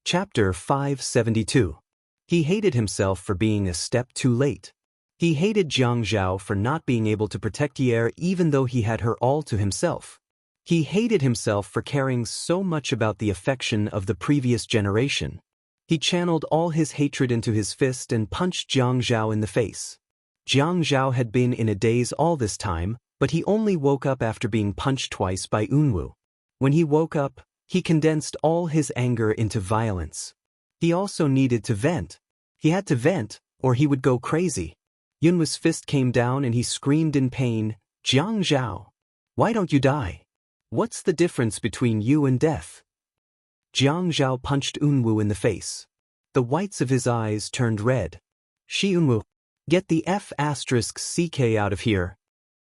Chapter 572. He hated himself for being a step too late. He hated Jiang Zhao for not being able to protect Ye even though he had her all to himself. He hated himself for caring so much about the affection of the previous generation. He channeled all his hatred into his fist and punched Jiang Zhao in the face. Jiang Zhao had been in a daze all this time, but he only woke up after being punched twice by Yunwu. When he woke up, he condensed all his anger into violence. He also needed to vent. He had to vent, or he would go crazy. Yunwu's fist came down and he screamed in pain, "Jiang Zhao! Why don't you die? What's the difference between you and death?" Jiang Zhao punched Yunwu in the face. The whites of his eyes turned red. "Shi Yunwu, get the F***ck out of here."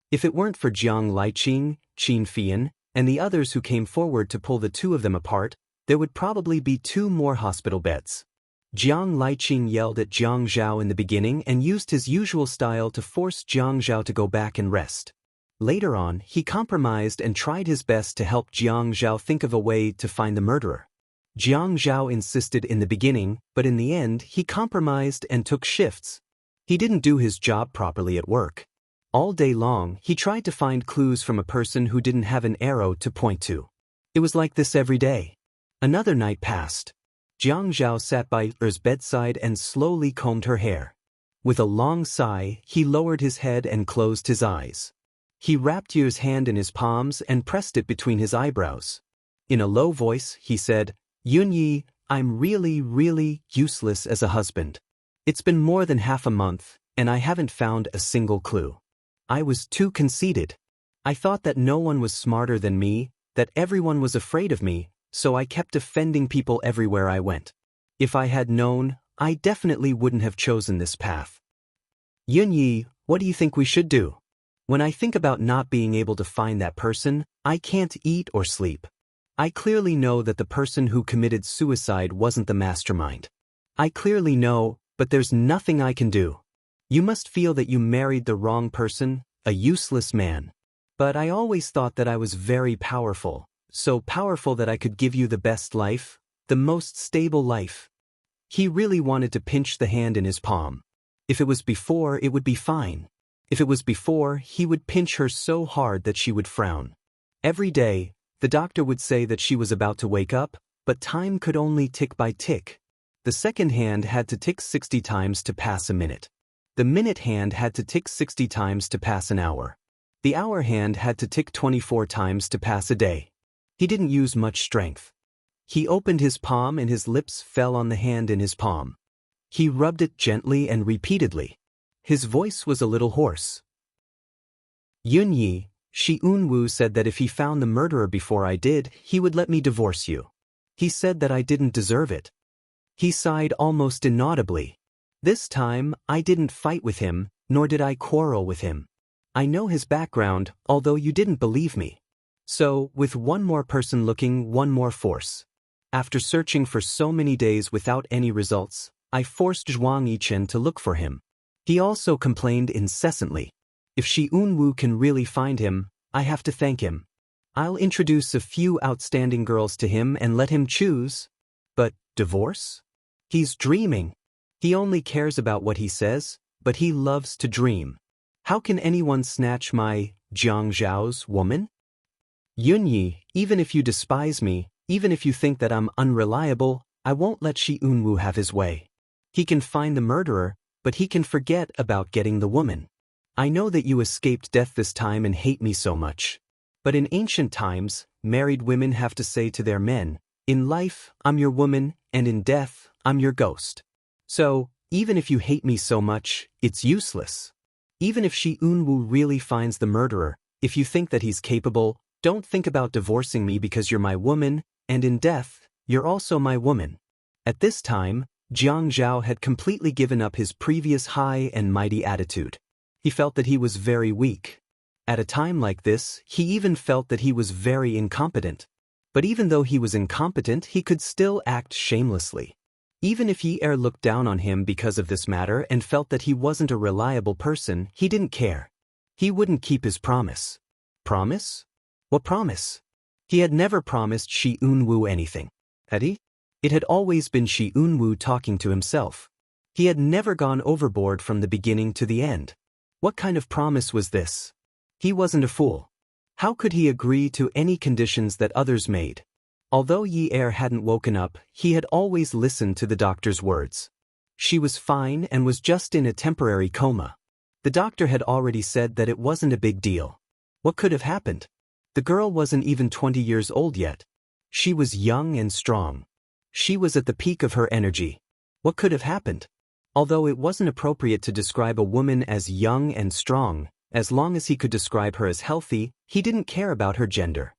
If it weren't for Jiang Liqing, Qin Fian, and the others who came forward to pull the two of them apart, there would probably be 2 more hospital beds. Jiang Liqing yelled at Jiang Zhao in the beginning and used his usual style to force Jiang Zhao to go back and rest. Later on, he compromised and tried his best to help Jiang Zhao think of a way to find the murderer. Jiang Zhao insisted in the beginning, but in the end, he compromised and took shifts. He didn't do his job properly at work. All day long, he tried to find clues from a person who didn't have an arrow to point to. It was like this every day. Another night passed. Jiang Zhao sat by Er's bedside and slowly combed her hair. With a long sigh, he lowered his head and closed his eyes. He wrapped Ye's hand in his palms and pressed it between his eyebrows. In a low voice, he said, "Yunyi, I'm really useless as a husband. It's been more than half a month, and I haven't found a single clue. I was too conceited. I thought that no one was smarter than me, that everyone was afraid of me, so I kept offending people everywhere I went. If I had known, I definitely wouldn't have chosen this path. Yunyi, what do you think we should do? When I think about not being able to find that person, I can't eat or sleep. I clearly know that the person who committed suicide wasn't the mastermind. I clearly know, but there's nothing I can do. You must feel that you married the wrong person, a useless man. But I always thought that I was very powerful, so powerful that I could give you the best life, the most stable life." He really wanted to pinch the hand in his palm. If it was before, it would be fine. If it was before, he would pinch her so hard that she would frown. Every day, the doctor would say that she was about to wake up, but time could only tick by tick. The second hand had to tick 60 times to pass a minute. The minute hand had to tick 60 times to pass an hour. The hour hand had to tick 24 times to pass a day. He didn't use much strength. He opened his palm and his lips fell on the hand in his palm. He rubbed it gently and repeatedly. His voice was a little hoarse. "Yunyi, Shi Yunwu said that if he found the murderer before I did, he would let me divorce you. He said that I didn't deserve it." He sighed almost inaudibly. "This time, I didn't fight with him, nor did I quarrel with him. I know his background, although you didn't believe me. So, with one more person looking, one more force. After searching for so many days without any results, I forced Zhuang Yichen to look for him. He also complained incessantly. If Shi Yunwu can really find him, I have to thank him. I'll introduce a few outstanding girls to him and let him choose. But, divorce? He's dreaming. He only cares about what he says, but he loves to dream. How can anyone snatch my, Jiang Zhao's, woman? Yunyi, even if you despise me, even if you think that I'm unreliable, I won't let Shi Yunwu have his way. He can find the murderer, but he can forget about getting the woman. I know that you escaped death this time and hate me so much. But in ancient times, married women have to say to their men, in life, I'm your woman, and in death, I'm your ghost. So, even if you hate me so much, it's useless. Even if Shi Yunwu really finds the murderer, if you think that he's capable, don't think about divorcing me because you're my woman, and in death, you're also my woman." At this time, Jiang Zhao had completely given up his previous high and mighty attitude. He felt that he was very weak. At a time like this, he even felt that he was very incompetent. But even though he was incompetent, he could still act shamelessly. Even if Yi looked down on him because of this matter and felt that he wasn't a reliable person, he didn't care. He wouldn't keep his promise. Promise? What promise? He had never promised Shi Yunwu anything. Had he? It had always been Shi Unwoo talking to himself. He had never gone overboard from the beginning to the end. What kind of promise was this? He wasn't a fool. How could he agree to any conditions that others made? Although Yi Er hadn't woken up, he had always listened to the doctor's words. She was fine and was just in a temporary coma. The doctor had already said that it wasn't a big deal. What could have happened? The girl wasn't even 20 years old yet. She was young and strong. She was at the peak of her energy. What could have happened? Although it wasn't appropriate to describe a woman as young and strong, as long as he could describe her as healthy, he didn't care about her gender.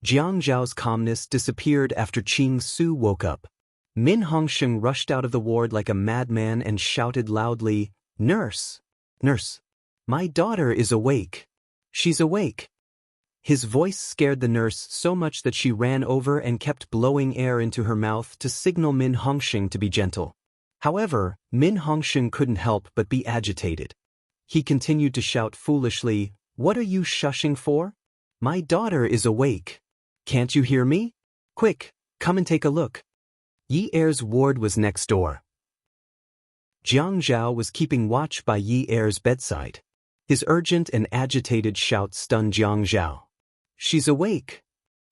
Jiang Zhao's calmness disappeared after Qing Su woke up. Min Hongsheng rushed out of the ward like a madman and shouted loudly, "Nurse! Nurse! My daughter is awake! She's awake!" His voice scared the nurse so much that she ran over and kept blowing air into her mouth to signal Min Hongsheng to be gentle. However, Min Hongsheng couldn't help but be agitated. He continued to shout foolishly, "What are you shushing for? My daughter is awake. Can't you hear me? Quick, come and take a look." Yi Er's ward was next door. Jiang Zhao was keeping watch by Yi Er's bedside. His urgent and agitated shout stunned Jiang Zhao. "She's awake."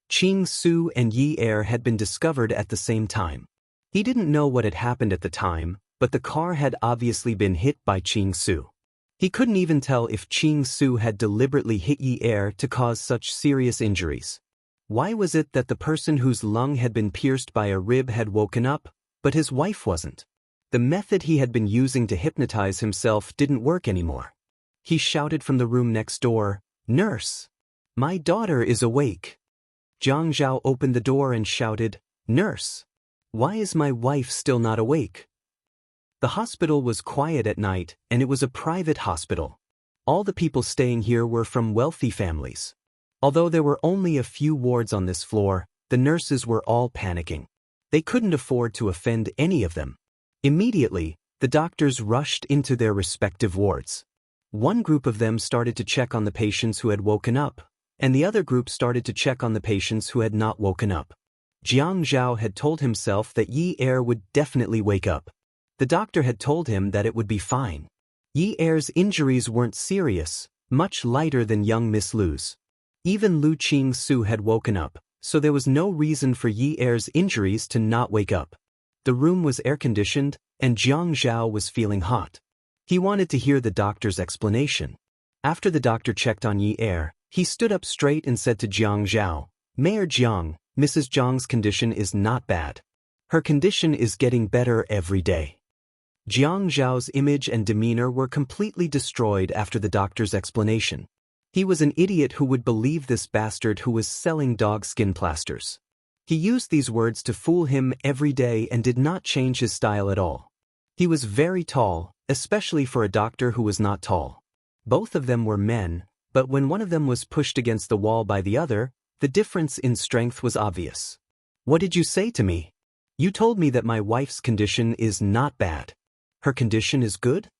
Qing Su and Yi Er had been discovered at the same time. He didn't know what had happened at the time, but the car had obviously been hit by Qing Su. He couldn't even tell if Qing Su had deliberately hit Yi Er to cause such serious injuries. Why was it that the person whose lung had been pierced by a rib had woken up, but his wife wasn't? The method he had been using to hypnotize himself didn't work anymore. He shouted from the room next door, "Nurse! My daughter is awake." Jiang Zhao opened the door and shouted, "Nurse! Why is my wife still not awake?" The hospital was quiet at night, and it was a private hospital. All the people staying here were from wealthy families. Although there were only a few wards on this floor, the nurses were all panicking. They couldn't afford to offend any of them. Immediately, the doctors rushed into their respective wards. One group of them started to check on the patients who had woken up, and the other group started to check on the patients who had not woken up. Jiang Zhao had told himself that Yi Er would definitely wake up. The doctor had told him that it would be fine. Yi Er's injuries weren't serious, much lighter than young Miss Lu's. Even Lu Qing Su had woken up, so there was no reason for Yi Er's injuries to not wake up. The room was air-conditioned, and Jiang Zhao was feeling hot. He wanted to hear the doctor's explanation. After the doctor checked on Yi Er, he stood up straight and said to Jiang Zhao, "Mayor Jiang, Mrs. Zhang's condition is not bad. Her condition is getting better every day." Jiang Zhao's image and demeanor were completely destroyed after the doctor's explanation. He was an idiot who would believe this bastard who was selling dog skin plasters. He used these words to fool him every day and did not change his style at all. He was very tall, especially for a doctor who was not tall. Both of them were men, but when one of them was pushed against the wall by the other, the difference in strength was obvious. "What did you say to me? You told me that my wife's condition is not bad. Her condition is good?"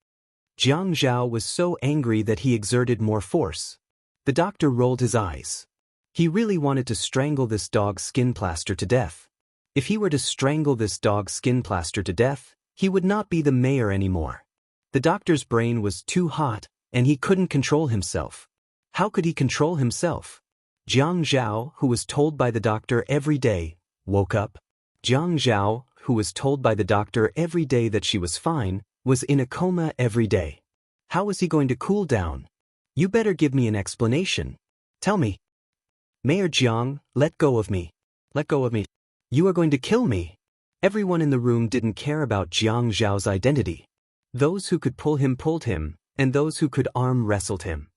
Jiang Zhao was so angry that he exerted more force. The doctor rolled his eyes. He really wanted to strangle this dog skin plaster to death. If he were to strangle this dog skin plaster to death, he would not be the mayor anymore. The doctor's brain was too hot, and he couldn't control himself. How could he control himself? Jiang Zhao, who was told by the doctor every day, woke up. Jiang Zhao, who was told by the doctor every day that she was fine, was in a coma every day. How was he going to cool down? "You better give me an explanation. Tell me." "Mayor Jiang, let go of me. Let go of me. You are going to kill me." Everyone in the room didn't care about Jiang Zhao's identity. Those who could pull him pulled him, and those who could arm wrestled him.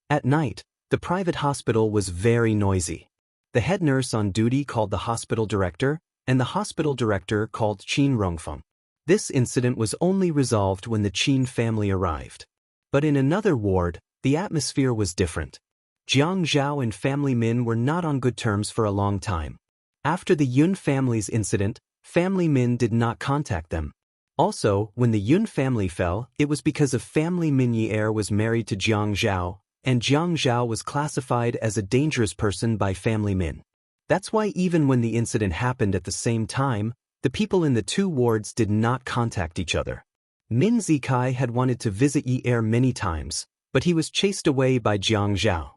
At night, the private hospital was very noisy. The head nurse on duty called the hospital director, and the hospital director called Qin Rongfeng. This incident was only resolved when the Qin family arrived. But in another ward, the atmosphere was different. Jiang Zhao and family Min were not on good terms for a long time. After the Yun family's incident, family Min did not contact them. Also, when the Yun family fell, it was because of family Min. Yi Er was married to Jiang Zhao, and Jiang Zhao was classified as a dangerous person by family Min. That's why even when the incident happened at the same time, the people in the two wards did not contact each other. Min Zikai had wanted to visit Yi Er many times, but he was chased away by Jiang Zhao.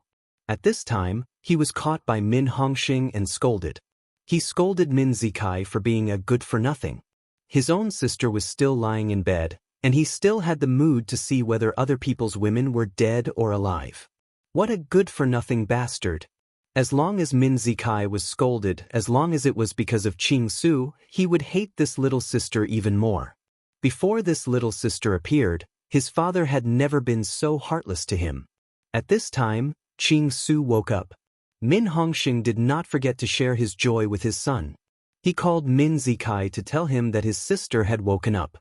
At this time, he was caught by Min Hongxing and scolded. He scolded Min Zikai for being a good-for-nothing. His own sister was still lying in bed, and he still had the mood to see whether other people's women were dead or alive. What a good-for-nothing bastard. As long as Min Zikai was scolded, as long as it was because of Qing Su, he would hate this little sister even more. Before this little sister appeared, his father had never been so heartless to him. At this time, Qing Su woke up. Min Hongxing did not forget to share his joy with his son. He called Min Zikai to tell him that his sister had woken up.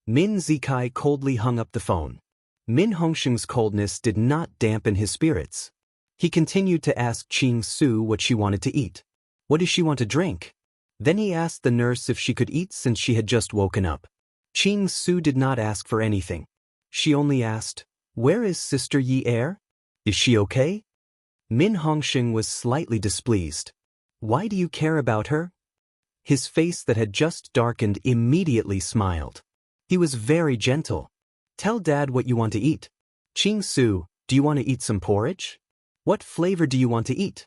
Min Zikai coldly hung up the phone. Min Hongxing's coldness did not dampen his spirits. He continued to ask Qing Su what she wanted to eat. What does she want to drink? Then he asked the nurse if she could eat since she had just woken up. Qing Su did not ask for anything. She only asked, "Where is Sister Yi Er? Is she okay?" Min Hongxing was slightly displeased. "Why do you care about her?" His face that had just darkened immediately smiled. He was very gentle. "Tell Dad what you want to eat." "Qing Su, do you want to eat some porridge? What flavor do you want to eat?"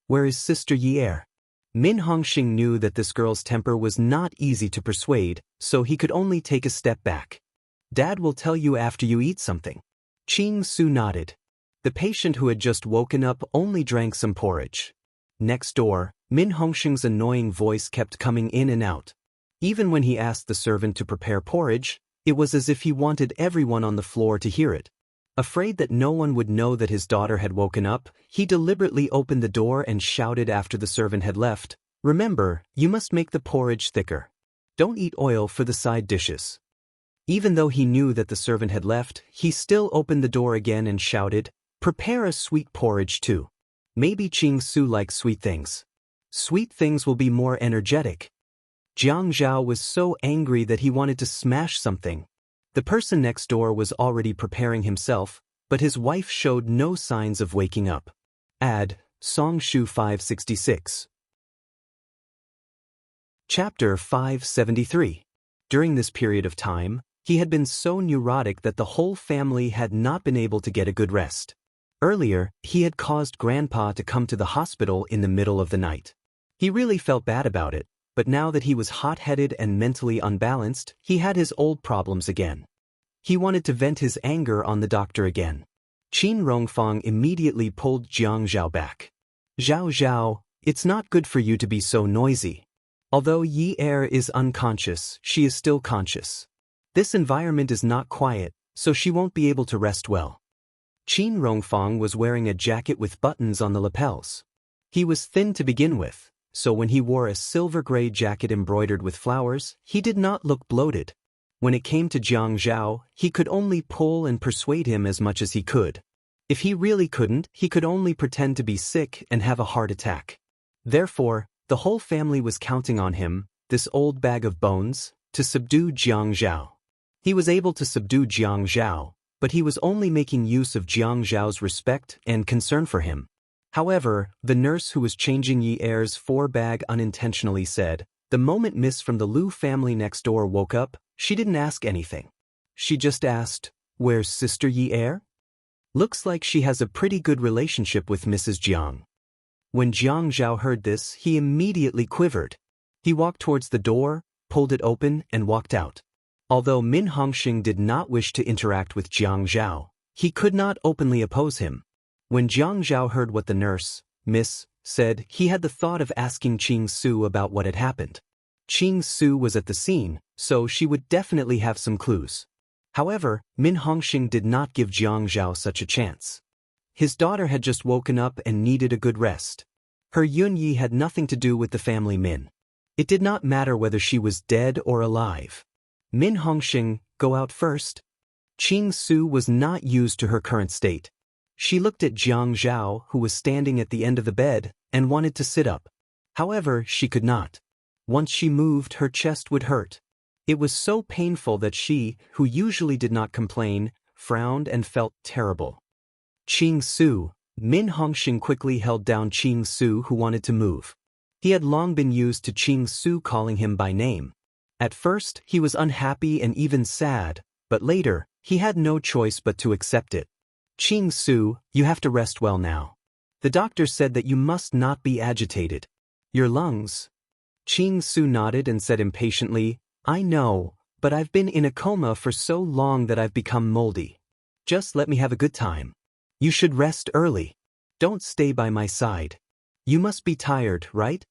"Where is Sister Yi Er?" Min Hongxing knew that this girl's temper was not easy to persuade, so he could only take a step back. "Dad will tell you after you eat something." Qing Su nodded. The patient who had just woken up only drank some porridge. Next door, Min Hongxing's annoying voice kept coming in and out. Even when he asked the servant to prepare porridge, it was as if he wanted everyone on the floor to hear it. Afraid that no one would know that his daughter had woken up, he deliberately opened the door and shouted after the servant had left, "Remember, you must make the porridge thicker. Don't eat oil for the side dishes." Even though he knew that the servant had left, he still opened the door again and shouted, "Prepare a sweet porridge too. Maybe Qing Su likes sweet things. Sweet things will be more energetic." Jiang Zhao was so angry that he wanted to smash something. The person next door was already preparing himself, but his wife showed no signs of waking up. Add, Song Shu 566. Chapter 573. During this period of time, he had been so neurotic that the whole family had not been able to get a good rest. Earlier, he had caused Grandpa to come to the hospital in the middle of the night. He really felt bad about it, but now that he was hot-headed and mentally unbalanced, he had his old problems again. He wanted to vent his anger on the doctor again. Qin Rongfang immediately pulled Jiang Zhao back. "Zhao Zhao, it's not good for you to be so noisy. Although Yi Er is unconscious, she is still conscious. This environment is not quiet, so she won't be able to rest well." Qin Rongfang was wearing a jacket with buttons on the lapels. He was thin to begin with, so when he wore a silver-gray jacket embroidered with flowers, he did not look bloated. When it came to Jiang Zhao, he could only pull and persuade him as much as he could. If he really couldn't, he could only pretend to be sick and have a heart attack. Therefore, the whole family was counting on him, this old bag of bones, to subdue Jiang Zhao. He was able to subdue Jiang Zhao, but he was only making use of Jiang Zhao's respect and concern for him. However, the nurse who was changing Yi Er's bag unintentionally said, "The moment Miss from the Liu family next door woke up, she didn't ask anything. She just asked, 'Where's Sister Yi Er?' Looks like she has a pretty good relationship with Mrs. Jiang." When Jiang Zhao heard this, he immediately quivered. He walked towards the door, pulled it open, and walked out. Although Min Hongxing did not wish to interact with Jiang Zhao, he could not openly oppose him. When Jiang Zhao heard what the nurse, Miss, said, he had the thought of asking Qing Su about what had happened. Qing Su was at the scene, so she would definitely have some clues. However, Min Hongxing did not give Jiang Zhao such a chance. His daughter had just woken up and needed a good rest. Her Yunyi had nothing to do with the family Min. It did not matter whether she was dead or alive. Min Hongxing, go out first. Qing Su was not used to her current state. She looked at Jiang Zhao, who was standing at the end of the bed, and wanted to sit up. However, she could not. Once she moved, her chest would hurt. It was so painful that she, who usually did not complain, frowned and felt terrible. "Qing Su, Min Hongxing quickly held down Qing Su, who wanted to move. He had long been used to Qing Su calling him by name. At first, he was unhappy and even sad, but later, he had no choice but to accept it. Qing Su, you have to rest well now. The doctor said that you must not be agitated. Your lungs. Qing Su nodded and said impatiently, I know, but I've been in a coma for so long that I've become moldy. Just let me have a good time. You should rest early. Don't stay by my side. You must be tired, right?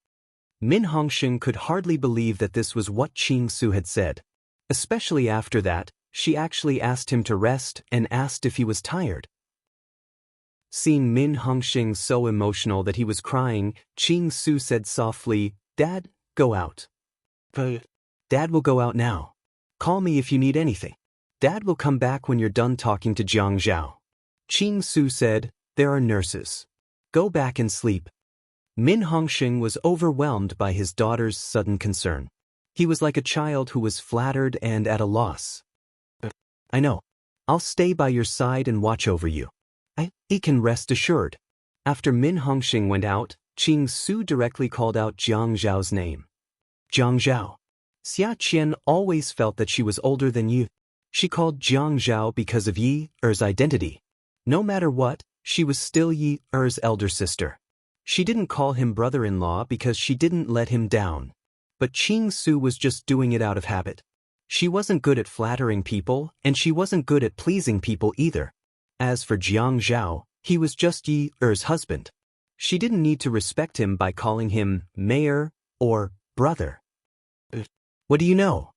Min Hongxing could hardly believe that this was what Qing Su had said. Especially after that, she actually asked him to rest and asked if he was tired. Seeing Min Hongxing so emotional that he was crying, Qing Su said softly, Dad, go out. Dad will go out now. Call me if you need anything. Dad will come back when you're done talking to Jiang Zhao. Qing Su said, there are nurses. Go back and sleep. Min Hongxing was overwhelmed by his daughter's sudden concern. He was like a child who was flattered and at a loss. I know. I'll stay by your side and watch over you. He can rest assured. After Min Hongxing went out, Qing Su directly called out Jiang Zhao's name. Jiang Zhao. Xia Qian always felt that she was older than Yi. She called Jiang Zhao because of Yi Er's identity. No matter what, she was still Yi Er's elder sister. She didn't call him brother-in-law because she didn't let him down. But Qing Su was just doing it out of habit. She wasn't good at flattering people, and she wasn't good at pleasing people either. As for Jiang Zhao, he was just Yi Er's husband. She didn't need to respect him by calling him mayor or brother. What do you know?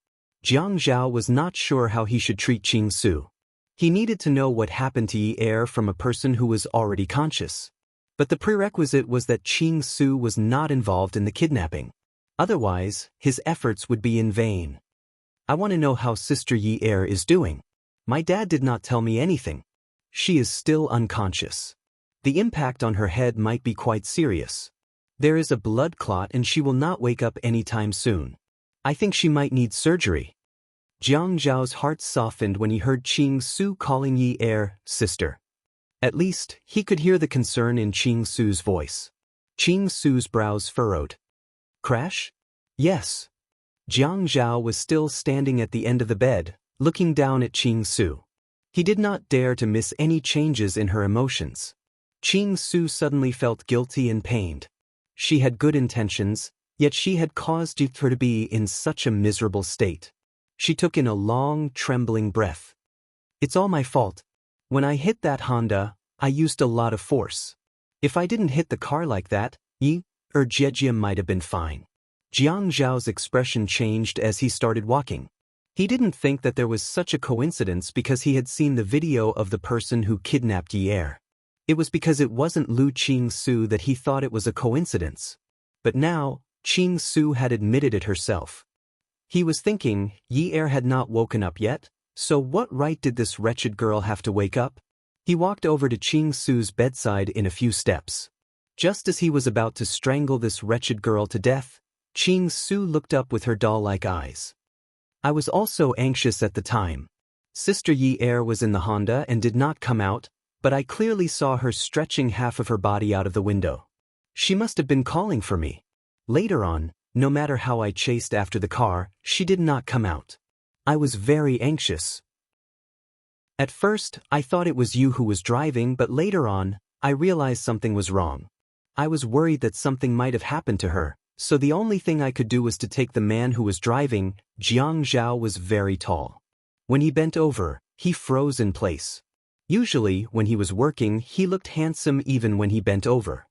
Jiang Zhao was not sure how he should treat Qing Su. He needed to know what happened to Yi Er from a person who was already conscious. But the prerequisite was that Qing Su was not involved in the kidnapping. Otherwise, his efforts would be in vain. I want to know how Sister Yi Er is doing. My dad did not tell me anything. She is still unconscious. The impact on her head might be quite serious. There is a blood clot and she will not wake up anytime soon. I think she might need surgery. Jiang Zhao's heart softened when he heard Qing Su calling Yi Er sister. At least, he could hear the concern in Qing Su's voice. Qing Su's brows furrowed. Crash? Yes. Jiang Zhao was still standing at the end of the bed, looking down at Qing Su. He did not dare to miss any changes in her emotions. Qing Su suddenly felt guilty and pained. She had good intentions, yet she had caused her to be in such a miserable state. She took in a long, trembling breath. It's all my fault. When I hit that Honda, I used a lot of force. If I didn't hit the car like that, Yi Er Jie might have been fine. Jiang Zhao's expression changed as he started walking. He didn't think that there was such a coincidence because he had seen the video of the person who kidnapped Yi Er. It was because it wasn't Lu Qing Su that he thought it was a coincidence. But now, Qing Su had admitted it herself. He was thinking, Yi Er had not woken up yet, so what right did this wretched girl have to wake up? He walked over to Qing Su's bedside in a few steps. Just as he was about to strangle this wretched girl to death, Qing Su looked up with her doll-like eyes. I was also anxious at the time. Sister Yi Er was in the Honda and did not come out, but I clearly saw her stretching half of her body out of the window. She must have been calling for me. Later on, no matter how I chased after the car, she did not come out. I was very anxious. At first, I thought it was you who was driving, but later on, I realized something was wrong. I was worried that something might have happened to her, so the only thing I could do was to take the man who was driving. Jiang Zhao was very tall. When he bent over, he froze in place. Usually, when he was working, he looked handsome even when he bent over.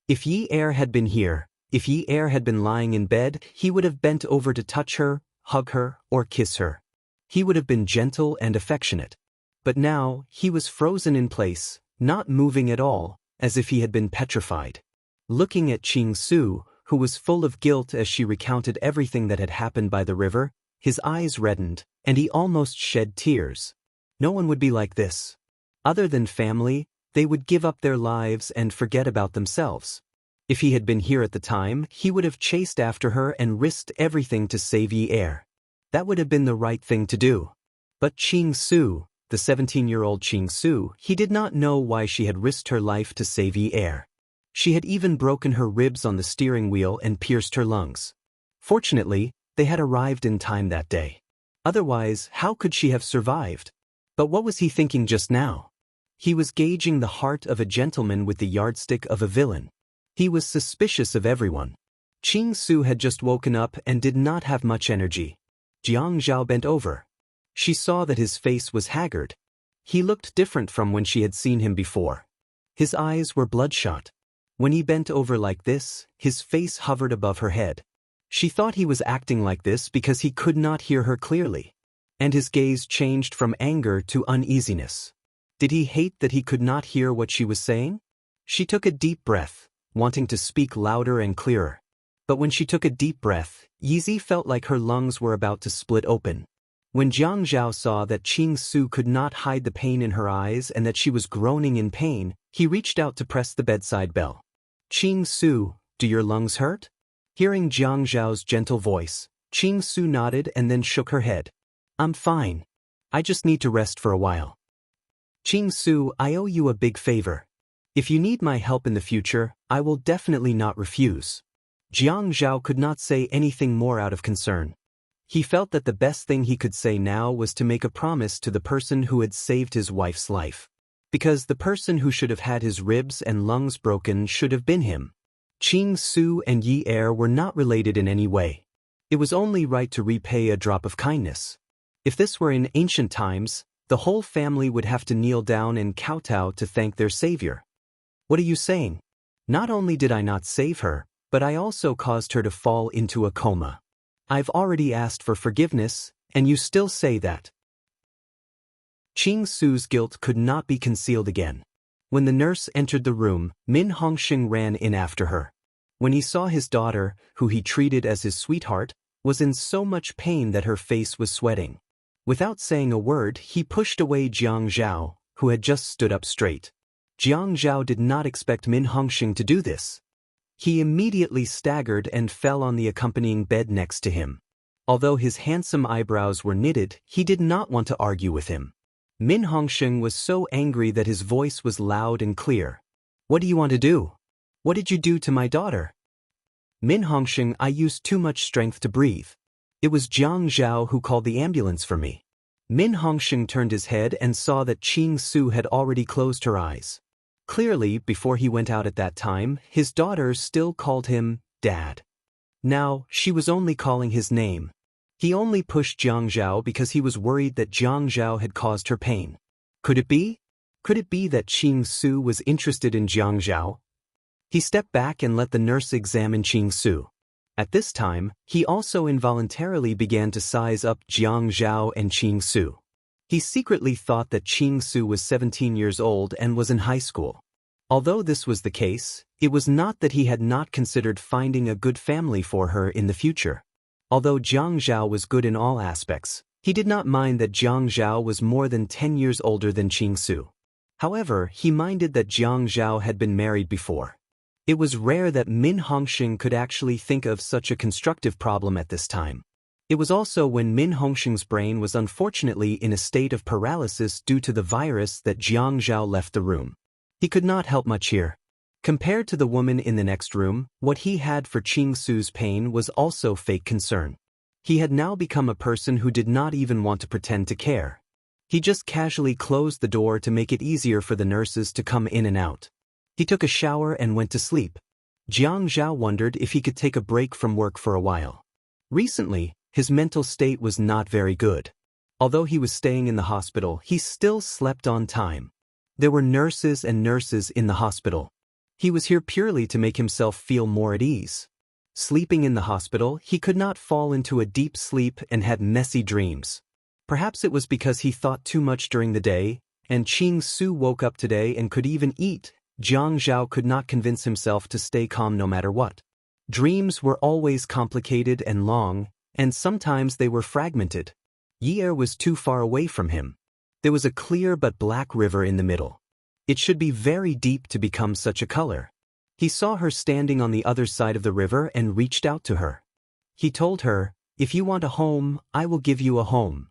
If Yi Er had been here, if Yi Er had been lying in bed, he would have bent over to touch her, hug her, or kiss her. He would have been gentle and affectionate. But now, he was frozen in place, not moving at all, as if he had been petrified. Looking at Qing Su, who was full of guilt as she recounted everything that had happened by the river, his eyes reddened, and he almost shed tears. No one would be like this. Other than family, they would give up their lives and forget about themselves. If he had been here at the time, he would have chased after her and risked everything to save Yi Er. That would have been the right thing to do. But Qing Su, the 17-year-old Qing Su, he did not know why she had risked her life to save Yi Er. She had even broken her ribs on the steering wheel and pierced her lungs. Fortunately, they had arrived in time that day. Otherwise, how could she have survived? But what was he thinking just now? He was gauging the heart of a gentleman with the yardstick of a villain. He was suspicious of everyone. Qing Su had just woken up and did not have much energy. Jiang Zhao bent over. She saw that his face was haggard. He looked different from when she had seen him before. His eyes were bloodshot. When he bent over like this, his face hovered above her head. She thought he was acting like this because he could not hear her clearly. And his gaze changed from anger to uneasiness. Did he hate that he could not hear what she was saying? She took a deep breath, wanting to speak louder and clearer. But when she took a deep breath, Yizi felt like her lungs were about to split open. When Jiang Zhao saw that Qing Su could not hide the pain in her eyes and that she was groaning in pain, he reached out to press the bedside bell. Qing Su, do your lungs hurt? Hearing Jiang Zhao's gentle voice, Qing Su nodded and then shook her head. I'm fine. I just need to rest for a while. Qing Su, I owe you a big favor. If you need my help in the future, I will definitely not refuse. Jiang Zhao could not say anything more out of concern. He felt that the best thing he could say now was to make a promise to the person who had saved his wife's life. Because the person who should have had his ribs and lungs broken should have been him. Qing Su and Yi Er were not related in any way. It was only right to repay a drop of kindness. If this were in ancient times, the whole family would have to kneel down and kowtow to thank their savior. What are you saying? Not only did I not save her, but I also caused her to fall into a coma. I've already asked for forgiveness, and you still say that. Qing Su's guilt could not be concealed again. When the nurse entered the room, Min Hongxing ran in after her. When he saw his daughter, who he treated as his sweetheart, was in so much pain that her face was sweating. Without saying a word, he pushed away Jiang Zhao, who had just stood up straight. Jiang Zhao did not expect Min Hongxing to do this. He immediately staggered and fell on the accompanying bed next to him. Although his handsome eyebrows were knitted, he did not want to argue with him. Min Hongxing was so angry that his voice was loud and clear. What do you want to do? What did you do to my daughter? Min Hongxing, I used too much strength to breathe. It was Jiang Zhao who called the ambulance for me. Min Hongxing turned his head and saw that Qing Su had already closed her eyes. Clearly, before he went out at that time, his daughter still called him Dad. Now, she was only calling his name. He only pushed Jiang Zhao because he was worried that Jiang Zhao had caused her pain. Could it be? Could it be that Qing Su was interested in Jiang Zhao? He stepped back and let the nurse examine Qing Su. At this time, he also involuntarily began to size up Jiang Zhao and Qing Su. He secretly thought that Qing Su was 17 years old and was in high school. Although this was the case, it was not that he had not considered finding a good family for her in the future. Although Jiang Zhao was good in all aspects, he did not mind that Jiang Zhao was more than 10 years older than Qing Su. However, he minded that Jiang Zhao had been married before. It was rare that Min Hongxing could actually think of such a constructive problem at this time. It was also when Min Hongxing's brain was unfortunately in a state of paralysis due to the virus that Jiang Zhao left the room. He could not help much here. Compared to the woman in the next room, what he had for Qing Su's pain was also fake concern. He had now become a person who did not even want to pretend to care. He just casually closed the door to make it easier for the nurses to come in and out. He took a shower and went to sleep. Jiang Zhao wondered if he could take a break from work for a while. Recently, his mental state was not very good. Although he was staying in the hospital, he still slept on time. There were nurses and nurses in the hospital. He was here purely to make himself feel more at ease. Sleeping in the hospital, he could not fall into a deep sleep and had messy dreams. Perhaps it was because he thought too much during the day, and Qing Su woke up today and could even eat. Jiang Zhao could not convince himself to stay calm no matter what. Dreams were always complicated and long, and sometimes they were fragmented. Yi Er was too far away from him. There was a clear but black river in the middle. It should be very deep to become such a color. He saw her standing on the other side of the river and reached out to her. He told her, "If you want a home, I will give you a home."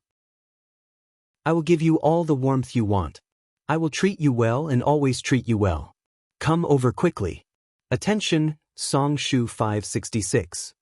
I will give you all the warmth you want. I will treat you well and always treat you well. Come over quickly. Attention, Song Shu 566.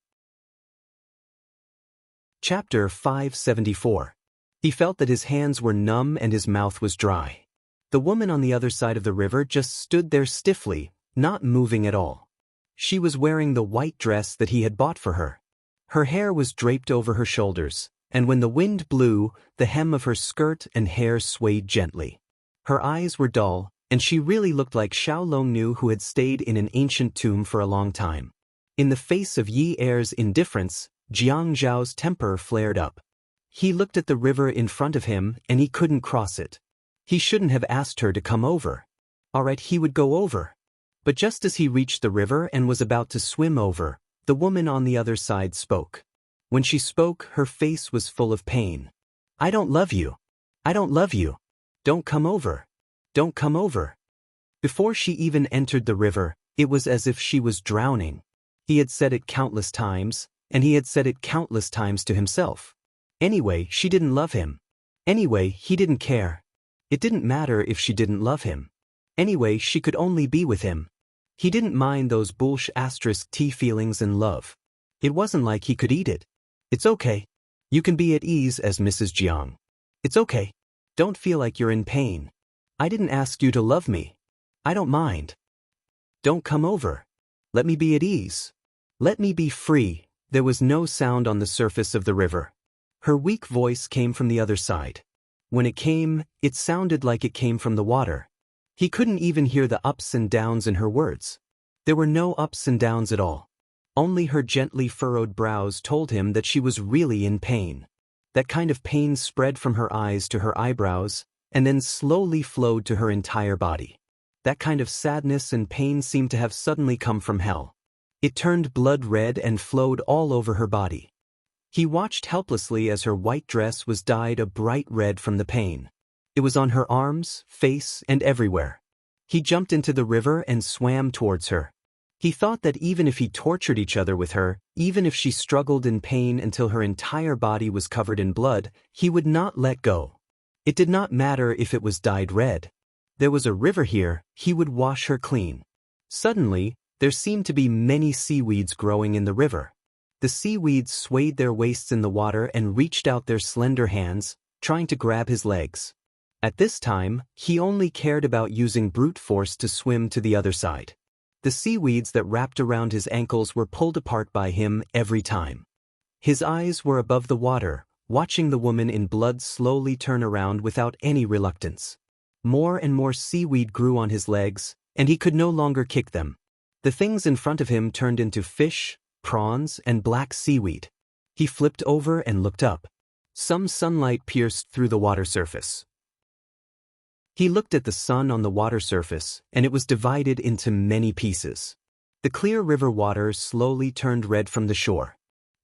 Chapter 574. He felt that his hands were numb and his mouth was dry. The woman on the other side of the river just stood there stiffly, not moving at all. She was wearing the white dress that he had bought for her. Her hair was draped over her shoulders, and when the wind blew, the hem of her skirt and hair swayed gently. Her eyes were dull, and she really looked like Xiao Longnu who had stayed in an ancient tomb for a long time. In the face of Yi Er's indifference, Jiang Zhao's temper flared up. He looked at the river in front of him and he couldn't cross it. He shouldn't have asked her to come over. All right, he would go over. But just as he reached the river and was about to swim over, the woman on the other side spoke. When she spoke, her face was full of pain. I don't love you. I don't love you. Don't come over. Don't come over. Before she even entered the river, it was as if she was drowning. He had said it countless times, and he had said it countless times to himself. Anyway, she didn't love him. Anyway, he didn't care. It didn't matter if she didn't love him. Anyway, she could only be with him. He didn't mind those *T feelings and love. It wasn't like he could eat it. It's okay. You can be at ease as Mrs. Jiang. It's okay. Don't feel like you're in pain. I didn't ask you to love me. I don't mind. Don't come over. Let me be at ease. Let me be free. There was no sound on the surface of the river. Her weak voice came from the other side. When it came, it sounded like it came from the water. He couldn't even hear the ups and downs in her words. There were no ups and downs at all. Only her gently furrowed brows told him that she was really in pain. That kind of pain spread from her eyes to her eyebrows, and then slowly flowed to her entire body. That kind of sadness and pain seemed to have suddenly come from hell. It turned blood red and flowed all over her body. He watched helplessly as her white dress was dyed a bright red from the pain. It was on her arms, face, and everywhere. He jumped into the river and swam towards her. He thought that even if he tortured each other with her, even if she struggled in pain until her entire body was covered in blood, he would not let go. It did not matter if it was dyed red. There was a river here, he would wash her clean. Suddenly, there seemed to be many seaweeds growing in the river. The seaweeds swayed their waists in the water and reached out their slender hands, trying to grab his legs. At this time, he only cared about using brute force to swim to the other side. The seaweeds that wrapped around his ankles were pulled apart by him every time. His eyes were above the water, watching the woman in blood slowly turn around without any reluctance. More and more seaweed grew on his legs, and he could no longer kick them. The things in front of him turned into fish, prawns, and black seaweed. He flipped over and looked up. Some sunlight pierced through the water surface. He looked at the sun on the water surface, and it was divided into many pieces. The clear river water slowly turned red from the shore.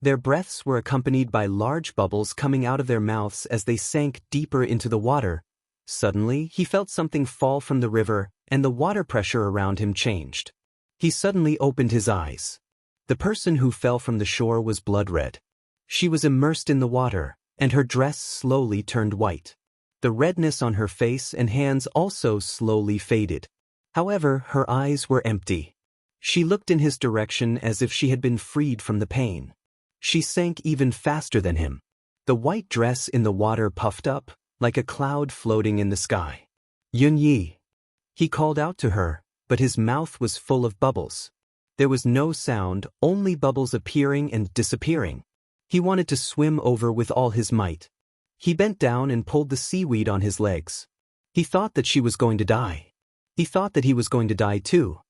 Their breaths were accompanied by large bubbles coming out of their mouths as they sank deeper into the water. Suddenly, he felt something fall from the river, and the water pressure around him changed. He suddenly opened his eyes. The person who fell from the shore was blood red. She was immersed in the water, and her dress slowly turned white. The redness on her face and hands also slowly faded. However, her eyes were empty. She looked in his direction as if she had been freed from the pain. She sank even faster than him. The white dress in the water puffed up, like a cloud floating in the sky. Yun Yi. He called out to her, but his mouth was full of bubbles. There was no sound, only bubbles appearing and disappearing. He wanted to swim over with all his might. He bent down and pulled the seaweed on his legs. He thought that she was going to die. He thought that he was going to die too.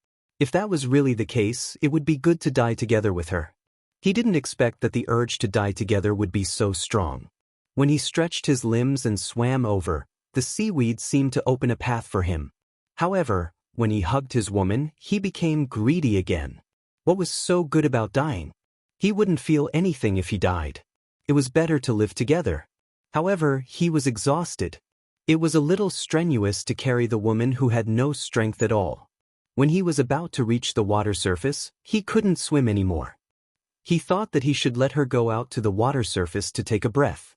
If that was really the case, it would be good to die together with her. He didn't expect that the urge to die together would be so strong. When he stretched his limbs and swam over, the seaweed seemed to open a path for him. However, when he hugged his woman, he became greedy again. What was so good about dying? He wouldn't feel anything if he died. It was better to live together. However, he was exhausted. It was a little strenuous to carry the woman who had no strength at all. When he was about to reach the water surface, he couldn't swim anymore. He thought that he should let her go out to the water surface to take a breath.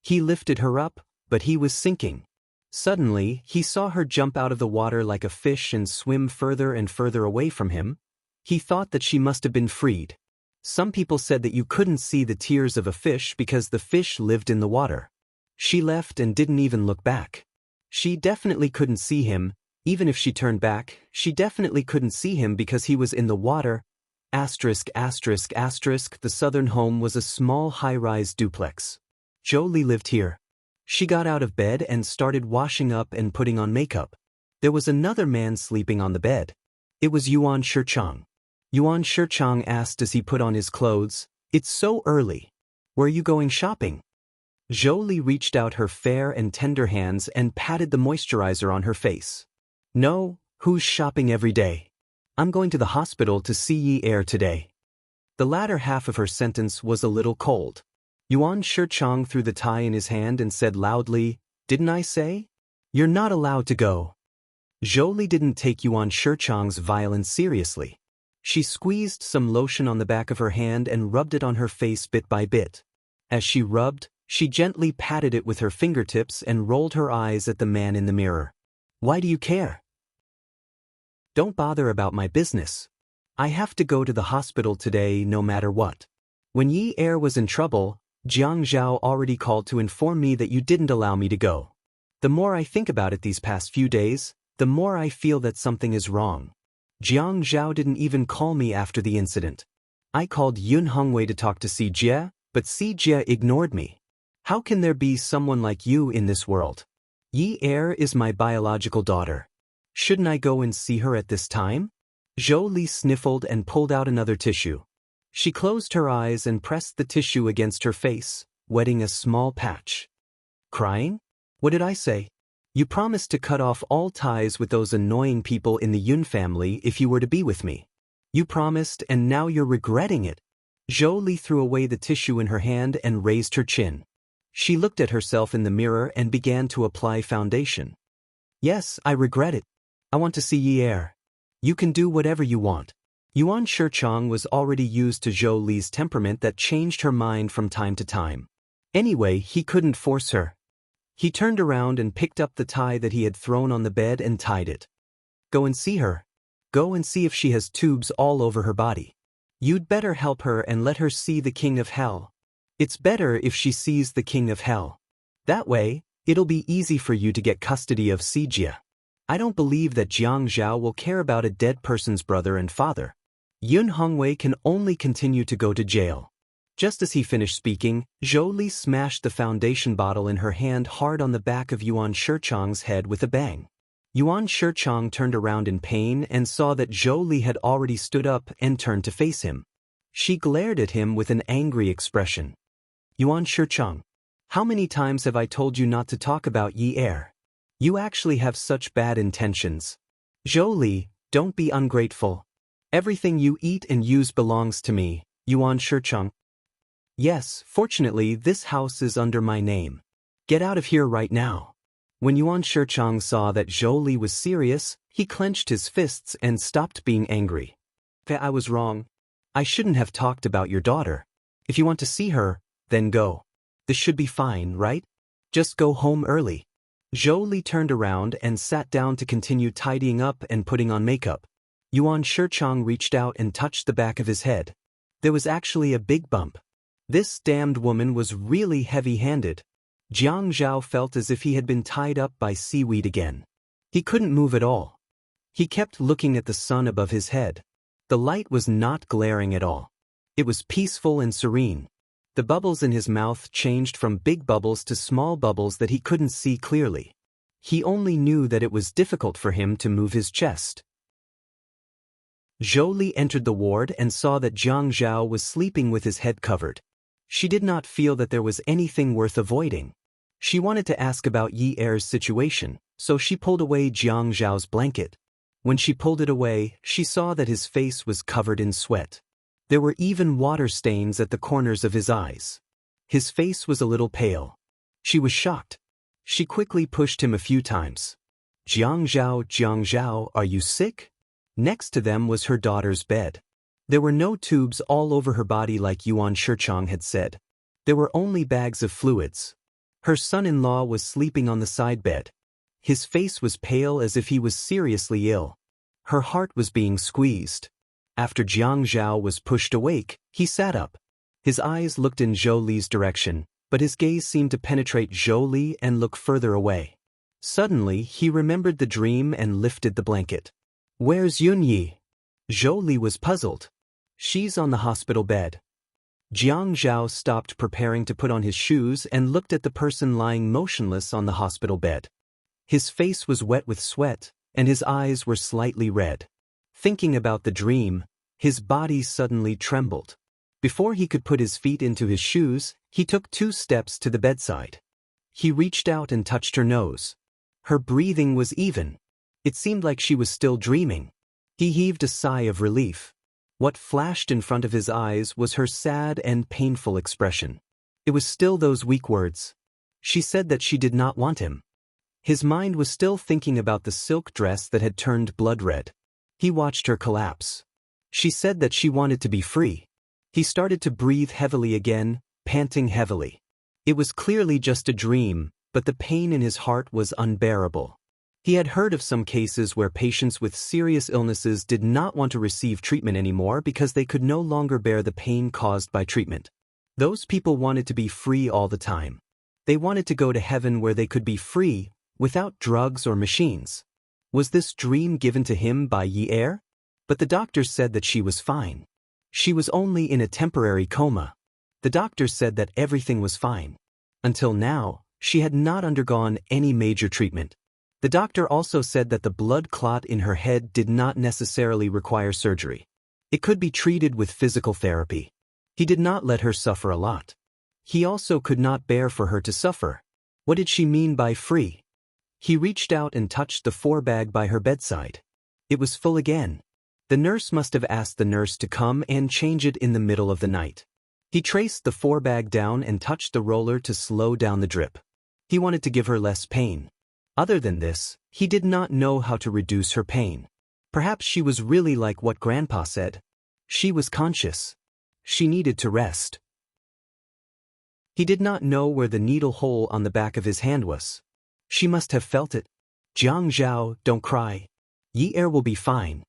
He lifted her up, but he was sinking. Suddenly, he saw her jump out of the water like a fish and swim further and further away from him. He thought that she must have been freed. Some people said that you couldn't see the tears of a fish because the fish lived in the water. She left and didn't even look back. She definitely couldn't see him. Even if she turned back, she definitely couldn't see him because he was in the water. *****. The southern home was a small high-rise duplex. Jolie lived here. She got out of bed and started washing up and putting on makeup. There was another man sleeping on the bed. It was Yuan Shichang. Yuan Shichang asked as he put on his clothes, "It's so early. Where are you going shopping?" Jolie reached out her fair and tender hands and patted the moisturizer on her face. "No, who's shopping every day? I'm going to the hospital to see Yi Er today." The latter half of her sentence was a little cold. Yuan Shichang threw the tie in his hand and said loudly, "Didn't I say? You're not allowed to go." Jolie didn't take Yuan Shichang's violence seriously. She squeezed some lotion on the back of her hand and rubbed it on her face bit by bit. As she rubbed, she gently patted it with her fingertips and rolled her eyes at the man in the mirror. "Why do you care? Don't bother about my business. I have to go to the hospital today no matter what. When Yi Er was in trouble, Jiang Zhao already called to inform me that you didn't allow me to go. The more I think about it these past few days, the more I feel that something is wrong. Jiang Zhao didn't even call me after the incident. I called Yun Hongwei to talk to Si Jie, but Si Jie ignored me. How can there be someone like you in this world? Yi Er is my biological daughter. Shouldn't I go and see her at this time?" Jolie sniffled and pulled out another tissue. She closed her eyes and pressed the tissue against her face, wetting a small patch. "Crying? What did I say? You promised to cut off all ties with those annoying people in the Yun family if you were to be with me. You promised and now you're regretting it." Jolie threw away the tissue in her hand and raised her chin. She looked at herself in the mirror and began to apply foundation. "Yes, I regret it. I want to see Yi Er. You can do whatever you want." Yuan Shichang was already used to Jolie's temperament that changed her mind from time to time. Anyway, he couldn't force her. He turned around and picked up the tie that he had thrown on the bed and tied it. "Go and see her. Go and see if she has tubes all over her body. You'd better help her and let her see the King of Hell. It's better if she sees the King of Hell. That way, it'll be easy for you to get custody of Si Jie. I don't believe that Jiang Zhao will care about a dead person's brother and father. Yun Hongwei can only continue to go to jail." Just as he finished speaking, Jolie smashed the foundation bottle in her hand hard on the back of Yuan Shichang's head with a bang. Yuan Shichang turned around in pain and saw that Jolie had already stood up and turned to face him. She glared at him with an angry expression. "Yuan Shichang, how many times have I told you not to talk about Yi Er? You actually have such bad intentions. Jolie, don't be ungrateful. Everything you eat and use belongs to me, Yuan Shichang. Yes, fortunately this house is under my name. Get out of here right now." When Yuan Shichang saw that Jolie was serious, he clenched his fists and stopped being angry. "I was wrong. I shouldn't have talked about your daughter. If you want to see her, then go. This should be fine, right? Just go home early." Jolie turned around and sat down to continue tidying up and putting on makeup. Yuan Shichang reached out and touched the back of his head. There was actually a big bump. This damned woman was really heavy-handed. Jiang Zhao felt as if he had been tied up by seaweed again. He couldn't move at all. He kept looking at the sun above his head. The light was not glaring at all. It was peaceful and serene. The bubbles in his mouth changed from big bubbles to small bubbles that he couldn't see clearly. He only knew that it was difficult for him to move his chest. Jolie entered the ward and saw that Jiang Zhao was sleeping with his head covered. She did not feel that there was anything worth avoiding. She wanted to ask about Yi Er's situation, so she pulled away Jiang Zhao's blanket. When she pulled it away, she saw that his face was covered in sweat. There were even water stains at the corners of his eyes. His face was a little pale. She was shocked. She quickly pushed him a few times. Jiang Zhao, are you sick?" Next to them was her daughter's bed. There were no tubes all over her body like Yuan Shichang had said. There were only bags of fluids. Her son-in-law was sleeping on the side bed. His face was pale as if he was seriously ill. Her heart was being squeezed. After Jiang Zhao was pushed awake, he sat up. His eyes looked in Zhou Li's direction, but his gaze seemed to penetrate Zhou Li and look further away. Suddenly, he remembered the dream and lifted the blanket. "Where's Yunyi?" Zhou Li was puzzled. "She's on the hospital bed." Jiang Zhao stopped preparing to put on his shoes and looked at the person lying motionless on the hospital bed. His face was wet with sweat, and his eyes were slightly red. Thinking about the dream, his body suddenly trembled. Before he could put his feet into his shoes, he took 2 steps to the bedside. He reached out and touched her nose. Her breathing was even. It seemed like she was still dreaming. He heaved a sigh of relief. What flashed in front of his eyes was her sad and painful expression. It was still those weak words. She said that she did not want him. His mind was still thinking about the silk dress that had turned blood red. He watched her collapse. She said that she wanted to be free. He started to breathe heavily again, panting heavily. It was clearly just a dream, but the pain in his heart was unbearable. He had heard of some cases where patients with serious illnesses did not want to receive treatment anymore because they could no longer bear the pain caused by treatment. Those people wanted to be free all the time. They wanted to go to heaven where they could be free, without drugs or machines. Was this dream given to him by Yi Er? But the doctors said that she was fine. She was only in a temporary coma. The doctors said that everything was fine. Until now, she had not undergone any major treatment. The doctor also said that the blood clot in her head did not necessarily require surgery. It could be treated with physical therapy. He did not let her suffer a lot. He also could not bear for her to suffer. What did she mean by free? He reached out and touched the 4-bag by her bedside. It was full again. The nurse must have asked the nurse to come and change it in the middle of the night. He traced the 4-bag down and touched the roller to slow down the drip. He wanted to give her less pain. Other than this, he did not know how to reduce her pain. Perhaps she was really like what Grandpa said. She was conscious. She needed to rest. He did not know where the needle hole on the back of his hand was. She must have felt it. "Jiang Zhao, don't cry. Yi Er will be fine."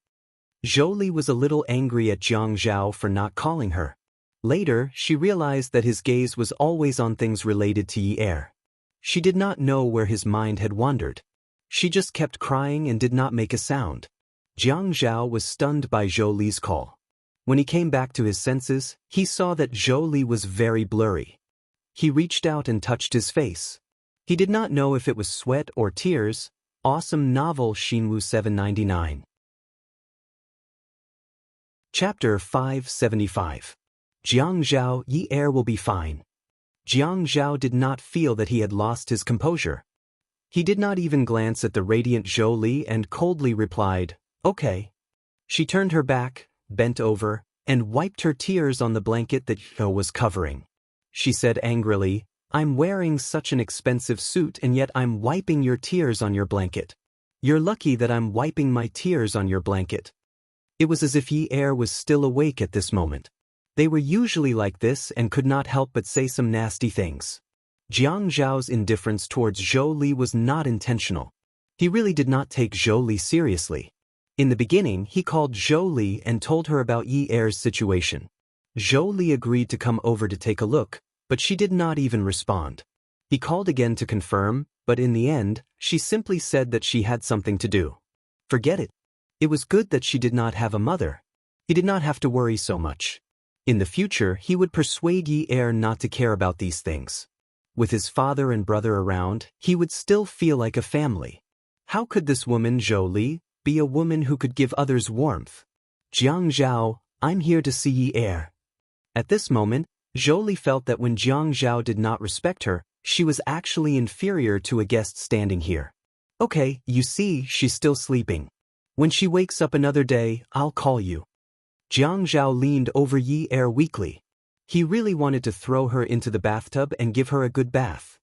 Zhou Li was a little angry at Jiang Zhao for not calling her. Later, she realized that his gaze was always on things related to Yi Er. She did not know where his mind had wandered. She just kept crying and did not make a sound. Jiang Zhao was stunned by Zhou Li's call. When he came back to his senses, he saw that Zhou Li was very blurry. He reached out and touched his face. He did not know if it was sweat or tears. Awesome novel Xinwu 799. Chapter 575. Jiang Zhao, Yi Er will be fine. Jiang Zhao did not feel that he had lost his composure. He did not even glance at the radiant Zhou Li and coldly replied, "Okay." She turned her back, bent over, and wiped her tears on the blanket that Zhou was covering. She said angrily, "I'm wearing such an expensive suit and yet I'm wiping your tears on your blanket. You're lucky that I'm wiping my tears on your blanket." It was as if Yi Er was still awake at this moment. They were usually like this and could not help but say some nasty things. Jiang Zhao's indifference towards Zhou Li was not intentional. He really did not take Zhou Li seriously. In the beginning, he called Zhou Li and told her about Yi Er's situation. Zhou Li agreed to come over to take a look, but she did not even respond. He called again to confirm, but in the end, she simply said that she had something to do. Forget it. It was good that she did not have a mother. He did not have to worry so much. In the future, he would persuade Yi Er not to care about these things. With his father and brother around, he would still feel like a family. How could this woman, Zhou Li, be a woman who could give others warmth? "Jiang Zhao, I'm here to see Yi Er." At this moment, Zhou Li felt that when Jiang Zhao did not respect her, she was actually inferior to a guest standing here. "Okay, you see, she's still sleeping. When she wakes up another day, I'll call you." Jiang Zhao leaned over Yi Er weakly. He really wanted to throw her into the bathtub and give her a good bath.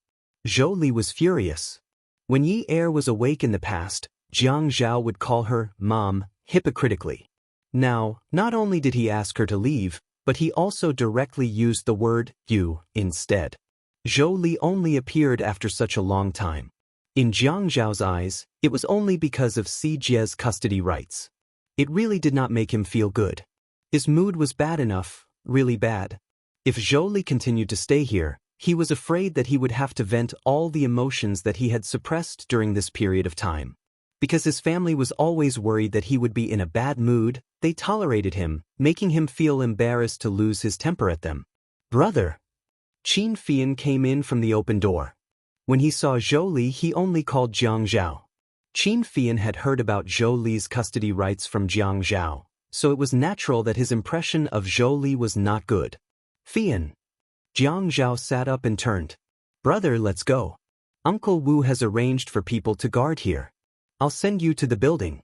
Zhou Li was furious. When Yi Er was awake in the past, Jiang Zhao would call her Mom, hypocritically. Now, not only did he ask her to leave, but he also directly used the word you instead. Zhou Li only appeared after such a long time. In Jiang Zhao's eyes, it was only because of Si Jie's custody rights. It really did not make him feel good. His mood was bad enough, really bad. If Zhou Li continued to stay here, he was afraid that he would have to vent all the emotions that he had suppressed during this period of time. Because his family was always worried that he would be in a bad mood, they tolerated him, making him feel embarrassed to lose his temper at them. Brother! Qin Fian came in from the open door. When he saw Zhou Li, he only called Jiang Zhao. Qin Fian had heard about Zhou Li's custody rights from Jiang Zhao, so it was natural that his impression of Zhou Li was not good. Fian. Jiang Zhao sat up and turned. Brother, let's go. Uncle Wu has arranged for people to guard here. I'll send you to the building.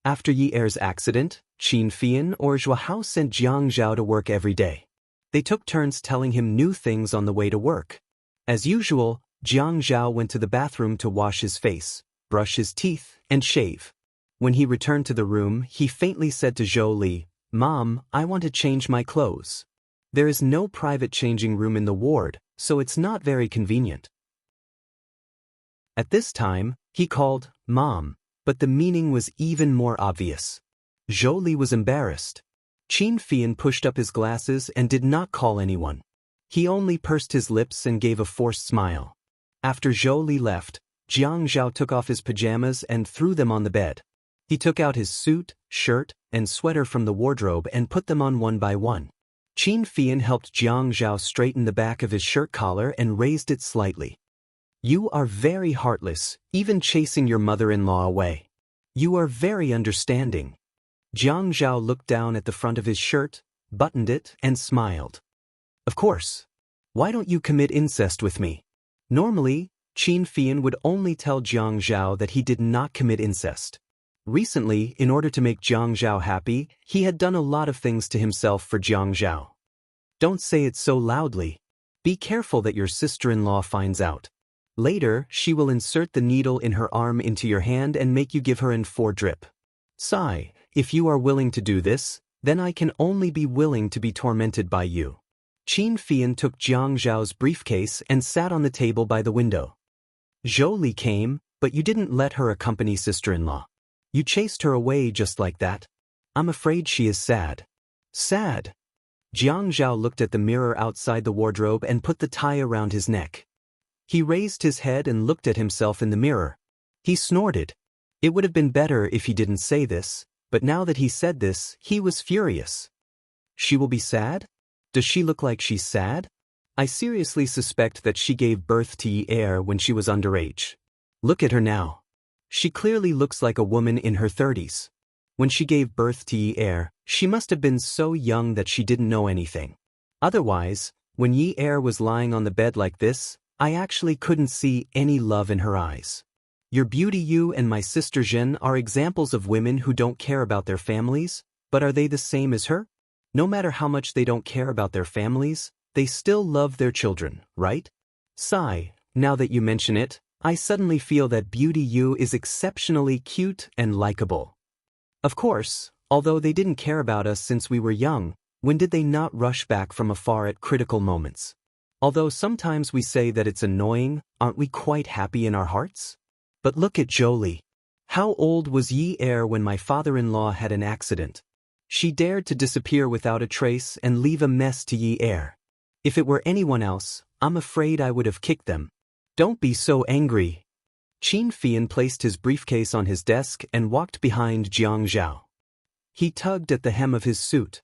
After Yi Er's accident, Qin Fian or Zhua Hao sent Jiang Zhao to work every day. They took turns telling him new things on the way to work. As usual, Jiang Zhao went to the bathroom to wash his face, brush his teeth, and shave. When he returned to the room, he faintly said to Zhou Li, "Mom, I want to change my clothes. There is no private changing room in the ward, so it's not very convenient." At this time, he called, "Mom," but the meaning was even more obvious. Zhou Li was embarrassed. Qin Fian pushed up his glasses and did not call anyone. He only pursed his lips and gave a forced smile. After Zhou Li left, Jiang Zhao took off his pajamas and threw them on the bed. He took out his suit, shirt, and sweater from the wardrobe and put them on one by one. Qin Fian helped Jiang Zhao straighten the back of his shirt collar and raised it slightly. "You are very heartless, even chasing your mother-in-law away. You are very understanding." Jiang Zhao looked down at the front of his shirt, buttoned it, and smiled. "Of course. Why don't you commit incest with me?" Normally, Qin Fian would only tell Jiang Zhao that he did not commit incest. Recently, in order to make Jiang Zhao happy, he had done a lot of things to himself for Jiang Zhao. "Don't say it so loudly. Be careful that your sister-in-law finds out. Later, she will insert the needle in her arm into your hand and make you give her an 4 drip. Sigh, if you are willing to do this, then I can only be willing to be tormented by you." Qin Fian took Jiang Zhao's briefcase and sat on the table by the window. "Zhou Li came, but you didn't let her accompany sister-in-law. You chased her away just like that. I'm afraid she is sad." "Sad?" Jiang Zhao looked at the mirror outside the wardrobe and put the tie around his neck. He raised his head and looked at himself in the mirror. He snorted. It would have been better if he didn't say this, but now that he said this, he was furious. "She will be sad? Does she look like she's sad? I seriously suspect that she gave birth to Yi Er when she was underage. Look at her now. She clearly looks like a woman in her 30s. When she gave birth to Yi Er, she must have been so young that she didn't know anything. Otherwise, when Yi Er was lying on the bed like this, I actually couldn't see any love in her eyes. Your beauty, you and my sister Zhen are examples of women who don't care about their families, but are they the same as her? No matter how much they don't care about their families, they still love their children, right? Sigh, now that you mention it, I suddenly feel that Beauty Yu is exceptionally cute and likable. Of course, although they didn't care about us since we were young, when did they not rush back from afar at critical moments? Although sometimes we say that it's annoying, aren't we quite happy in our hearts? But look at Zhou Li. How old was Yi Er when my father-in-law had an accident? She dared to disappear without a trace and leave a mess to Yi Er. If it were anyone else, I'm afraid I would have kicked them. Don't be so angry." Qin Fian placed his briefcase on his desk and walked behind Jiang Zhao. He tugged at the hem of his suit.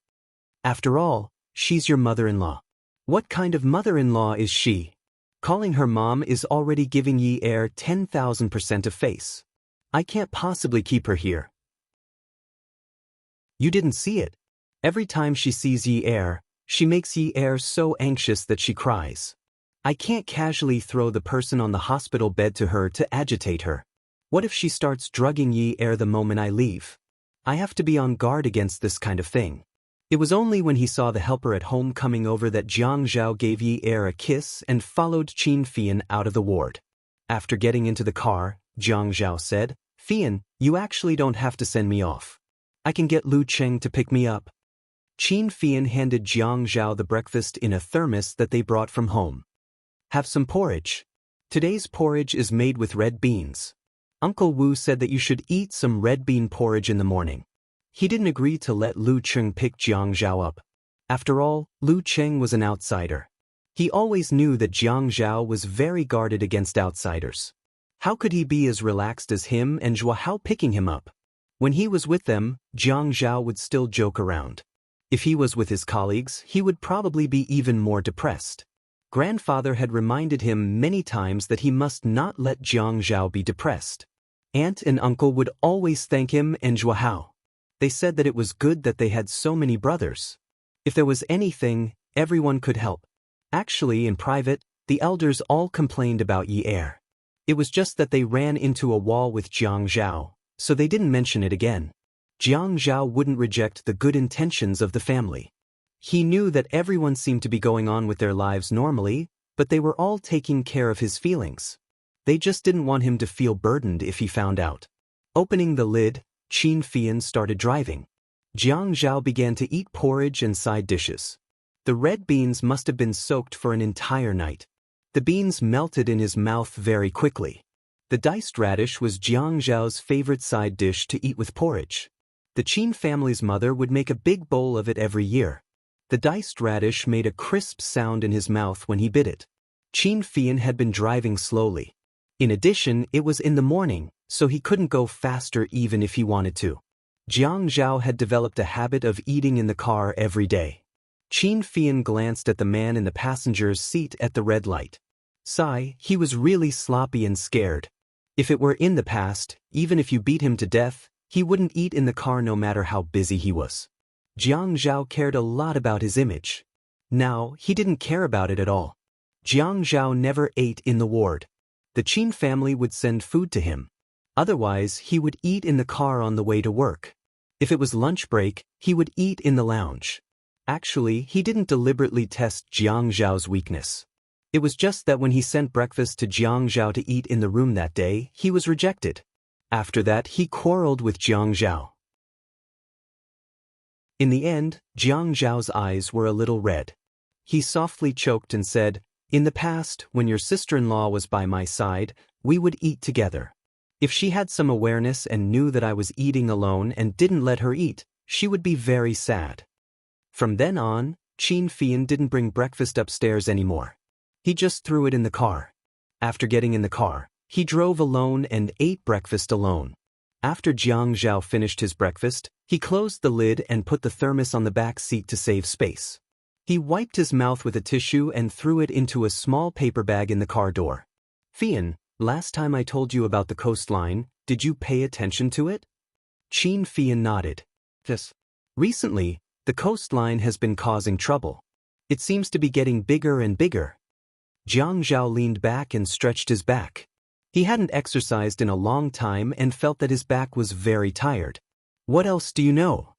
"After all, she's your mother-in-law. What kind of mother-in-law is she? Calling her mom is already giving Yi Er 10,000% of face. I can't possibly keep her here." "You didn't see it. Every time she sees Yi Er, she makes Yi Er so anxious that she cries. I can't casually throw the person on the hospital bed to her to agitate her. What if she starts drugging Yi Er the moment I leave? I have to be on guard against this kind of thing." It was only when he saw the helper at home coming over that Jiang Zhao gave Yi Er a kiss and followed Qin Fian out of the ward. After getting into the car, Jiang Zhao said, "Fian, you actually don't have to send me off. I can get Lu Cheng to pick me up." Qin Fian handed Jiang Zhao the breakfast in a thermos that they brought from home. Have some porridge. Today's porridge is made with red beans. Uncle Wu said that you should eat some red bean porridge in the morning. He didn't agree to let Lu Cheng pick Jiang Zhao up. After all, Lu Cheng was an outsider. He always knew that Jiang Zhao was very guarded against outsiders. How could he be as relaxed as him and Zhua Hao picking him up? When he was with them, Jiang Zhao would still joke around. If he was with his colleagues, he would probably be even more depressed. Grandfather had reminded him many times that he must not let Jiang Zhao be depressed. Aunt and uncle would always thank him and Zhua Hao. They said that it was good that they had so many brothers. If there was anything, everyone could help. Actually, in private, the elders all complained about Yi Er. It was just that they ran into a wall with Jiang Zhao, so they didn't mention it again. Jiang Zhao wouldn't reject the good intentions of the family. He knew that everyone seemed to be going on with their lives normally, but they were all taking care of his feelings. They just didn't want him to feel burdened if he found out. Opening the lid, Qin Fian started driving. Jiang Zhao began to eat porridge and side dishes. The red beans must have been soaked for an entire night. The beans melted in his mouth very quickly. The diced radish was Jiang Zhao's favorite side dish to eat with porridge. The Qin family's mother would make a big bowl of it every year. The diced radish made a crisp sound in his mouth when he bit it. Qin Fian had been driving slowly. In addition, it was in the morning, so he couldn't go faster even if he wanted to. Jiang Zhao had developed a habit of eating in the car every day. Qin Fian glanced at the man in the passenger's seat at the red light. Sigh, he was really sloppy and scared. If it were in the past, even if you beat him to death, he wouldn't eat in the car no matter how busy he was. Jiang Zhao cared a lot about his image. Now, he didn't care about it at all. Jiang Zhao never ate in the ward. The Qin family would send food to him. Otherwise, he would eat in the car on the way to work. If it was lunch break, he would eat in the lounge. Actually, he didn't deliberately test Jiang Zhao's weakness. It was just that when he sent breakfast to Jiang Zhao to eat in the room that day, he was rejected. After that, he quarreled with Jiang Zhao. In the end, Jiang Zhao's eyes were a little red. He softly choked and said, "In the past, when your sister-in-law was by my side, we would eat together. If she had some awareness and knew that I was eating alone and didn't let her eat, she would be very sad." From then on, Qin Fian didn't bring breakfast upstairs anymore. He just threw it in the car. After getting in the car, he drove alone and ate breakfast alone. After Jiang Zhao finished his breakfast, he closed the lid and put the thermos on the back seat to save space. He wiped his mouth with a tissue and threw it into a small paper bag in the car door. "Fian, last time I told you about the coastline, did you pay attention to it?" Qin Fian nodded. "Yes. Recently, the coastline has been causing trouble. It seems to be getting bigger and bigger." Jiang Zhao leaned back and stretched his back. He hadn't exercised in a long time and felt that his back was very tired. "What else do you know?"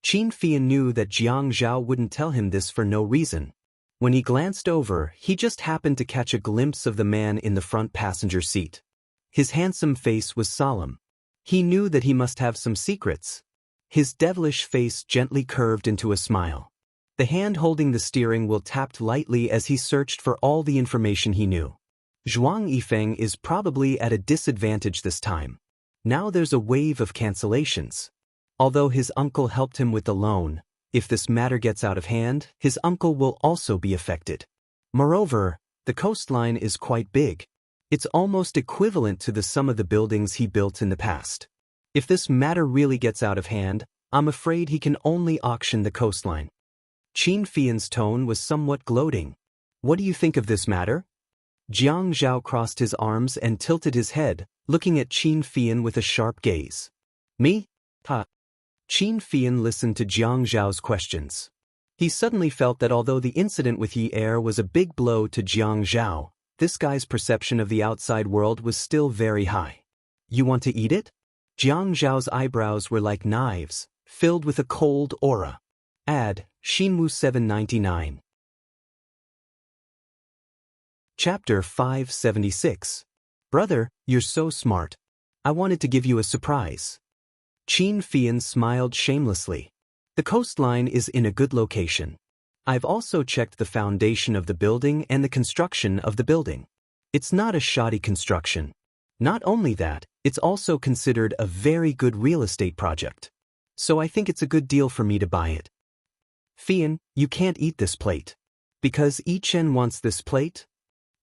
Qin Fian knew that Jiang Zhao wouldn't tell him this for no reason. When he glanced over, he just happened to catch a glimpse of the man in the front passenger seat. His handsome face was solemn. He knew that he must have some secrets. His devilish face gently curved into a smile. The hand holding the steering wheel tapped lightly as he searched for all the information he knew. Zhuang Yifeng is probably at a disadvantage this time. Now there's a wave of cancellations. Although his uncle helped him with the loan, if this matter gets out of hand, his uncle will also be affected. Moreover, the coastline is quite big. It's almost equivalent to the sum of the buildings he built in the past. If this matter really gets out of hand, I'm afraid he can only auction the coastline. Qin Fian's tone was somewhat gloating. "What do you think of this matter?" Jiang Zhao crossed his arms and tilted his head, looking at Qin Fian with a sharp gaze. "Me? Ha." Qin Fian listened to Jiang Zhao's questions. He suddenly felt that although the incident with Yi Er was a big blow to Jiang Zhao, this guy's perception of the outside world was still very high. "You want to eat it?" Jiang Zhao's eyebrows were like knives, filled with a cold aura. Add, Shinmu 799. Chapter 576. "Brother, you're so smart. I wanted to give you a surprise." Qin Fian smiled shamelessly. The coastline is in a good location. I've also checked the foundation of the building and the construction of the building. It's not a shoddy construction. Not only that, it's also considered a very good real estate project. So I think it's a good deal for me to buy it. Fian, you can't eat this plate. Because Yichen wants this plate?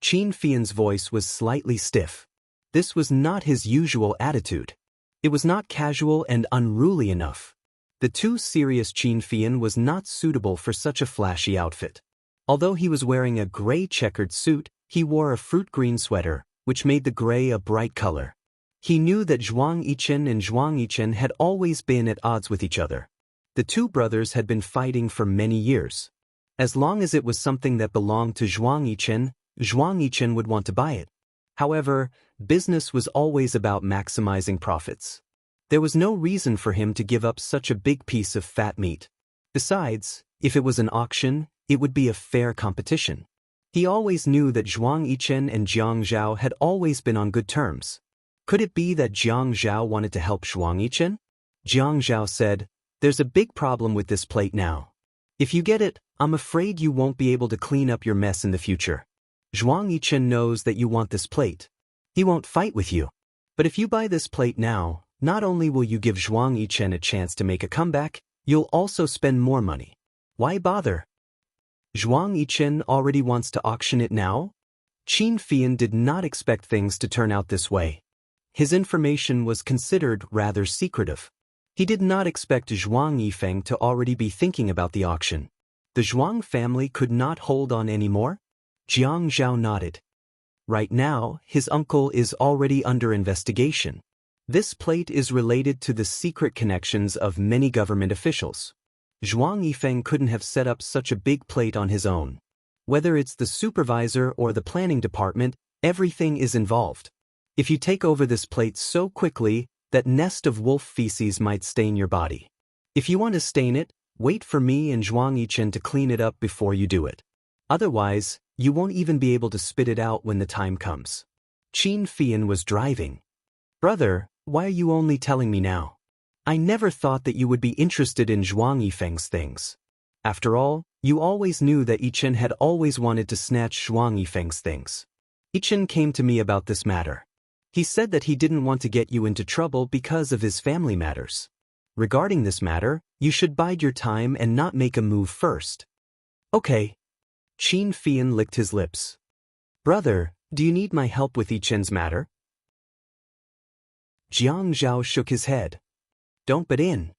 Qin Fian's voice was slightly stiff. This was not his usual attitude. It was not casual and unruly enough. The too serious Qin Fian was not suitable for such a flashy outfit. Although he was wearing a gray checkered suit, he wore a fruit green sweater, which made the gray a bright color. He knew that Zhuang Yichen and Zhuang Yichen had always been at odds with each other. The two brothers had been fighting for many years. As long as it was something that belonged to Zhuang Yichen would want to buy it. However, business was always about maximizing profits. There was no reason for him to give up such a big piece of fat meat. Besides, if it was an auction, it would be a fair competition. He always knew that Zhuang Yichen and Jiang Zhao had always been on good terms. Could it be that Jiang Zhao wanted to help Zhuang Yichen? Jiang Zhao said, "There's a big problem with this plate now. If you get it, I'm afraid you won't be able to clean up your mess in the future. Zhuang Yichen knows that you want this plate. He won't fight with you. But if you buy this plate now, not only will you give Zhuang Yichen a chance to make a comeback, you'll also spend more money. Why bother?" Zhuang Yichen already wants to auction it now? Qin Fian did not expect things to turn out this way. His information was considered rather secretive. He did not expect Zhuang Yifeng to already be thinking about the auction. The Zhuang family could not hold on anymore? Jiang Zhao nodded. Right now, his uncle is already under investigation. This plate is related to the secret connections of many government officials. Zhuang Yifeng couldn't have set up such a big plate on his own. Whether it's the supervisor or the planning department, everything is involved. If you take over this plate so quickly, that nest of wolf feces might stain your body. If you want to stain it, wait for me and Zhuang Yichen to clean it up before you do it. Otherwise, you won't even be able to spit it out when the time comes. Qin Fian was driving. "Brother, why are you only telling me now? I never thought that you would be interested in Zhuang Yifeng's things. After all, you always knew that Yichen had always wanted to snatch Zhuang Yifeng's things. Yichen came to me about this matter. He said that he didn't want to get you into trouble because of his family matters. Regarding this matter, you should bide your time and not make a move first." "Okay." Qin Fian licked his lips. "Brother, do you need my help with Yichen's matter?" Jiang Zhao shook his head. "Don't butt in.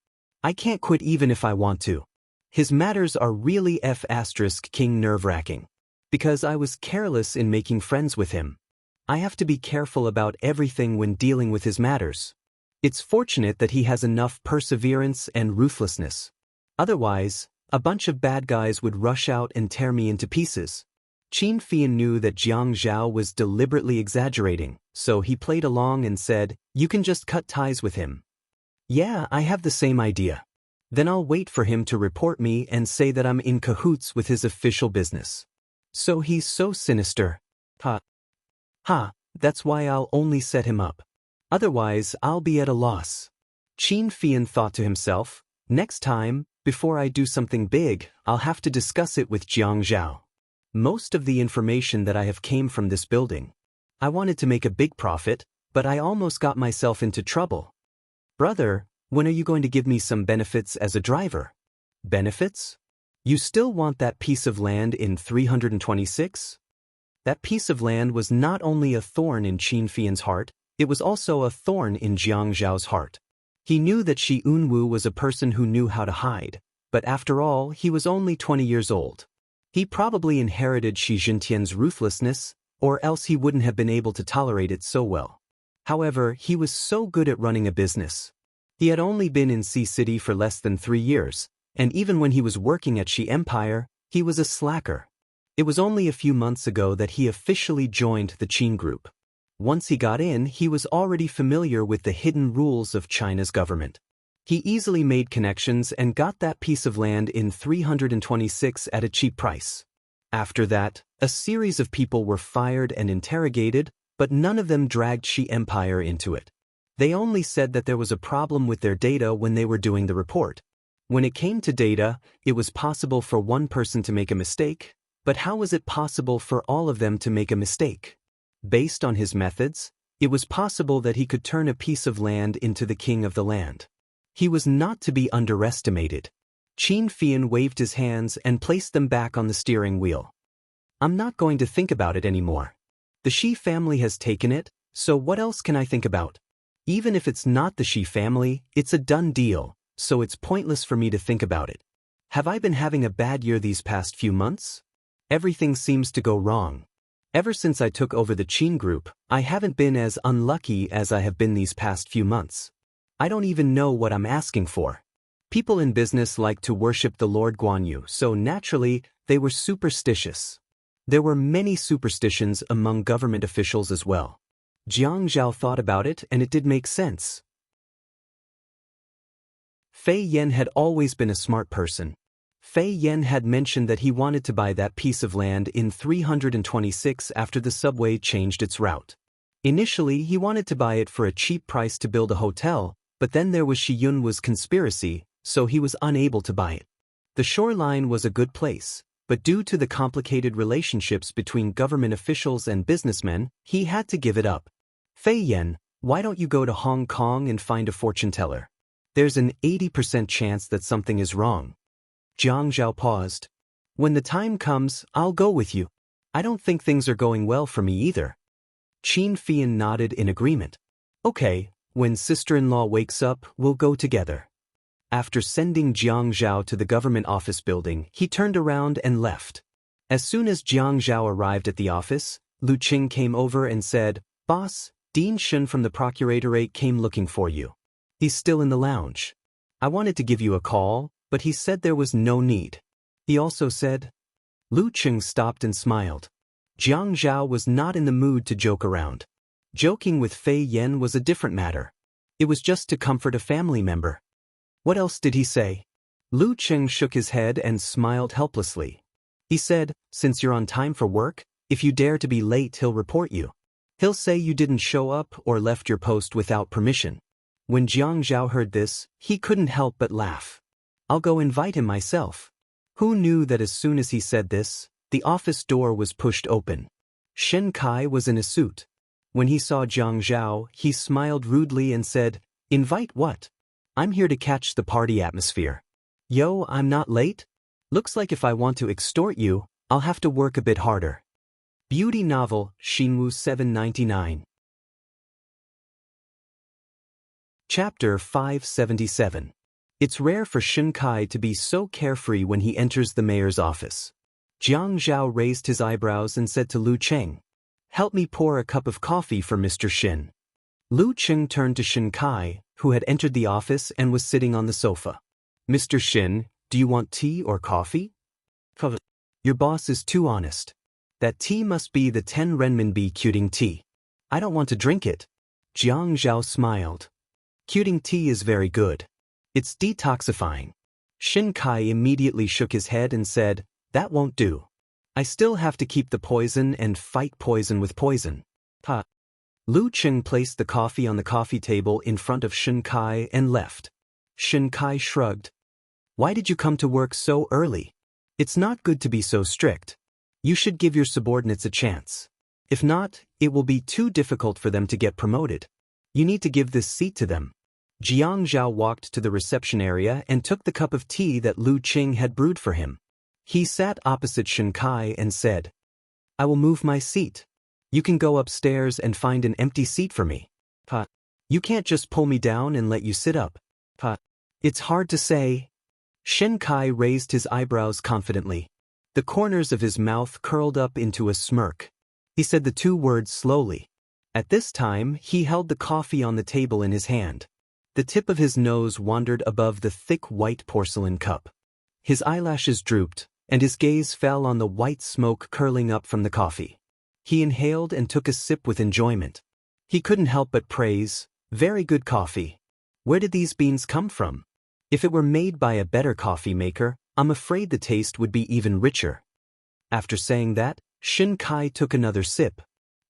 I can't quit even if I want to. His matters are really F***king nerve-wracking. Because I was careless in making friends with him. I have to be careful about everything when dealing with his matters. It's fortunate that he has enough perseverance and ruthlessness. Otherwise, a bunch of bad guys would rush out and tear me into pieces." Qin Fian knew that Jiang Zhao was deliberately exaggerating, so he played along and said, "You can just cut ties with him." "Yeah, I have the same idea. Then I'll wait for him to report me and say that I'm in cahoots with his official business. So he's so sinister. Ha, that's why I'll only set him up. Otherwise, I'll be at a loss." Qin Fian thought to himself, "Next time, before I do something big, I'll have to discuss it with Jiang Zhao. Most of the information that I have came from this building. I wanted to make a big profit, but I almost got myself into trouble. Brother, when are you going to give me some benefits as a driver?" "Benefits? You still want that piece of land in 326? That piece of land was not only a thorn in Qin Fian's heart, it was also a thorn in Jiang Zhao's heart. He knew that Shi Yunwu was a person who knew how to hide, but after all, he was only 20 years old. He probably inherited Shi Jintian's ruthlessness, or else he wouldn't have been able to tolerate it so well. However, he was so good at running a business. He had only been in Sea City for less than 3 years, and even when he was working at Shi Empire, he was a slacker. It was only a few months ago that he officially joined the Qin Group. Once he got in, he was already familiar with the hidden rules of China's government. He easily made connections and got that piece of land in 326 at a cheap price. After that, a series of people were fired and interrogated, but none of them dragged Shi Empire into it. They only said that there was a problem with their data when they were doing the report. When it came to data, it was possible for one person to make a mistake, but how was it possible for all of them to make a mistake? Based on his methods, it was possible that he could turn a piece of land into the king of the land. He was not to be underestimated. Qin Fian waved his hands and placed them back on the steering wheel. I'm not going to think about it anymore. The Shi family has taken it, so what else can I think about? Even if it's not the Shi family, it's a done deal, so it's pointless for me to think about it. Have I been having a bad year these past few months? Everything seems to go wrong. Ever since I took over the Qin group, I haven't been as unlucky as I have been these past few months. I don't even know what I'm asking for. People in business like to worship the Lord Guan Yu, so naturally, they were superstitious. There were many superstitions among government officials as well. Jiang Zhao thought about it and it did make sense. Fei Yan had always been a smart person. Fei Yan had mentioned that he wanted to buy that piece of land in 326 after the subway changed its route. Initially, he wanted to buy it for a cheap price to build a hotel, but then there was Shi Yun's conspiracy, so he was unable to buy it. The shoreline was a good place, but due to the complicated relationships between government officials and businessmen, he had to give it up. Fei Yan, why don't you go to Hong Kong and find a fortune teller? There's an 80% chance that something is wrong. Jiang Zhao paused. When the time comes, I'll go with you. I don't think things are going well for me either. Qin Fian nodded in agreement. Okay, when sister-in-law wakes up, we'll go together. After sending Jiang Zhao to the government office building, he turned around and left. As soon as Jiang Zhao arrived at the office, Lu Qing came over and said, Boss, Dean Shun from the Procuratorate came looking for you. He's still in the lounge. I wanted to give you a call, but he said there was no need. He also said, Lu Qing stopped and smiled. Jiang Zhao was not in the mood to joke around. Joking with Fei Yan was a different matter. It was just to comfort a family member. What else did he say? Lu Qing shook his head and smiled helplessly. He said, since you're on time for work, if you dare to be late he'll report you. He'll say you didn't show up or left your post without permission. When Jiang Zhao heard this, he couldn't help but laugh. I'll go invite him myself. Who knew that as soon as he said this, the office door was pushed open. Shen Kai was in a suit. When he saw Jiang Zhao, he smiled rudely and said, Invite what? I'm here to catch the party atmosphere. Yo, I'm not late? Looks like if I want to extort you, I'll have to work a bit harder. Beauty novel, Xinwu 799. Chapter 577. It's rare for Shen Kai to be so carefree when he enters the mayor's office. Jiang Zhao raised his eyebrows and said to Lu Qing, Help me pour a cup of coffee for Mr. Shen. Lu Qing turned to Shen Kai, who had entered the office and was sitting on the sofa. Mr. Shen, do you want tea or coffee? Your boss is too honest. That tea must be the 10 renminbi Qting tea. I don't want to drink it. Jiang Zhao smiled. Qting tea is very good. It's detoxifying. Shen Kai immediately shook his head and said, That won't do. I still have to keep the poison and fight poison with poison. Lu Qing placed the coffee on the coffee table in front of Shen Kai and left. Shen Kai shrugged. Why did you come to work so early? It's not good to be so strict. You should give your subordinates a chance. If not, it will be too difficult for them to get promoted. You need to give this seat to them. Jiang Zhao walked to the reception area and took the cup of tea that Lu Qing had brewed for him. He sat opposite Shen Kai and said, I will move my seat. You can go upstairs and find an empty seat for me. You can't just pull me down and let you sit up. It's hard to say. Shen Kai raised his eyebrows confidently. The corners of his mouth curled up into a smirk. He said the two words slowly. At this time, he held the coffee on the table in his hand. The tip of his nose wandered above the thick white porcelain cup. His eyelashes drooped, and his gaze fell on the white smoke curling up from the coffee. He inhaled and took a sip with enjoyment. He couldn't help but praise, Very good coffee. Where did these beans come from? If it were made by a better coffee maker, I'm afraid the taste would be even richer. After saying that, Shen Kai took another sip.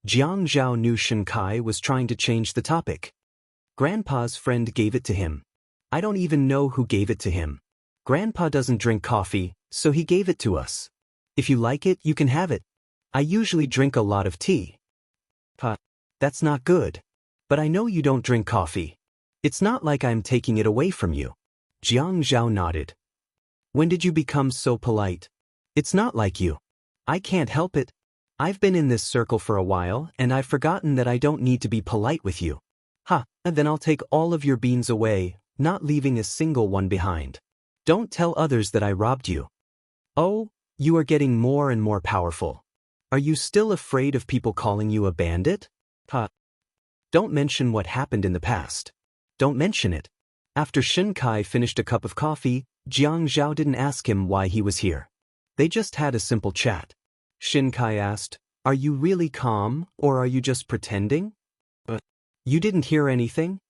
Jiang Zhao knew Shen Kai was trying to change the topic. Grandpa's friend gave it to him. I don't even know who gave it to him. Grandpa doesn't drink coffee, so he gave it to us. If you like it, you can have it. I usually drink a lot of tea. Pa, that's not good. But I know you don't drink coffee. It's not like I'm taking it away from you. Jiang Zhao nodded. When did you become so polite? It's not like you. I can't help it. I've been in this circle for a while, and I've forgotten that I don't need to be polite with you. Ha, then I'll take all of your beans away, not leaving a single one behind. Don't tell others that I robbed you. Oh, you are getting more and more powerful. Are you still afraid of people calling you a bandit? Ha. Don't mention what happened in the past. Don't mention it. After Shen Kai finished a cup of coffee, Jiang Zhao didn't ask him why he was here. They just had a simple chat. Shen Kai asked, "Are you really calm, or are you just pretending?" You didn't hear anything?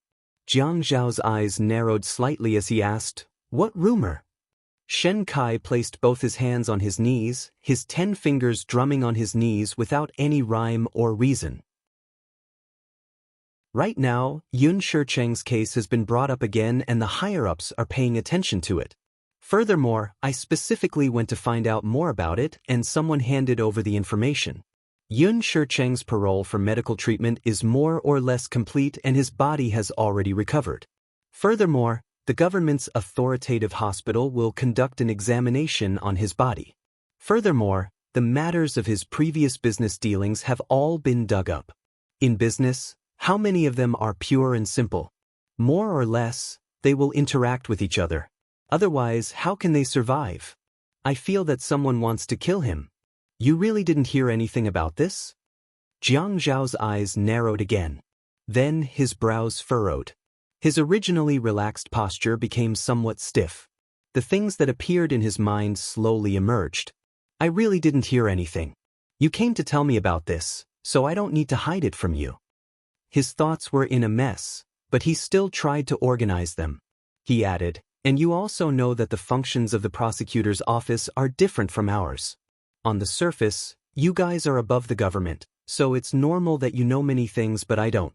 Jiang Zhao's eyes narrowed slightly as he asked, "What rumor?" Shen Kai placed both his hands on his knees, his 10 fingers drumming on his knees without any rhyme or reason. Right now, Yun Shicheng's case has been brought up again and the higher-ups are paying attention to it. Furthermore, I specifically went to find out more about it and someone handed over the information. Yun Shicheng's parole for medical treatment is more or less complete and his body has already recovered. Furthermore, the government's authoritative hospital will conduct an examination on his body. Furthermore, the matters of his previous business dealings have all been dug up. In business, how many of them are pure and simple? More or less, they will interact with each other. Otherwise, how can they survive? I feel that someone wants to kill him. You really didn't hear anything about this? Jiang Zhao's eyes narrowed again. Then his brows furrowed. His originally relaxed posture became somewhat stiff. The things that appeared in his mind slowly emerged. I really didn't hear anything. You came to tell me about this, so I don't need to hide it from you. His thoughts were in a mess, but he still tried to organize them. He added, and you also know that the functions of the prosecutor's office are different from ours. On the surface, you guys are above the government, so it's normal that you know many things but I don't.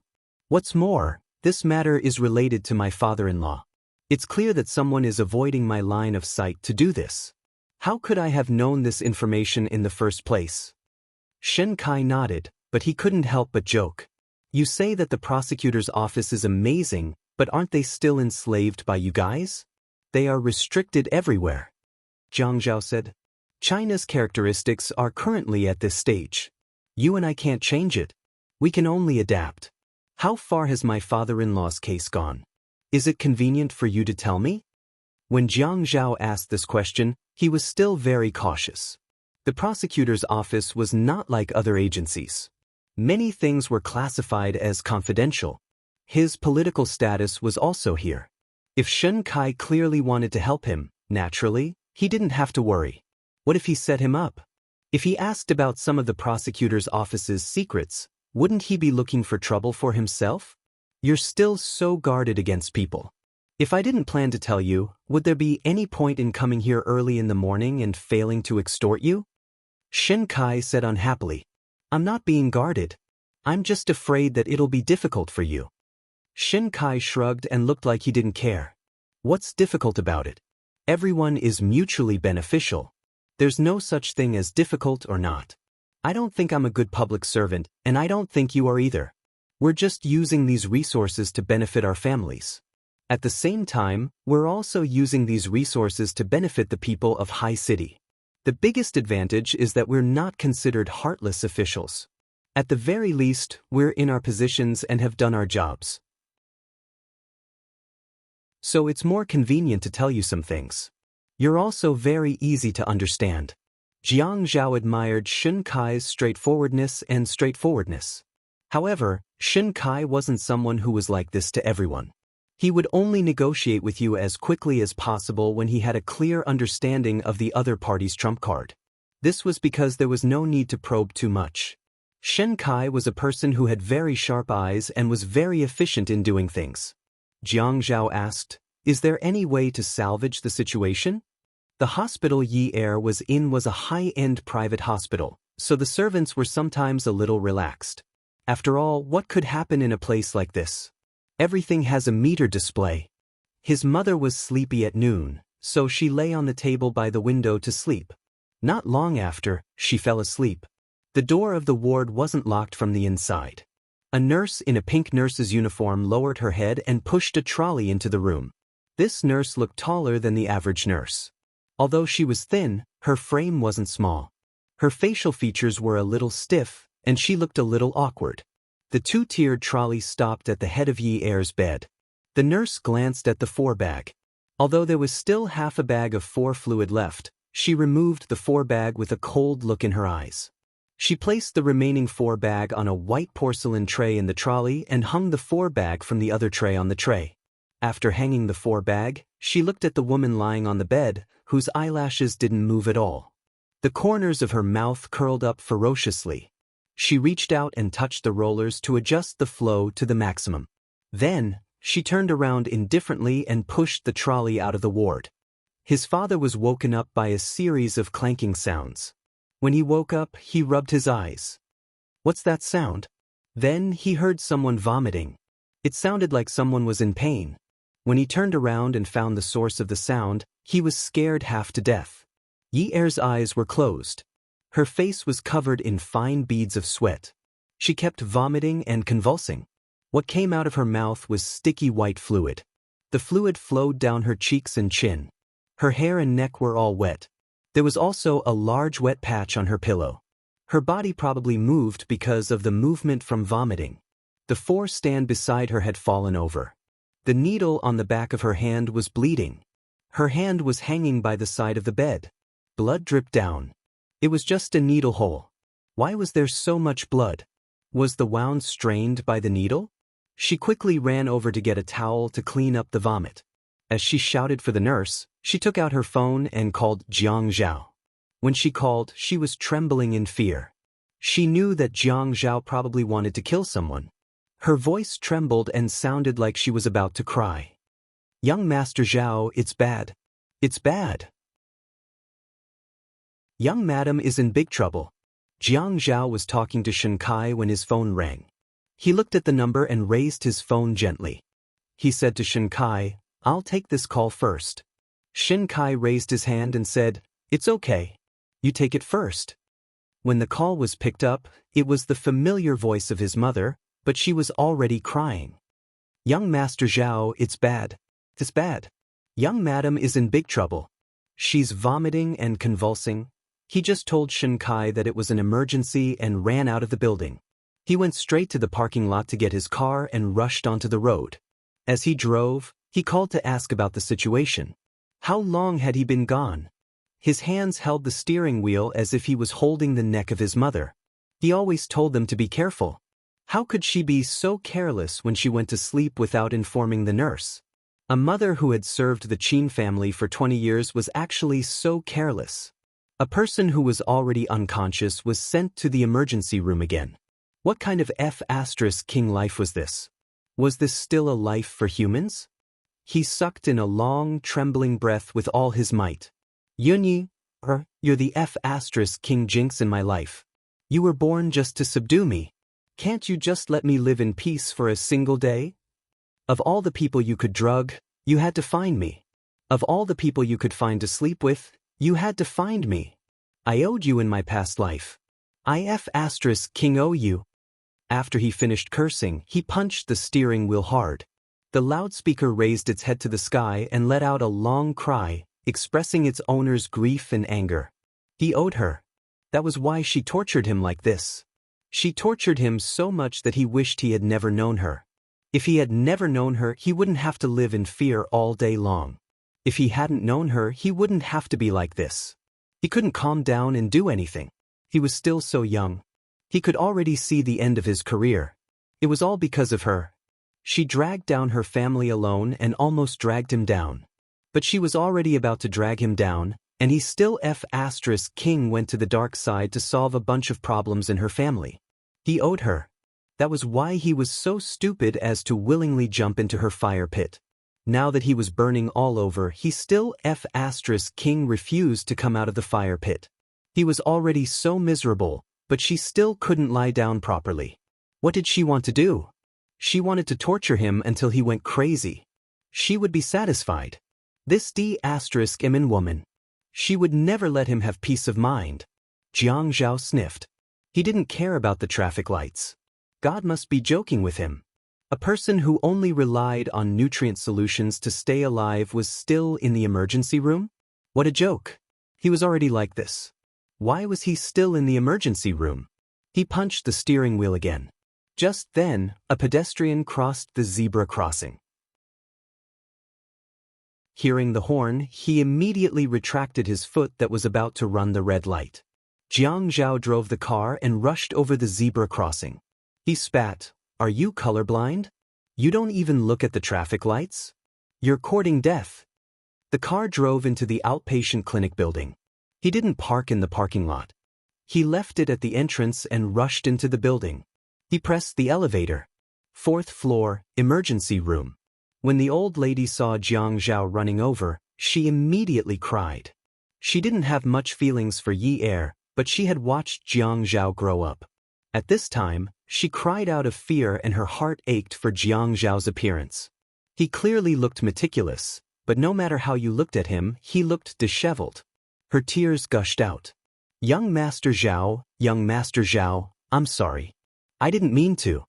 What's more, this matter is related to my father-in-law. It's clear that someone is avoiding my line of sight to do this. How could I have known this information in the first place? Shen Kai nodded, but he couldn't help but joke. You say that the prosecutor's office is amazing, but aren't they still enslaved by you guys? They are restricted everywhere. Jiang Zhao said. China's characteristics are currently at this stage. You and I can't change it. We can only adapt. How far has my father-in-law's case gone? Is it convenient for you to tell me? When Jiang Zhao asked this question, he was still very cautious. The prosecutor's office was not like other agencies. Many things were classified as confidential. His political status was also here. If Shen Kai clearly wanted to help him, naturally, he didn't have to worry. What if he set him up? If he asked about some of the prosecutor's office's secrets, wouldn't he be looking for trouble for himself? You're still so guarded against people. If I didn't plan to tell you, would there be any point in coming here early in the morning and failing to extort you? Shen Kai said unhappily. I'm not being guarded. I'm just afraid that it'll be difficult for you. Shen Kai shrugged and looked like he didn't care. What's difficult about it? Everyone is mutually beneficial. There's no such thing as difficult or not. I don't think I'm a good public servant, and I don't think you are either. We're just using these resources to benefit our families. At the same time, we're also using these resources to benefit the people of High City. The biggest advantage is that we're not considered heartless officials. At the very least, we're in our positions and have done our jobs. So it's more convenient to tell you some things. You're also very easy to understand. Jiang Zhao admired Shen Kai's straightforwardness. However, Shen Kai wasn't someone who was like this to everyone. He would only negotiate with you as quickly as possible when he had a clear understanding of the other party's trump card. This was because there was no need to probe too much. Shen Kai was a person who had very sharp eyes and was very efficient in doing things. Jiang Zhao asked, "Is there any way to salvage the situation?" The hospital Yi Er was in was a high-end private hospital, so the servants were sometimes a little relaxed. After all, what could happen in a place like this? Everything has a meter display. His mother was sleepy at noon, so she lay on the table by the window to sleep. Not long after, she fell asleep. The door of the ward wasn't locked from the inside. A nurse in a pink nurse's uniform lowered her head and pushed a trolley into the room. This nurse looked taller than the average nurse. Although she was thin, her frame wasn't small. Her facial features were a little stiff, and she looked a little awkward. The two-tiered trolley stopped at the head of Yi Er's bed. The nurse glanced at the 4 bag. Although there was still half a bag of 4 fluid left, she removed the 4 bag with a cold look in her eyes. She placed the remaining 4 bag on a white porcelain tray in the trolley and hung the 4 bag from the other tray on the tray. After hanging the 4 bag, she looked at the woman lying on the bed, whose eyelashes didn't move at all. The corners of her mouth curled up ferociously. She reached out and touched the rollers to adjust the flow to the maximum. Then, she turned around indifferently and pushed the trolley out of the ward. His father was woken up by a series of clanking sounds. When he woke up, he rubbed his eyes. What's that sound? Then he heard someone vomiting. It sounded like someone was in pain. When he turned around and found the source of the sound, he was scared half to death. Yi Er's eyes were closed. Her face was covered in fine beads of sweat. She kept vomiting and convulsing. What came out of her mouth was sticky white fluid. The fluid flowed down her cheeks and chin. Her hair and neck were all wet. There was also a large wet patch on her pillow. Her body probably moved because of the movement from vomiting. The 4 stand beside her had fallen over. The needle on the back of her hand was bleeding. Her hand was hanging by the side of the bed. Blood dripped down. It was just a needle hole. Why was there so much blood? Was the wound strained by the needle? She quickly ran over to get a towel to clean up the vomit. As she shouted for the nurse, she took out her phone and called Jiang Zhao. When she called, she was trembling in fear. She knew that Jiang Zhao probably wanted to kill someone. Her voice trembled and sounded like she was about to cry. Young Master Zhao, it's bad. It's bad. Young Madam is in big trouble. Jiang Zhao was talking to Shen Kai when his phone rang. He looked at the number and raised his phone gently. He said to Shen Kai, I'll take this call first. Shen Kai raised his hand and said, It's okay. You take it first. When the call was picked up, it was the familiar voice of his mother, but she was already crying. Young Master Zhao, it's bad. It's bad. Young Madam is in big trouble. She's vomiting and convulsing. He just told Shen Kai that it was an emergency and ran out of the building. He went straight to the parking lot to get his car and rushed onto the road. As he drove, he called to ask about the situation. How long had he been gone? His hands held the steering wheel as if he was holding the neck of his mother. He always told them to be careful. How could she be so careless when she went to sleep without informing the nurse? A mother who had served the Qin family for 20 years was actually so careless. A person who was already unconscious was sent to the emergency room again. What kind of F***king life was this? Was this still a life for humans? He sucked in a long, trembling breath with all his might. Yunyi, you're the F***king jinx in my life. You were born just to subdue me. Can't you just let me live in peace for a single day? Of all the people you could drug, you had to find me. Of all the people you could find to sleep with, you had to find me. I owed you in my past life. I F***king owe you. After he finished cursing, he punched the steering wheel hard. The loudspeaker raised its head to the sky and let out a long cry, expressing its owner's grief and anger. He owed her. That was why she tortured him like this. She tortured him so much that he wished he had never known her. If he had never known her, he wouldn't have to live in fear all day long. If he hadn't known her, he wouldn't have to be like this. He couldn't calm down and do anything. He was still so young. He could already see the end of his career. It was all because of her. She dragged down her family alone and almost dragged him down. But she was already about to drag him down, and he still F***king went to the dark side to solve a bunch of problems in her family. He owed her. That was why he was so stupid as to willingly jump into her fire pit. Now that he was burning all over, he still F***king refused to come out of the fire pit. He was already so miserable, but she still couldn't lie down properly. What did she want to do? She wanted to torture him until he went crazy. She would be satisfied. This D***imin woman. She would never let him have peace of mind. Jiang Zhao sniffed. He didn't care about the traffic lights. God must be joking with him. A person who only relied on nutrient solutions to stay alive was still in the emergency room? What a joke. He was already like this. Why was he still in the emergency room? He punched the steering wheel again. Just then, a pedestrian crossed the zebra crossing. Hearing the horn, he immediately retracted his foot that was about to run the red light. Jiang Zhao drove the car and rushed over the zebra crossing. He spat, "Are you colorblind? You don't even look at the traffic lights? You're courting death." The car drove into the outpatient clinic building. He didn't park in the parking lot. He left it at the entrance and rushed into the building. He pressed the elevator. 4th floor, emergency room. When the old lady saw Jiang Zhao running over, she immediately cried. She didn't have much feelings for Yi Er, but she had watched Jiang Zhao grow up. At this time, she cried out of fear and her heart ached for Jiang Zhao's appearance. He clearly looked meticulous, but no matter how you looked at him, he looked disheveled. Her tears gushed out. Young Master Zhao, I'm sorry. I didn't mean to."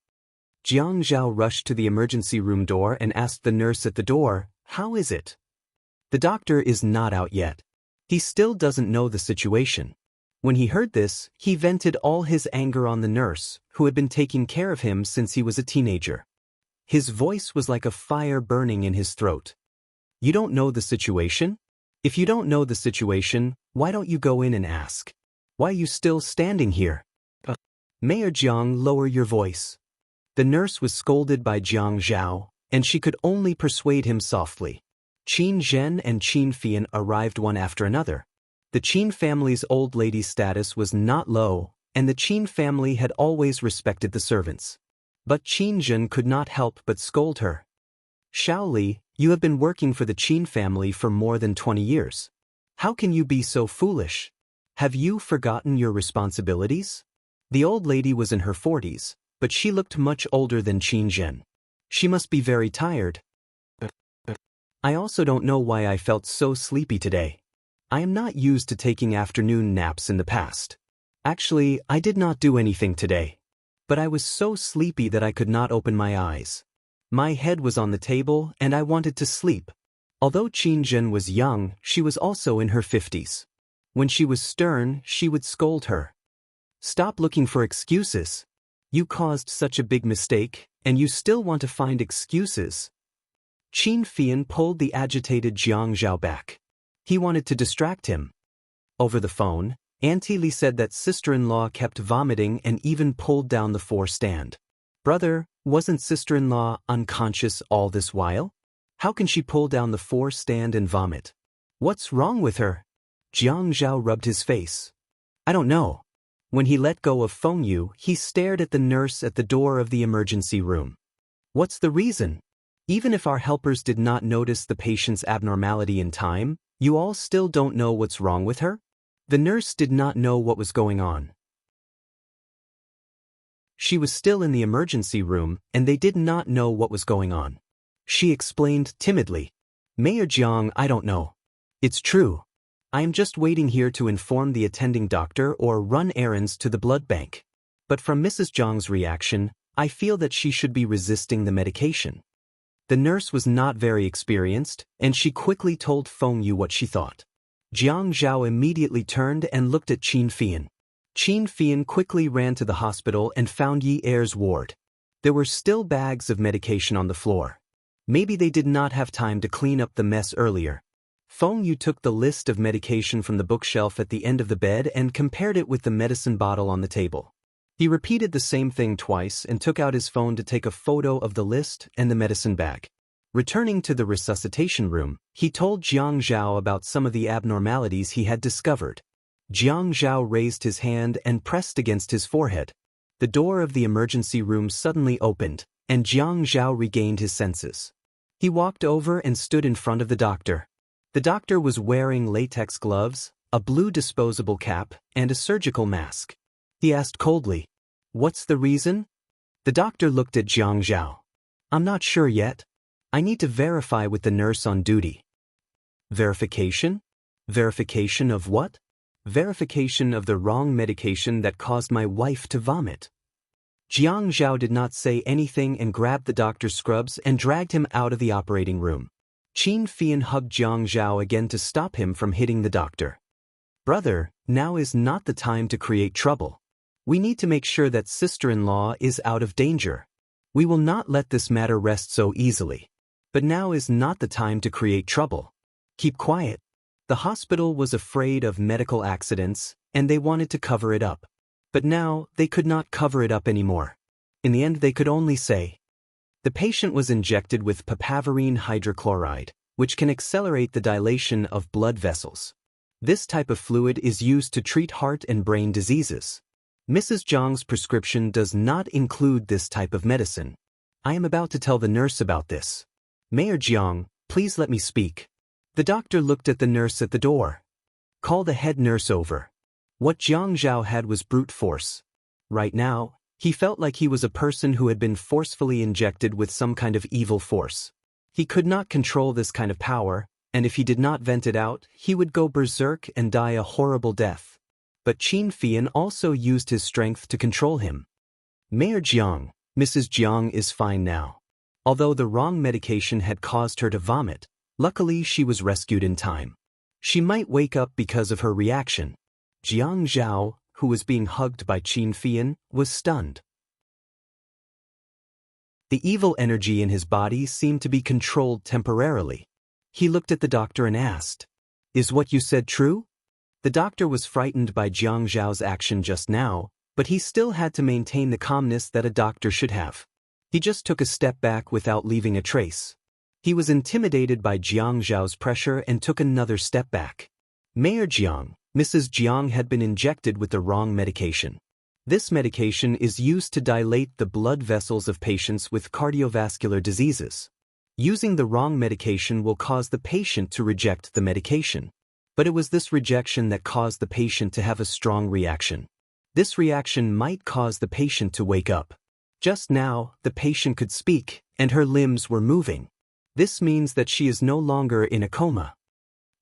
Jiang Zhao rushed to the emergency room door and asked the nurse at the door, "How is it?" "The doctor is not out yet. He still doesn't know the situation." When he heard this, he vented all his anger on the nurse, who had been taking care of him since he was a teenager. His voice was like a fire burning in his throat. "You don't know the situation? If you don't know the situation, why don't you go in and ask? Why are you still standing here?" "Mayor Jiang, lower your voice." The nurse was scolded by Jiang Zhao, and she could only persuade him softly. Qin Zhen and Qin Fian arrived one after another. The Qin family's old lady's status was not low, and the Qin family had always respected the servants. But Qin Zhen could not help but scold her. "Xiao Li, you have been working for the Qin family for more than 20 years. How can you be so foolish? Have you forgotten your responsibilities?" The old lady was in her 40s, but she looked much older than Qin Zhen. She must be very tired. "I also don't know why I felt so sleepy today. I am not used to taking afternoon naps in the past. Actually, I did not do anything today. But I was so sleepy that I could not open my eyes. My head was on the table and I wanted to sleep." Although Qin Zhen was young, she was also in her 50s. When she was stern, she would scold her. "Stop looking for excuses. You caused such a big mistake, and you still want to find excuses." Qin Fian pulled the agitated Jiang Zhao back. He wanted to distract him. Over the phone, Auntie Li said that sister-in-law kept vomiting and even pulled down the 4-stand. "Brother, wasn't sister-in-law unconscious all this while? How can she pull down the 4-stand and vomit? What's wrong with her?" Jiang Zhao rubbed his face. "I don't know." When he let go of Feng Yu, he stared at the nurse at the door of the emergency room. "What's the reason? Even if our helpers did not notice the patient's abnormality in time, you all still don't know what's wrong with her?" The nurse did not know what was going on. She was still in the emergency room, and they did not know what was going on. She explained timidly, "Mayor Jiang, I don't know. It's true. I am just waiting here to inform the attending doctor or run errands to the blood bank. But from Mrs. Jiang's reaction, I feel that she should be resisting the medication." The nurse was not very experienced, and she quickly told Feng Yu what she thought. Jiang Zhao immediately turned and looked at Qin Fian. Qin Fian quickly ran to the hospital and found Yi Er's ward. There were still bags of medication on the floor. Maybe they did not have time to clean up the mess earlier. Feng Yu took the list of medication from the bookshelf at the end of the bed and compared it with the medicine bottle on the table. He repeated the same thing twice and took out his phone to take a photo of the list and the medicine bag. Returning to the resuscitation room, he told Jiang Zhao about some of the abnormalities he had discovered. Jiang Zhao raised his hand and pressed against his forehead. The door of the emergency room suddenly opened, and Jiang Zhao regained his senses. He walked over and stood in front of the doctor. The doctor was wearing latex gloves, a blue disposable cap, and a surgical mask. He asked coldly, "What's the reason?" The doctor looked at Jiang Zhao. "I'm not sure yet. I need to verify with the nurse on duty." Verification? Verification of what? Verification of the wrong medication that caused my wife to vomit. Jiang Zhao did not say anything and grabbed the doctor's scrubs and dragged him out of the operating room. Qin Fian hugged Jiang Zhao again to stop him from hitting the doctor. Brother, now is not the time to create trouble. We need to make sure that sister-in-law is out of danger. We will not let this matter rest so easily. But now is not the time to create trouble. Keep quiet. The hospital was afraid of medical accidents, and they wanted to cover it up. But now, they could not cover it up anymore. In the end, they could only say, the patient was injected with papaverine hydrochloride, which can accelerate the dilation of blood vessels. This type of fluid is used to treat heart and brain diseases. Mrs. Jiang's prescription does not include this type of medicine. I am about to tell the nurse about this. Mayor Jiang, please let me speak. The doctor looked at the nurse at the door. Call the head nurse over. What Jiang Zhao had was brute force. Right now, he felt like he was a person who had been forcefully injected with some kind of evil force. He could not control this kind of power, and if he did not vent it out, he would go berserk and die a horrible death. But Qin Fian also used his strength to control him. Mayor Jiang, Mrs. Jiang is fine now. Although the wrong medication had caused her to vomit, luckily she was rescued in time. She might wake up because of her reaction. Jiang Zhao, who was being hugged by Qin Fian, was stunned. The evil energy in his body seemed to be controlled temporarily. He looked at the doctor and asked, "Is what you said true?" The doctor was frightened by Jiang Zhao's action just now, but he still had to maintain the calmness that a doctor should have. He just took a step back without leaving a trace. He was intimidated by Jiang Zhao's pressure and took another step back. Mayor Jiang, Mrs. Jiang had been injected with the wrong medication. This medication is used to dilate the blood vessels of patients with cardiovascular diseases. Using the wrong medication will cause the patient to reject the medication. But it was this rejection that caused the patient to have a strong reaction. This reaction might cause the patient to wake up. Just now, the patient could speak, and her limbs were moving. This means that she is no longer in a coma.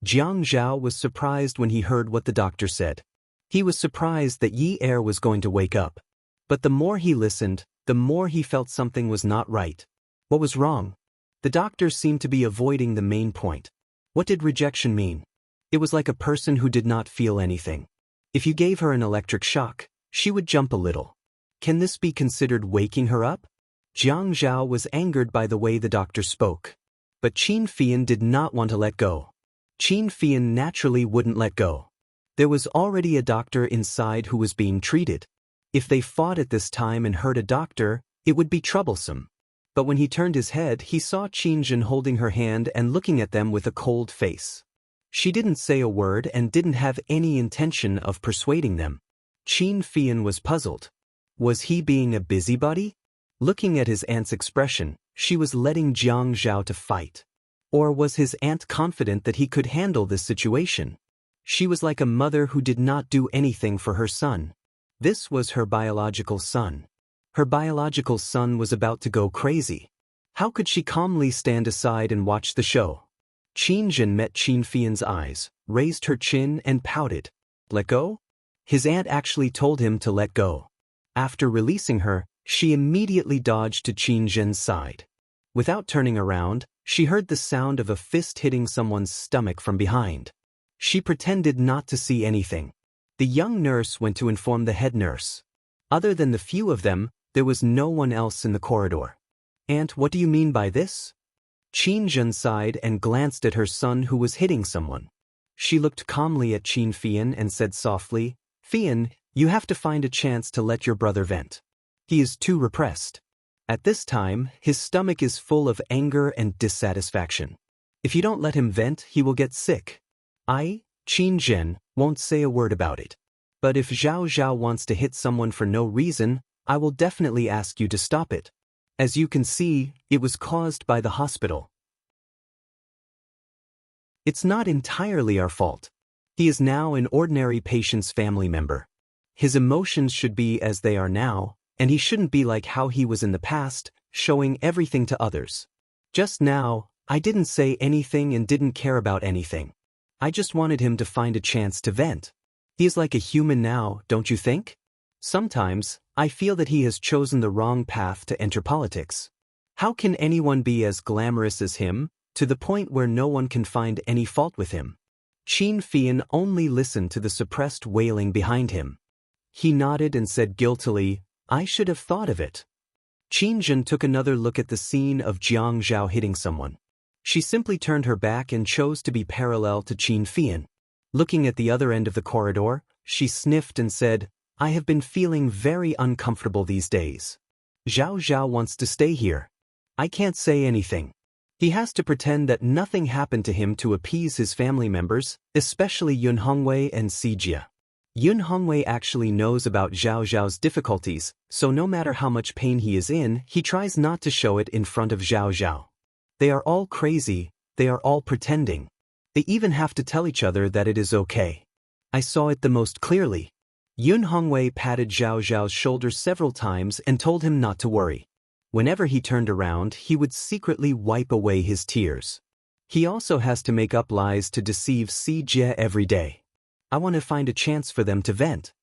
Jiang Zhao was surprised when he heard what the doctor said. He was surprised that Yi Er was going to wake up. But the more he listened, the more he felt something was not right. What was wrong? The doctor seemed to be avoiding the main point. What did rejection mean? It was like a person who did not feel anything. If you gave her an electric shock, she would jump a little. Can this be considered waking her up? Jiang Zhao was angered by the way the doctor spoke. But Qin Fian did not want to let go. Qin Fian naturally wouldn't let go. There was already a doctor inside who was being treated. If they fought at this time and hurt a doctor, it would be troublesome. But when he turned his head, he saw Qin Zhen holding her hand and looking at them with a cold face. She didn't say a word and didn't have any intention of persuading them. Qin Fian was puzzled. Was he being a busybody? Looking at his aunt's expression, she was letting Jiang Zhao to fight. Or was his aunt confident that he could handle this situation? She was like a mother who did not do anything for her son. This was her biological son. Her biological son was about to go crazy. How could she calmly stand aside and watch the show? Qin Zhen met Qin Fian's eyes, raised her chin and pouted. Let go? His aunt actually told him to let go. After releasing her, she immediately dodged to Qin Zhen's side. Without turning around, she heard the sound of a fist hitting someone's stomach from behind. She pretended not to see anything. The young nurse went to inform the head nurse. Other than the few of them, there was no one else in the corridor. Aunt, what do you mean by this? Qin Zhen sighed and glanced at her son who was hitting someone. She looked calmly at Qin Fian and said softly, Fian, you have to find a chance to let your brother vent. He is too repressed. At this time, his stomach is full of anger and dissatisfaction. If you don't let him vent, he will get sick. I, Qin Zhen, won't say a word about it. But if Zhao Zhao wants to hit someone for no reason, I will definitely ask you to stop it. As you can see, it was caused by the hospital. It's not entirely our fault. He is now an ordinary patient's family member. His emotions should be as they are now, and he shouldn't be like how he was in the past, showing everything to others. Just now, I didn't say anything and didn't care about anything. I just wanted him to find a chance to vent. He is like a human now, don't you think? Sometimes, I feel that he has chosen the wrong path to enter politics. How can anyone be as glamorous as him, to the point where no one can find any fault with him? Qin Fian only listened to the suppressed wailing behind him. He nodded and said guiltily, I should have thought of it. Qin Zhen took another look at the scene of Jiang Zhao hitting someone. She simply turned her back and chose to be parallel to Qin Fian. Looking at the other end of the corridor, she sniffed and said, I have been feeling very uncomfortable these days. Zhao Zhao wants to stay here. I can't say anything. He has to pretend that nothing happened to him to appease his family members, especially Yun Hongwei and Si Jia. Yun Hongwei actually knows about Zhao Zhao's difficulties, so no matter how much pain he is in, he tries not to show it in front of Zhao Zhao. They are all crazy, they are all pretending. They even have to tell each other that it is okay. I saw it the most clearly. Yun Hongwei patted Zhao Zhao's shoulder several times and told him not to worry. Whenever he turned around, he would secretly wipe away his tears. He also has to make up lies to deceive Si Jie every day. I want to find a chance for them to vent.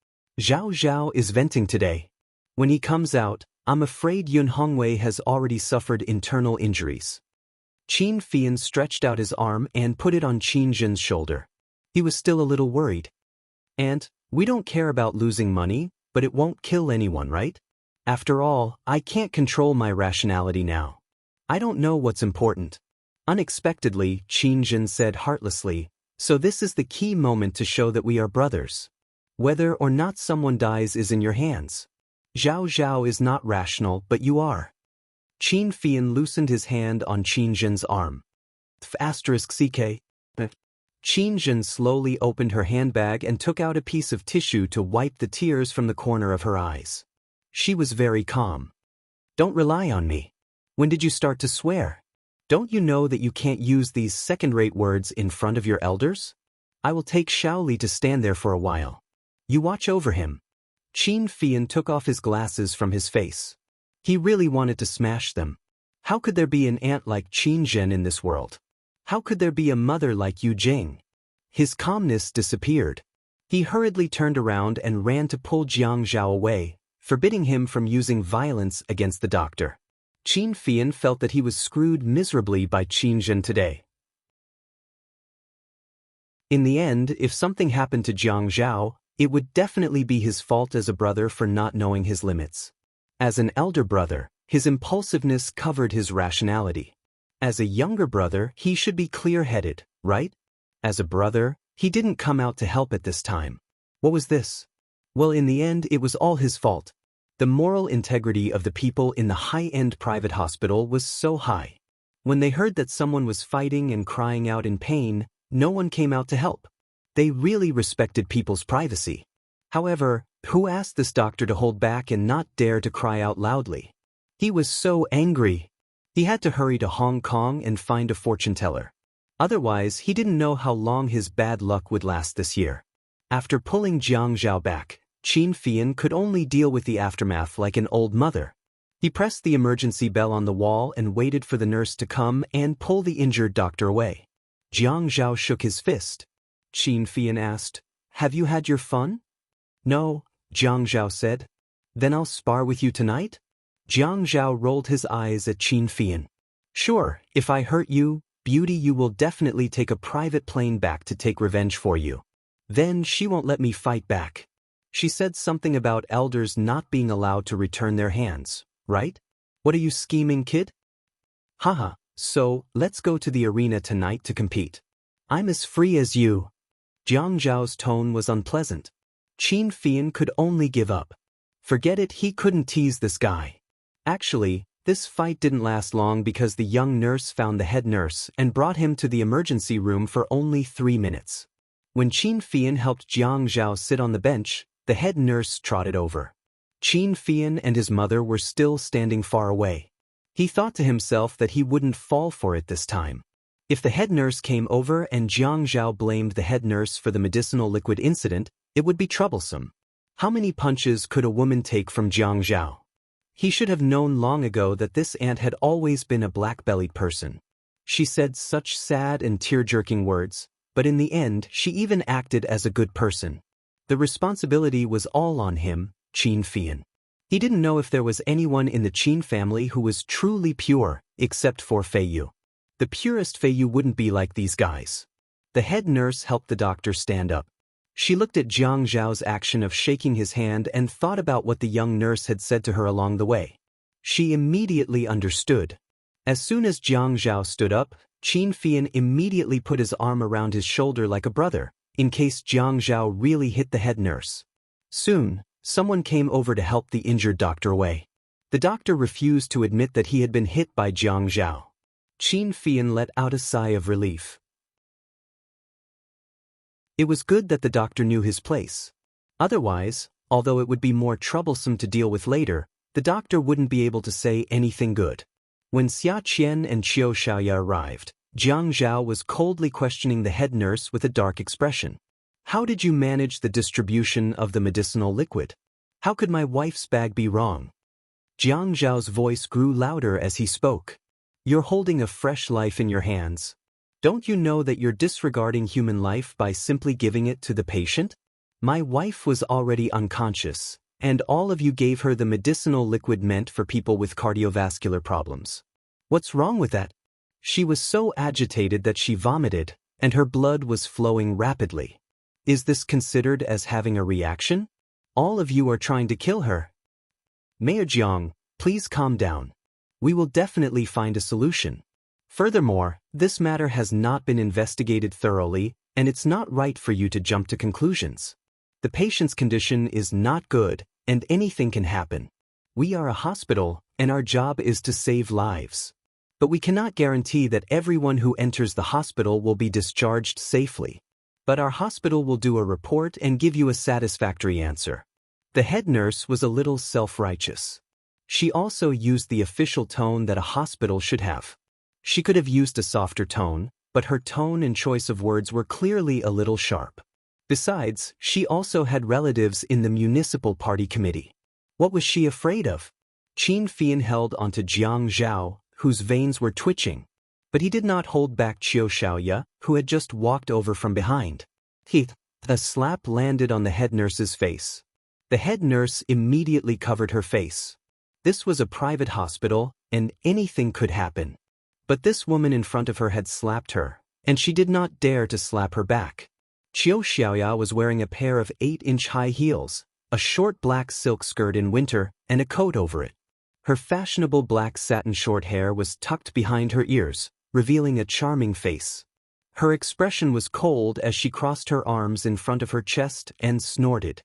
Zhao Zhao is venting today. When he comes out, I'm afraid Yun Hongwei has already suffered internal injuries. Qin Fian stretched out his arm and put it on Qin Zhen's shoulder. He was still a little worried. Aunt, we don't care about losing money, but it won't kill anyone, right? After all, I can't control my rationality now. I don't know what's important. Unexpectedly, Qin Zhen said heartlessly, so this is the key moment to show that we are brothers. Whether or not someone dies is in your hands. Zhao Zhao is not rational, but you are. Qin Fian loosened his hand on Qin Zhen's arm. *CK. Qin Zhen slowly opened her handbag and took out a piece of tissue to wipe the tears from the corner of her eyes. She was very calm. Don't rely on me. When did you start to swear? Don't you know that you can't use these second-rate words in front of your elders? I will take Shaoli to stand there for a while. You watch over him. Qin Fian took off his glasses from his face. He really wanted to smash them. How could there be an aunt like Qin Zhen in this world? How could there be a mother like Yu Jing? His calmness disappeared. He hurriedly turned around and ran to pull Jiang Zhao away, forbidding him from using violence against the doctor. Qin Fian felt that he was screwed miserably by Qin Zhen today. In the end, if something happened to Jiang Zhao, it would definitely be his fault as a brother for not knowing his limits. As an elder brother, his impulsiveness covered his rationality. As a younger brother, he should be clear-headed, right? As a brother, he didn't come out to help at this time. What was this? Well, in the end, it was all his fault. The moral integrity of the people in the high-end private hospital was so high. When they heard that someone was fighting and crying out in pain, no one came out to help. They really respected people's privacy. However, who asked this doctor to hold back and not dare to cry out loudly? He was so angry. He had to hurry to Hong Kong and find a fortune-teller. Otherwise, he didn't know how long his bad luck would last this year. After pulling Jiang Zhao back, Qin Fian could only deal with the aftermath like an old mother. He pressed the emergency bell on the wall and waited for the nurse to come and pull the injured doctor away. Jiang Zhao shook his fist. Qin Fian asked, Have you had your fun? No, Jiang Zhao said. Then I'll spar with you tonight? Jiang Zhao rolled his eyes at Qin Fian. Sure, if I hurt you, Beauty, you will definitely take a private plane back to take revenge for you. Then she won't let me fight back. She said something about elders not being allowed to return their hands, right? What are you scheming, kid? Haha, so, let's go to the arena tonight to compete. I'm as free as you. Jiang Zhao's tone was unpleasant. Qin Fian could only give up. Forget it, he couldn't tease this guy. Actually, this fight didn't last long because the young nurse found the head nurse and brought him to the emergency room for only 3 minutes. When Qin Fian helped Jiang Zhao sit on the bench, the head nurse trotted over. Qin Fian and his mother were still standing far away. He thought to himself that he wouldn't fall for it this time. If the head nurse came over and Jiang Zhao blamed the head nurse for the medicinal liquid incident, it would be troublesome. How many punches could a woman take from Jiang Zhao? He should have known long ago that this aunt had always been a black-bellied person. She said such sad and tear-jerking words, but in the end she even acted as a good person. The responsibility was all on him, Qin Fian. He didn't know if there was anyone in the Qin family who was truly pure, except for Fei Yu. The purest Fei Yu wouldn't be like these guys. The head nurse helped the doctor stand up. She looked at Jiang Zhao's action of shaking his hand and thought about what the young nurse had said to her along the way. She immediately understood. As soon as Jiang Zhao stood up, Qin Fian immediately put his arm around his shoulder like a brother, in case Jiang Zhao really hit the head nurse. Soon, someone came over to help the injured doctor away. The doctor refused to admit that he had been hit by Jiang Zhao. Qin Fian let out a sigh of relief. It was good that the doctor knew his place. Otherwise, although it would be more troublesome to deal with later, the doctor wouldn't be able to say anything good. When Xia Qian and Qiu Xiaoya arrived, Jiang Zhao was coldly questioning the head nurse with a dark expression. How did you manage the distribution of the medicinal liquid? How could my wife's bag be wrong? Jiang Zhao's voice grew louder as he spoke. You're holding a fresh life in your hands. Don't you know that you're disregarding human life by simply giving it to the patient? My wife was already unconscious, and all of you gave her the medicinal liquid meant for people with cardiovascular problems. What's wrong with that? She was so agitated that she vomited, and her blood was flowing rapidly. Is this considered as having a reaction? All of you are trying to kill her. Mayor Jiang, please calm down. We will definitely find a solution. Furthermore, this matter has not been investigated thoroughly, and it's not right for you to jump to conclusions. The patient's condition is not good, and anything can happen. We are a hospital, and our job is to save lives. But we cannot guarantee that everyone who enters the hospital will be discharged safely. But our hospital will do a report and give you a satisfactory answer. The head nurse was a little self-righteous. She also used the official tone that a hospital should have. She could have used a softer tone, but her tone and choice of words were clearly a little sharp. Besides, she also had relatives in the municipal party committee. What was she afraid of? Qin Fian held onto Jiang Zhao, whose veins were twitching. But he did not hold back Qiu Xiaoya, who had just walked over from behind. A slap landed on the head nurse's face. The head nurse immediately covered her face. This was a private hospital, and anything could happen. But this woman in front of her had slapped her, and she did not dare to slap her back. Qiu Xiaoya was wearing a pair of 8-inch high heels, a short black silk skirt in winter, and a coat over it. Her fashionable black satin short hair was tucked behind her ears, revealing a charming face. Her expression was cold as she crossed her arms in front of her chest and snorted.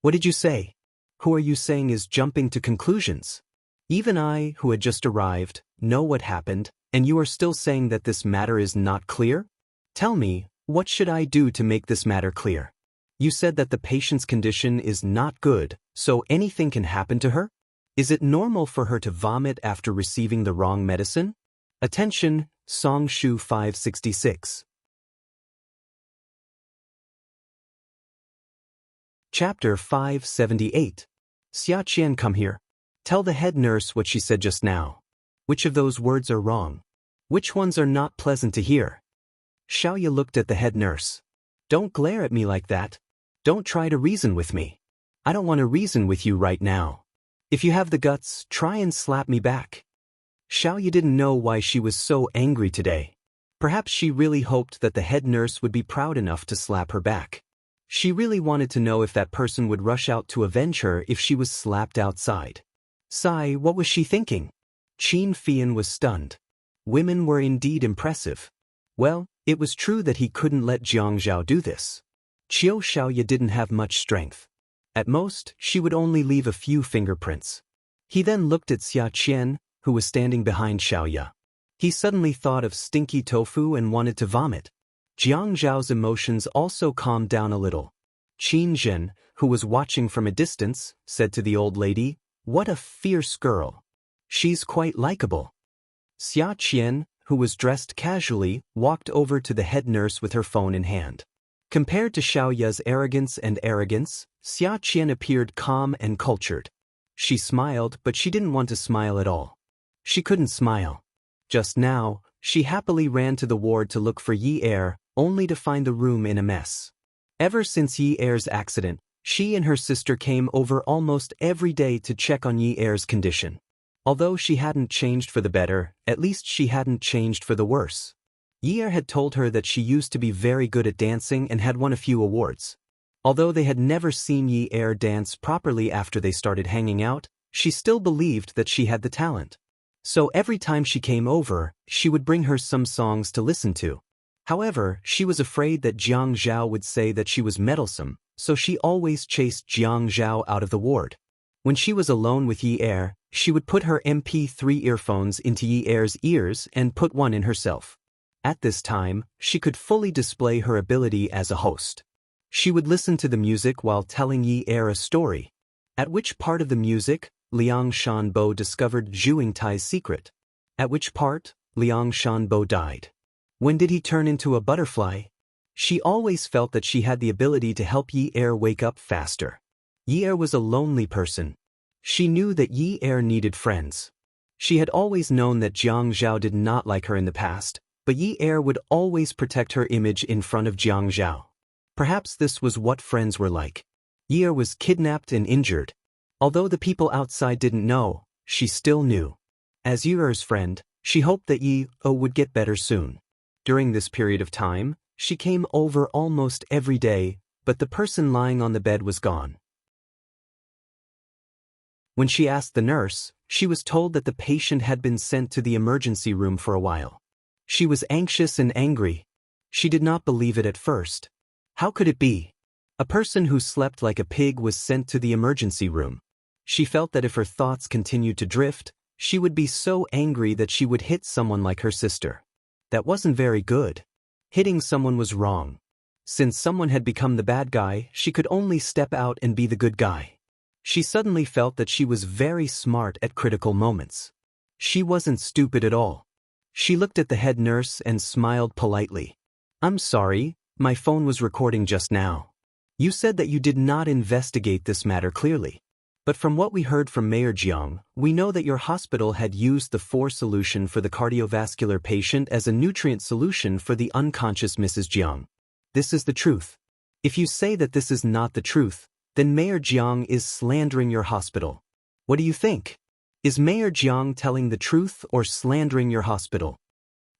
What did you say? Who are you saying is jumping to conclusions? Even I, who had just arrived, know what happened, and you are still saying that this matter is not clear? Tell me, what should I do to make this matter clear? You said that the patient's condition is not good, so anything can happen to her? Is it normal for her to vomit after receiving the wrong medicine? Attention, Song Shu 566. Chapter 578. Xia Qian, come here. Tell the head nurse what she said just now. Which of those words are wrong? Which ones are not pleasant to hear? Xiaoya looked at the head nurse. Don't glare at me like that. Don't try to reason with me. I don't want to reason with you right now. If you have the guts, try and slap me back. Xiaoya didn't know why she was so angry today. Perhaps she really hoped that the head nurse would be proud enough to slap her back. She really wanted to know if that person would rush out to avenge her if she was slapped outside. Sigh, what was she thinking? Qin Fian was stunned. Women were indeed impressive. Well, it was true that he couldn't let Jiang Zhao do this. Qiu Xiaoya didn't have much strength. At most, she would only leave a few fingerprints. He then looked at Xia Qian, who was standing behind Xiaoya. He suddenly thought of stinky tofu and wanted to vomit. Jiang Zhao's emotions also calmed down a little. Qin Zhen, who was watching from a distance, said to the old lady, "What a fierce girl. She's quite likable." Xia Qian, who was dressed casually, walked over to the head nurse with her phone in hand. Compared to Xiaoya's arrogance, Xia Qian appeared calm and cultured. She smiled, but she didn't want to smile at all. She couldn't smile. Just now, she happily ran to the ward to look for Yi Er, only to find the room in a mess. Ever since Yi Er's accident, she and her sister came over almost every day to check on Yi Er's condition. Although she hadn't changed for the better, at least she hadn't changed for the worse. Yi Er had told her that she used to be very good at dancing and had won a few awards. Although they had never seen Yi Er dance properly after they started hanging out, she still believed that she had the talent. So every time she came over, she would bring her some songs to listen to. However, she was afraid that Jiang Zhao would say that she was meddlesome, so she always chased Jiang Zhao out of the ward. When she was alone with Yi Er, she would put her MP3 earphones into Yi Er's ears and put one in herself. At this time, she could fully display her ability as a host. She would listen to the music while telling Yi Er a story. At which part of the music, Liang Shanbo discovered Zhu Yingtai's secret? At which part, Liang Shanbo died? When did he turn into a butterfly? She always felt that she had the ability to help Yi Er wake up faster. Yi Er was a lonely person. She knew that Yi Er needed friends. She had always known that Jiang Zhao did not like her in the past, but Yi Er would always protect her image in front of Jiang Zhao. Perhaps this was what friends were like. Yi Er was kidnapped and injured. Although the people outside didn't know, she still knew. As Yi Er's friend, she hoped that Yi Er would get better soon. During this period of time, she came over almost every day, but the person lying on the bed was gone. When she asked the nurse, she was told that the patient had been sent to the emergency room for a while. She was anxious and angry. She did not believe it at first. How could it be? A person who slept like a pig was sent to the emergency room. She felt that if her thoughts continued to drift, she would be so angry that she would hit someone like her sister. That wasn't very good. Hitting someone was wrong. Since someone had become the bad guy, she could only step out and be the good guy. She suddenly felt that she was very smart at critical moments. She wasn't stupid at all. She looked at the head nurse and smiled politely. "I'm sorry, my phone was recording just now. You said that you did not investigate this matter clearly. But from what we heard from Mayor Jiang, we know that your hospital had used the 4 solution for the cardiovascular patient as a nutrient solution for the unconscious Mrs. Jiang. This is the truth. If you say that this is not the truth, then Mayor Jiang is slandering your hospital. What do you think? Is Mayor Jiang telling the truth or slandering your hospital?"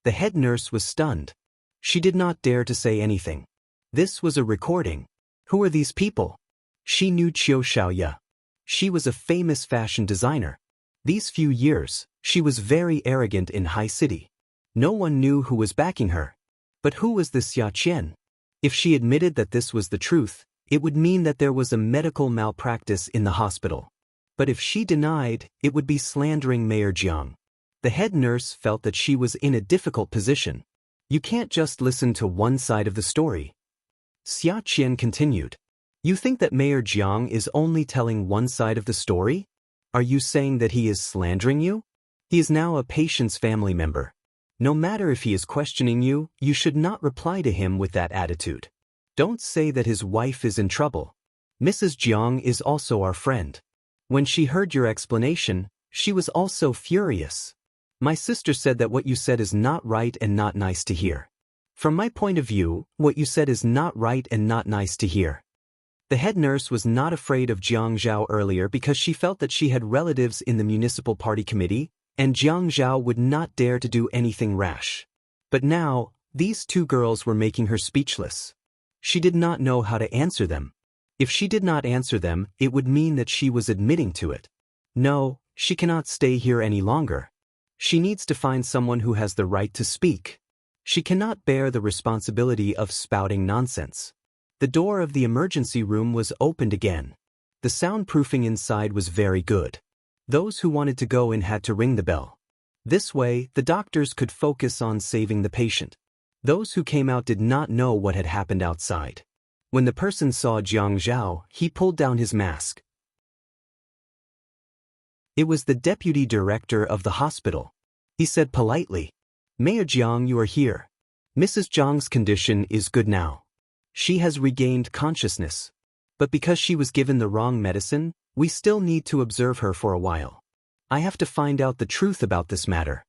The head nurse was stunned. She did not dare to say anything. This was a recording. Who are these people? She knew Qiu Xiaoya. She was a famous fashion designer. These few years, she was very arrogant in High City. No one knew who was backing her. But who was this Xia Qian? If she admitted that this was the truth, it would mean that there was a medical malpractice in the hospital. But if she denied, it would be slandering Mayor Jiang. The head nurse felt that she was in a difficult position. You can't just listen to one side of the story. Xia Qian continued. You think that Mayor Jiang is only telling one side of the story? Are you saying that he is slandering you? He is now a patient's family member. No matter if he is questioning you, you should not reply to him with that attitude. Don't say that his wife is in trouble. Mrs. Jiang is also our friend. When she heard your explanation, she was also furious. My sister said that what you said is not right and not nice to hear. From my point of view, what you said is not right and not nice to hear. The head nurse was not afraid of Jiang Zhao earlier because she felt that she had relatives in the municipal party committee, and Jiang Zhao would not dare to do anything rash. But now, these 2 girls were making her speechless. She did not know how to answer them. If she did not answer them, it would mean that she was admitting to it. No, she cannot stay here any longer. She needs to find someone who has the right to speak. She cannot bear the responsibility of spouting nonsense. The door of the emergency room was opened again. The soundproofing inside was very good. Those who wanted to go in had to ring the bell. This way, the doctors could focus on saving the patient. Those who came out did not know what had happened outside. When the person saw Jiang Zhao, he pulled down his mask. It was the deputy director of the hospital. He said politely, "Mayor Jiang, you are here. Mrs. Jiang's condition is good now. She has regained consciousness. But because she was given the wrong medicine, we still need to observe her for a while. I have to find out the truth about this matter."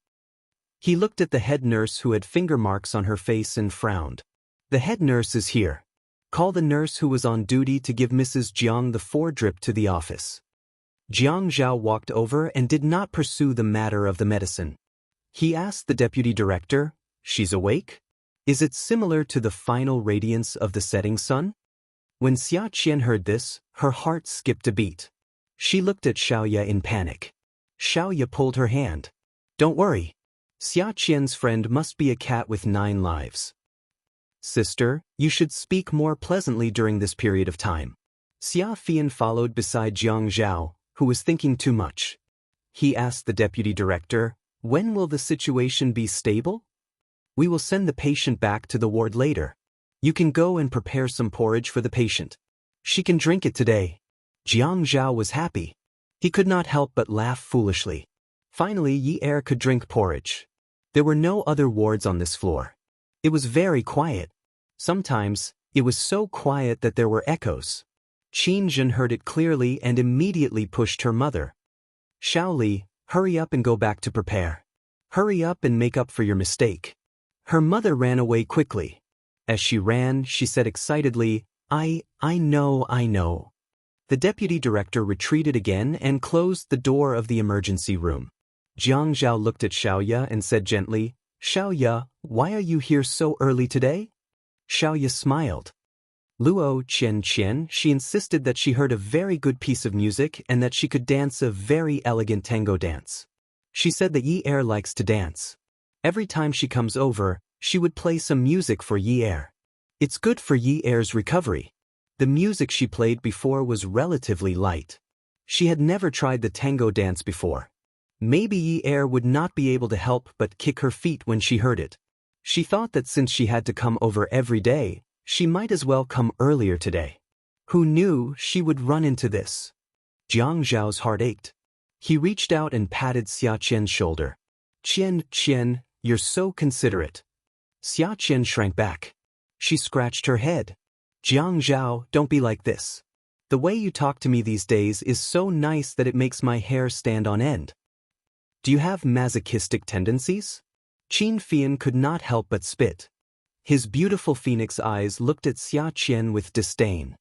He looked at the head nurse who had finger marks on her face and frowned. The head nurse is here. Call the nurse who was on duty to give Mrs. Jiang the 4-drip to the office. Jiang Zhao walked over and did not pursue the matter of the medicine. He asked the deputy director, "She's awake? Is it similar to the final radiance of the setting sun?" When Xia Qian heard this, her heart skipped a beat. She looked at Xiaoya in panic. Xiaoya pulled her hand. "Don't worry. Xia Qian's friend must be a cat with 9 lives. Sister, you should speak more pleasantly during this period of time." Xia Fian followed beside Jiang Zhao, who was thinking too much. He asked the deputy director, "When will the situation be stable?" "We will send the patient back to the ward later. You can go and prepare some porridge for the patient. She can drink it today." Jiang Zhao was happy. He could not help but laugh foolishly. Finally, Yi Er could drink porridge. There were no other wards on this floor. It was very quiet. Sometimes, it was so quiet that there were echoes. Qin Zhen heard it clearly and immediately pushed her mother. "Xiaoli, hurry up and go back to prepare. Hurry up and make up for your mistake." Her mother ran away quickly. As she ran, she said excitedly, I know. The deputy director retreated again and closed the door of the emergency room. Jiang Zhao looked at Xiaoya and said gently, "Xiaoya, why are you here so early today?" Xiaoya smiled. Luo Qian, she insisted that she heard a very good piece of music and that she could dance a very elegant tango dance. She said that Yi Er likes to dance. Every time she comes over, she would play some music for Yi Er. It's good for Yi Er's recovery. The music she played before was relatively light. She had never tried the tango dance before. Maybe Yi Er would not be able to help but kick her feet when she heard it. She thought that since she had to come over every day, she might as well come earlier today. Who knew she would run into this? Jiang Zhao's heart ached. He reached out and patted Xia Qian's shoulder. Qian, you're so considerate." Xia Qian shrank back. She scratched her head. "Jiang Zhao, don't be like this. The way you talk to me these days is so nice that it makes my hair stand on end. Do you have masochistic tendencies?" Qin Fian could not help but spit. His beautiful phoenix eyes looked at Xia Qian with disdain.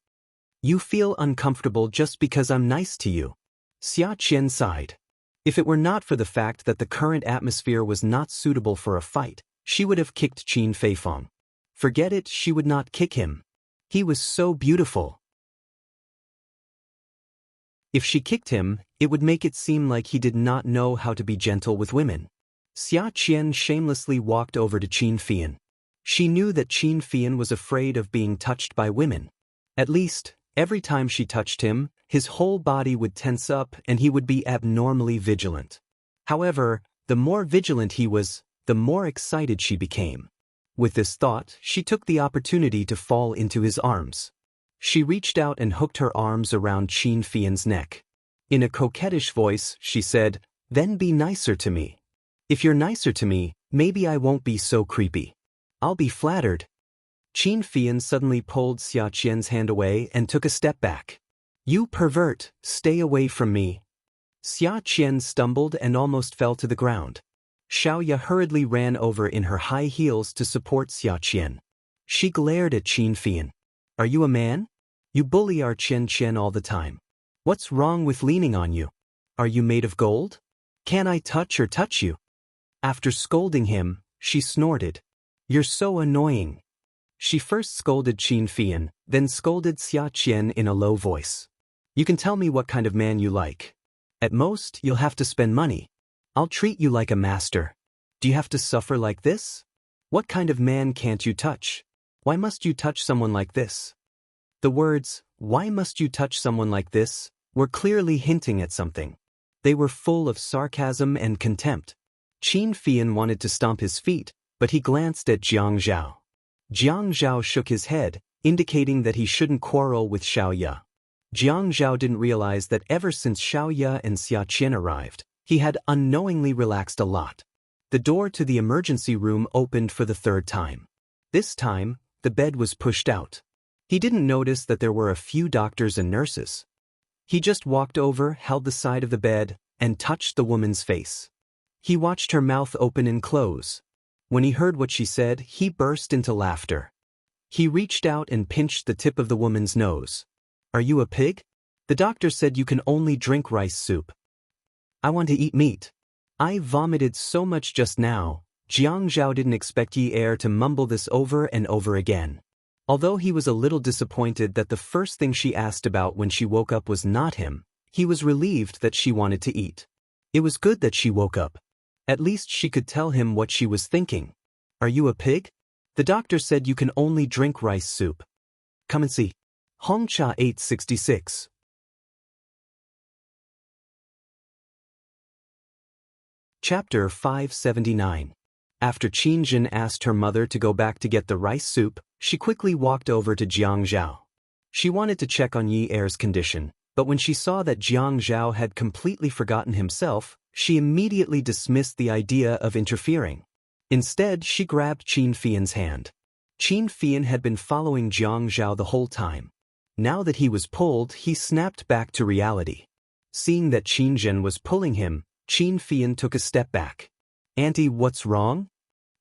"You feel uncomfortable just because I'm nice to you." Xia Qian sighed. If it were not for the fact that the current atmosphere was not suitable for a fight, she would have kicked Qin Feifeng. Forget it, she would not kick him. He was so beautiful. If she kicked him, it would make it seem like he did not know how to be gentle with women. Xia Qian shamelessly walked over to Qin Fian. She knew that Qin Fian was afraid of being touched by women. At least, every time she touched him, his whole body would tense up and he would be abnormally vigilant. However, the more vigilant he was, the more excited she became. With this thought, she took the opportunity to fall into his arms. She reached out and hooked her arms around Qin Fian's neck. In a coquettish voice, she said, "Then be nicer to me. If you're nicer to me, maybe I won't be so creepy. I'll be flattered." Qin Fian suddenly pulled Xia Qian's hand away and took a step back. "You pervert, stay away from me." Xia Qian stumbled and almost fell to the ground. Xiaoya hurriedly ran over in her high heels to support Xia Qian. She glared at Qin Fian. "Are you a man? You bully our Qian all the time. What's wrong with leaning on you? Are you made of gold? Can I touch you?" After scolding him, she snorted. "You're so annoying." She first scolded Qin Fian, then scolded Xia Qian in a low voice. "You can tell me what kind of man you like. At most, you'll have to spend money. I'll treat you like a master. Do you have to suffer like this? What kind of man can't you touch? Why must you touch someone like this?" The words, "Why must you touch someone like this?" were clearly hinting at something. They were full of sarcasm and contempt. Qin Fian wanted to stomp his feet, but he glanced at Jiang Zhao. Jiang Zhao shook his head, indicating that he shouldn't quarrel with Xiaoya. Jiang Zhao didn't realize that ever since Xiaoya and Xia Qian arrived, he had unknowingly relaxed a lot. The door to the emergency room opened for the 3rd time. This time, the bed was pushed out. He didn't notice that there were a few doctors and nurses. He just walked over, held the side of the bed, and touched the woman's face. He watched her mouth open and close. When he heard what she said, he burst into laughter. He reached out and pinched the tip of the woman's nose. Are you a pig? The doctor said you can only drink rice soup. I want to eat meat. I vomited so much just now. Jiang Zhao didn't expect Yi Er to mumble this over and over again. Although he was a little disappointed that the first thing she asked about when she woke up was not him, he was relieved that she wanted to eat. It was good that she woke up. At least she could tell him what she was thinking. Are you a pig? The doctor said you can only drink rice soup. Come and see. Hongcha 866. Chapter 579. After Qin Jin asked her mother to go back to get the rice soup, she quickly walked over to Jiang Zhao. She wanted to check on Yi Er's condition, but when she saw that Jiang Zhao had completely forgotten himself, she immediately dismissed the idea of interfering. Instead, she grabbed Qin Fian's hand. Qin Fian had been following Jiang Zhao the whole time. Now that he was pulled, he snapped back to reality. Seeing that Qin Jin was pulling him, Qin Fian took a step back. Auntie, what's wrong?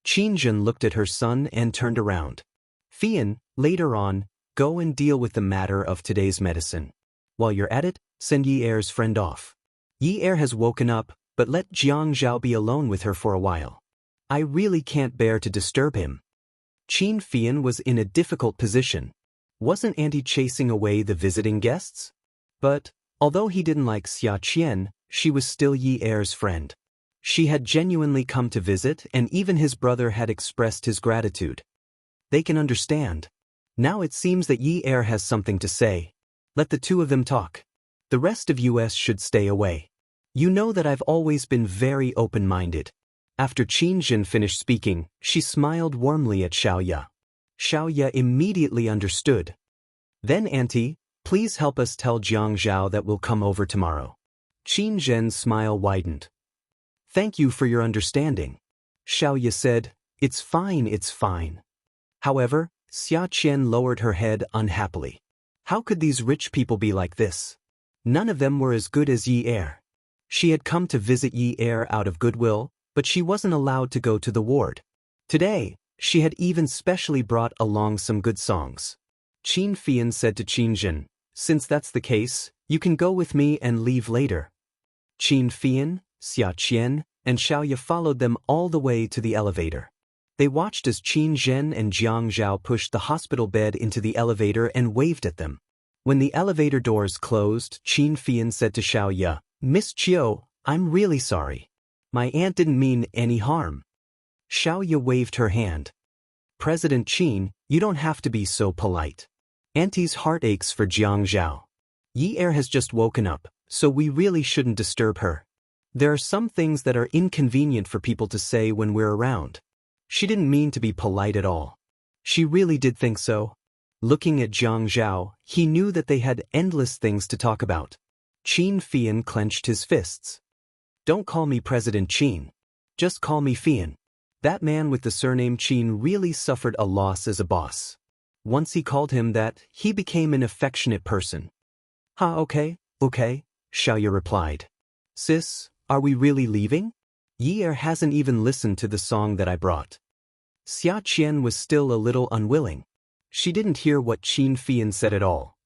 Qin Jin looked at her son and turned around. Fian, later on, go and deal with the matter of today's medicine. While you're at it, send Yi Er's friend off. Yi Er has woken up, but let Jiang Zhao be alone with her for a while. I really can't bear to disturb him. Qin Fian was in a difficult position. Wasn't Auntie chasing away the visiting guests? But, although he didn't like Xia Qian, she was still Yi Er's friend. She had genuinely come to visit, and even his brother had expressed his gratitude. They can understand. Now it seems that Yi Er has something to say. Let the two of them talk. The rest of us should stay away. You know that I've always been very open-minded. After Qin Jin finished speaking, she smiled warmly at Xiaoya. Xiaoya immediately understood. Then Auntie, please help us tell Jiang Zhao that we'll come over tomorrow. Qin Jin's smile widened. Thank you for your understanding. Xiaoya said, it's fine, it's fine. However, Xia Qian lowered her head unhappily. How could these rich people be like this? None of them were as good as Yi Er. She had come to visit Yi Er out of goodwill, but she wasn't allowed to go to the ward. Today, she had even specially brought along some good songs. Qin Fian said to Qin Jin, since that's the case, you can go with me and leave later. Qin Fian, Xia Qian, and Xiaoya followed them all the way to the elevator. They watched as Qin Zhen and Jiang Zhao pushed the hospital bed into the elevator and waved at them. When the elevator doors closed, Qin Fian said to Xiaoya, Miss Chiu, I'm really sorry. My aunt didn't mean any harm. Xiaoya waved her hand. President Qin, you don't have to be so polite. Auntie's heart aches for Jiang Zhao. Yi Er has just woken up, so we really shouldn't disturb her. There are some things that are inconvenient for people to say when we're around. She didn't mean to be polite at all. She really did think so. Looking at Jiang Zhao, he knew that they had endless things to talk about. Qin Fian clenched his fists. Don't call me President Qin. Just call me Fian. That man with the surname Qin really suffered a loss as a boss. Once he called him that, he became an affectionate person. Okay, Xiaoya replied. Sis, are we really leaving? Yi Er hasn't even listened to the song that I brought. Xia Qian was still a little unwilling. She didn't hear what Qin Fian said at all.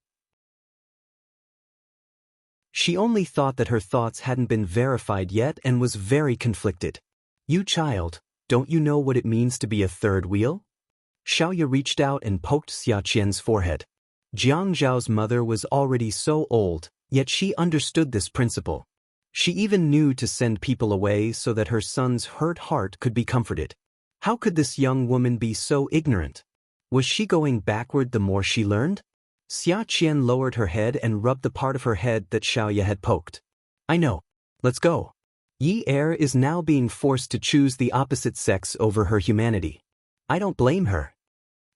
She only thought that her thoughts hadn't been verified yet and was very conflicted. You child, don't you know what it means to be a third wheel? Xiaoya reached out and poked Xia Qian's forehead. Jiang Zhao's mother was already so old, yet she understood this principle. She even knew to send people away so that her son's hurt heart could be comforted. How could this young woman be so ignorant? Was she going backward the more she learned? Xia Qian lowered her head and rubbed the part of her head that Xiaoya had poked. I know. Let's go. Yi Er is now being forced to choose the opposite sex over her humanity. I don't blame her.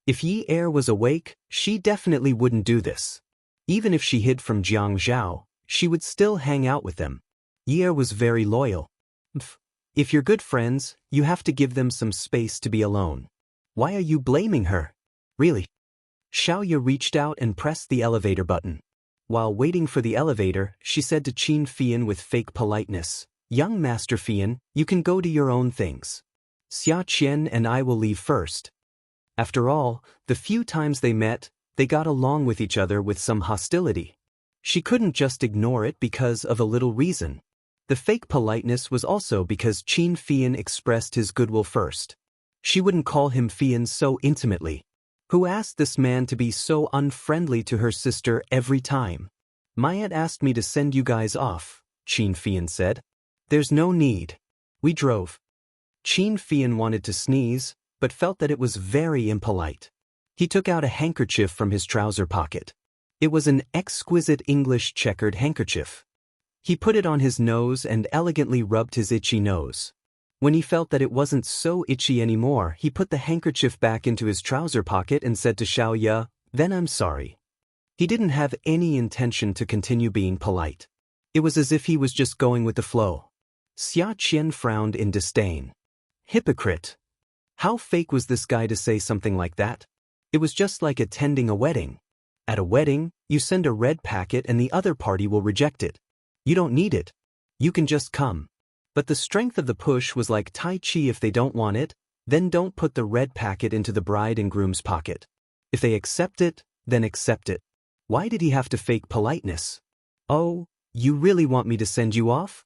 If Yi Er was awake, she definitely wouldn't do this. Even if she hid from Jiang Zhao, she would still hang out with them. Yi Er was very loyal. If you're good friends, you have to give them some space to be alone. Why are you blaming her? Really? Xiaoya reached out and pressed the elevator button. While waiting for the elevator, she said to Qin Fian with fake politeness, Young Master Fian, you can go to your own things. Xia Qian and I will leave first. After all, the few times they met, they got along with each other with some hostility. She couldn't just ignore it because of a little reason. The fake politeness was also because Qin Fian expressed his goodwill first. She wouldn't call him Fian so intimately. Who asked this man to be so unfriendly to her sister every time? My aunt asked me to send you guys off, Qin Fian said. There's no need. We drove. Qin Fian wanted to sneeze, but felt that it was very impolite. He took out a handkerchief from his trouser pocket. It was an exquisite English checkered handkerchief. He put it on his nose and elegantly rubbed his itchy nose. When he felt that it wasn't so itchy anymore, he put the handkerchief back into his trouser pocket and said to Xiaoya, "Then I'm sorry." He didn't have any intention to continue being polite. It was as if he was just going with the flow. Xia Qian frowned in disdain. Hypocrite. How fake was this guy to say something like that? It was just like attending a wedding. At a wedding, you send a red packet and the other party will reject it. You don't need it. You can just come. But the strength of the push was like Tai Chi. If they don't want it, then don't put the red packet into the bride and groom's pocket. If they accept it, then accept it. Why did he have to fake politeness? Oh, you really want me to send you off?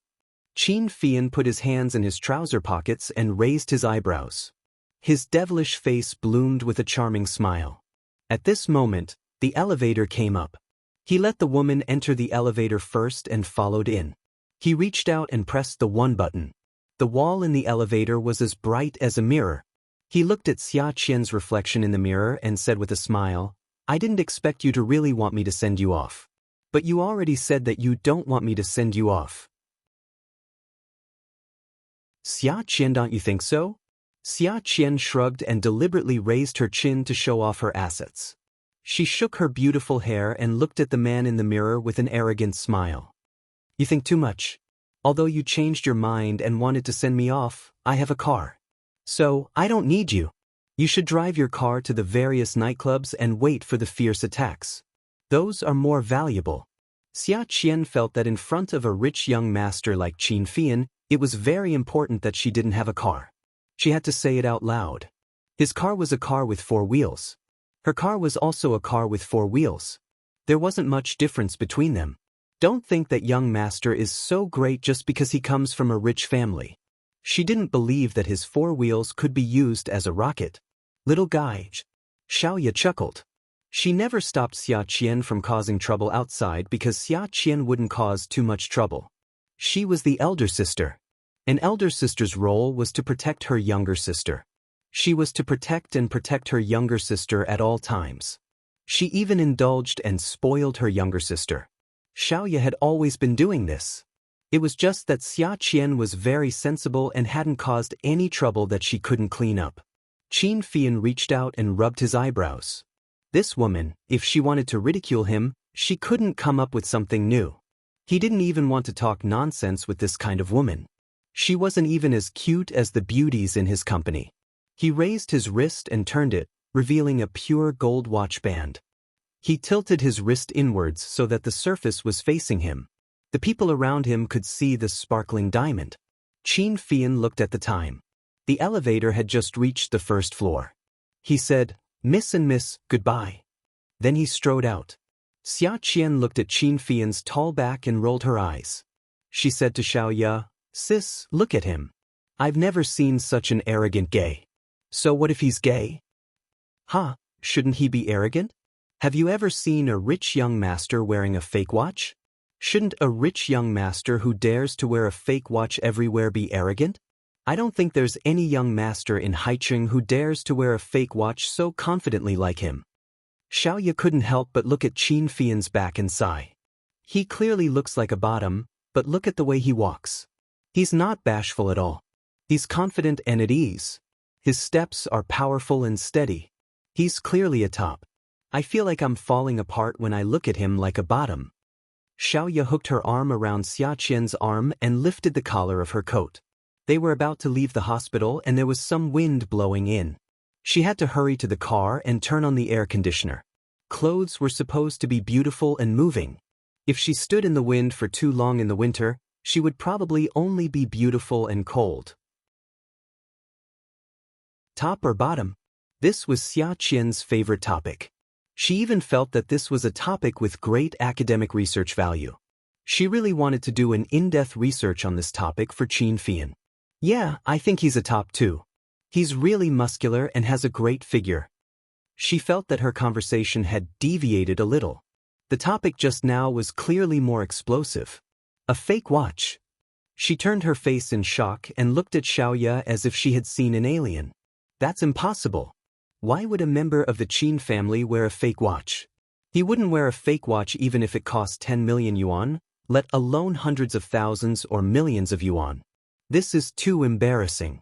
Qin Fian put his hands in his trouser pockets and raised his eyebrows. His devilish face bloomed with a charming smile. At this moment, the elevator came up. He let the woman enter the elevator first and followed in. He reached out and pressed the 1 button. The wall in the elevator was as bright as a mirror. He looked at Xia Qian's reflection in the mirror and said with a smile, "I didn't expect you to really want me to send you off. But you already said that you don't want me to send you off." Xia Qian, don't you think so? Xia Qian shrugged and deliberately raised her chin to show off her assets. She shook her beautiful hair and looked at the man in the mirror with an arrogant smile. You think too much. Although you changed your mind and wanted to send me off, I have a car. So, I don't need you. You should drive your car to the various nightclubs and wait for the fierce attacks. Those are more valuable. Xia Qian felt that in front of a rich young master like Qin Fian, it was very important that she didn't have a car. She had to say it out loud. His car was a car with 4 wheels. Her car was also a car with 4 wheels. There wasn't much difference between them. Don't think that young master is so great just because he comes from a rich family. She didn't believe that his 4 wheels could be used as a rocket. Little guy. Xiaoya chuckled. She never stopped Xia Qian from causing trouble outside because Xia Qian wouldn't cause too much trouble. She was the elder sister. An elder sister's role was to protect her younger sister. She was to protect her younger sister at all times. She even indulged and spoiled her younger sister. Xiaoya had always been doing this. It was just that Xia Qian was very sensible and hadn't caused any trouble that she couldn't clean up. Qin Fian reached out and rubbed his eyebrows. This woman, if she wanted to ridicule him, she couldn't come up with something new. He didn't even want to talk nonsense with this kind of woman. She wasn't even as cute as the beauties in his company. He raised his wrist and turned it, revealing a pure gold watch band. He tilted his wrist inwards so that the surface was facing him. The people around him could see the sparkling diamond. Qin Fian looked at the time. The elevator had just reached the 1st floor. He said, "Miss and miss, goodbye." Then he strode out. Xia Qian looked at Qin Fian's tall back and rolled her eyes. She said to Xiaoya, "Sis, look at him. I've never seen such an arrogant gay." So what if he's gay? Huh, shouldn't he be arrogant? Have you ever seen a rich young master wearing a fake watch? Shouldn't a rich young master who dares to wear a fake watch everywhere be arrogant? I don't think there's any young master in Haicheng who dares to wear a fake watch so confidently like him. Xiaoya couldn't help but look at Qin Fian's back and sigh. He clearly looks like a bottom, but look at the way he walks. He's not bashful at all. He's confident and at ease. His steps are powerful and steady. He's clearly a top. I feel like I'm falling apart when I look at him like a bottom. Xiaoya hooked her arm around Xia Qian's arm and lifted the collar of her coat. They were about to leave the hospital and there was some wind blowing in. She had to hurry to the car and turn on the air conditioner. Clothes were supposed to be beautiful and moving. If she stood in the wind for too long in the winter, She would probably only be beautiful and cold. Top or bottom? This was Xia Qian's favorite topic. She even felt that this was a topic with great academic research value. She really wanted to do an in-depth research on this topic for Qin Fian. Yeah, I think he's a top 2. He's really muscular and has a great figure. She felt that her conversation had deviated a little. The topic just now was clearly more explosive. A fake watch. She turned her face in shock and looked at Xiaoya as if she had seen an alien. That's impossible. Why would a member of the Qin family wear a fake watch? He wouldn't wear a fake watch even if it cost 10 million yuan, let alone hundreds of thousands or millions of yuan. This is too embarrassing.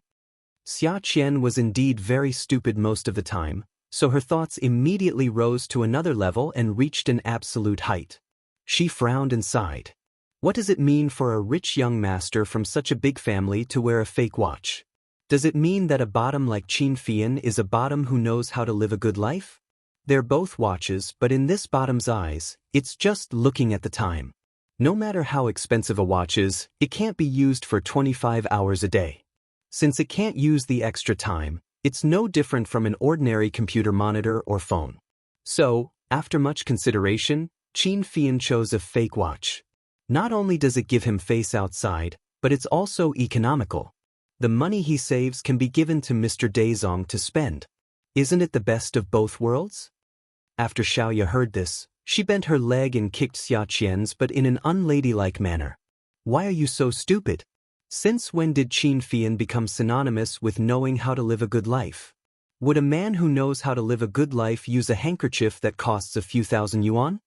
Xia Qian was indeed very stupid most of the time, so her thoughts immediately rose to another level and reached an absolute height. She frowned and sighed. What does it mean for a rich young master from such a big family to wear a fake watch? Does it mean that a bottom like Qin Fian is a bottom who knows how to live a good life? They're both watches, but in this bottom's eyes, it's just looking at the time. No matter how expensive a watch is, it can't be used for 25 hours a day. Since it can't use the extra time, it's no different from an ordinary computer monitor or phone. So, after much consideration, Qin Fian chose a fake watch. Not only does it give him face outside, but it's also economical. The money he saves can be given to Mr. Dezong to spend. Isn't it the best of both worlds? After Xiaoya heard this, she bent her leg and kicked Xia Qian's but in an unladylike manner. Why are you so stupid? Since when did Qin Fian become synonymous with knowing how to live a good life? Would a man who knows how to live a good life use a handkerchief that costs a few thousand yuan?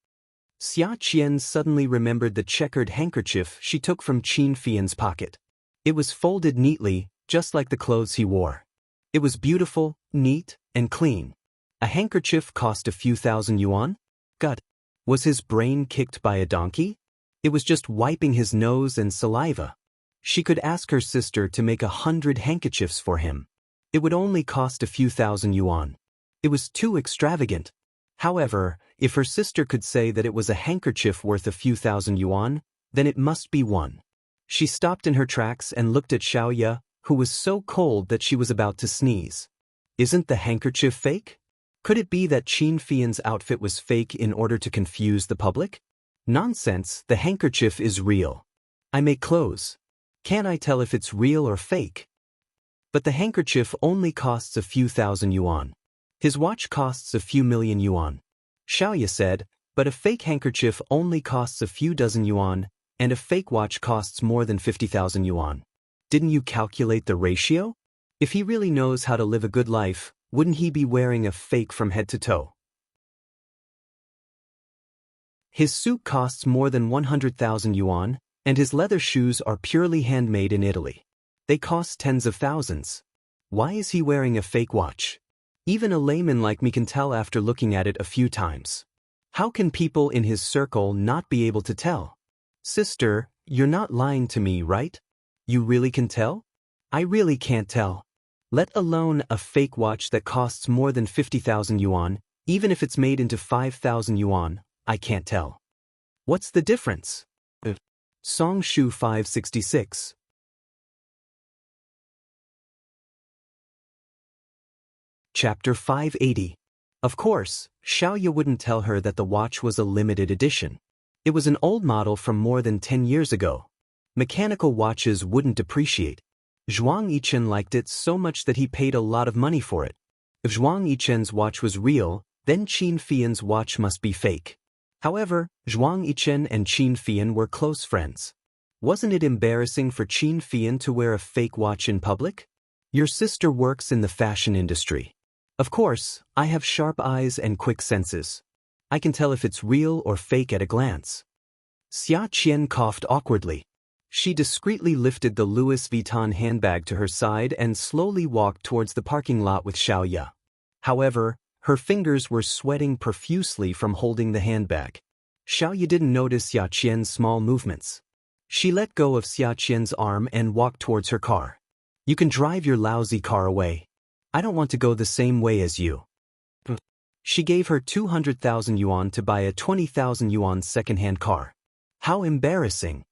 Xia Qian suddenly remembered the checkered handkerchief she took from Qin Fian's pocket. It was folded neatly, just like the clothes he wore. It was beautiful, neat, and clean. A handkerchief cost a few thousand yuan? God, was his brain kicked by a donkey? It was just wiping his nose and saliva. She could ask her sister to make 100 handkerchiefs for him. It would only cost a few thousand yuan. It was too extravagant. However, if her sister could say that it was a handkerchief worth a few thousand yuan, then it must be one. She stopped in her tracks and looked at Xiaoya, who was so cold that she was about to sneeze. Isn't the handkerchief fake? Could it be that Qin Fian's outfit was fake in order to confuse the public? Nonsense, the handkerchief is real. I make clothes. Can't I tell if it's real or fake? But the handkerchief only costs a few thousand yuan. His watch costs a few million yuan. Xiaoya said, but a fake handkerchief only costs a few dozen yuan, and a fake watch costs more than 50,000 yuan. Didn't you calculate the ratio? If he really knows how to live a good life, wouldn't he be wearing a fake from head to toe? His suit costs more than 100,000 yuan, and his leather shoes are purely handmade in Italy. They cost tens of thousands. Why is he wearing a fake watch? Even a layman like me can tell after looking at it a few times. How can people in his circle not be able to tell? Sister, you're not lying to me, right? You really can tell? I really can't tell. Let alone a fake watch that costs more than 50,000 yuan, even if it's made into 5,000 yuan, I can't tell. What's the difference? Song Shu 566. Chapter 580. Of course, Xiaoya wouldn't tell her that the watch was a limited edition. It was an old model from more than 10 years ago. Mechanical watches wouldn't depreciate. Zhuang Yichen liked it so much that he paid a lot of money for it. If Zhuang Yichen's watch was real, then Qin Fian's watch must be fake. However, Zhuang Yichen and Qin Fian were close friends. Wasn't it embarrassing for Qin Fian to wear a fake watch in public? Your sister works in the fashion industry. Of course, I have sharp eyes and quick senses. I can tell if it's real or fake at a glance. Xia Qian coughed awkwardly. She discreetly lifted the Louis Vuitton handbag to her side and slowly walked towards the parking lot with Xiaoya. However, her fingers were sweating profusely from holding the handbag. Xiaoya didn't notice Xia Qian's small movements. She let go of Xia Qian's arm and walked towards her car. You can drive your lousy car away. I don't want to go the same way as you. She gave her 200,000 yuan to buy a 20,000 yuan second-hand car. How embarrassing.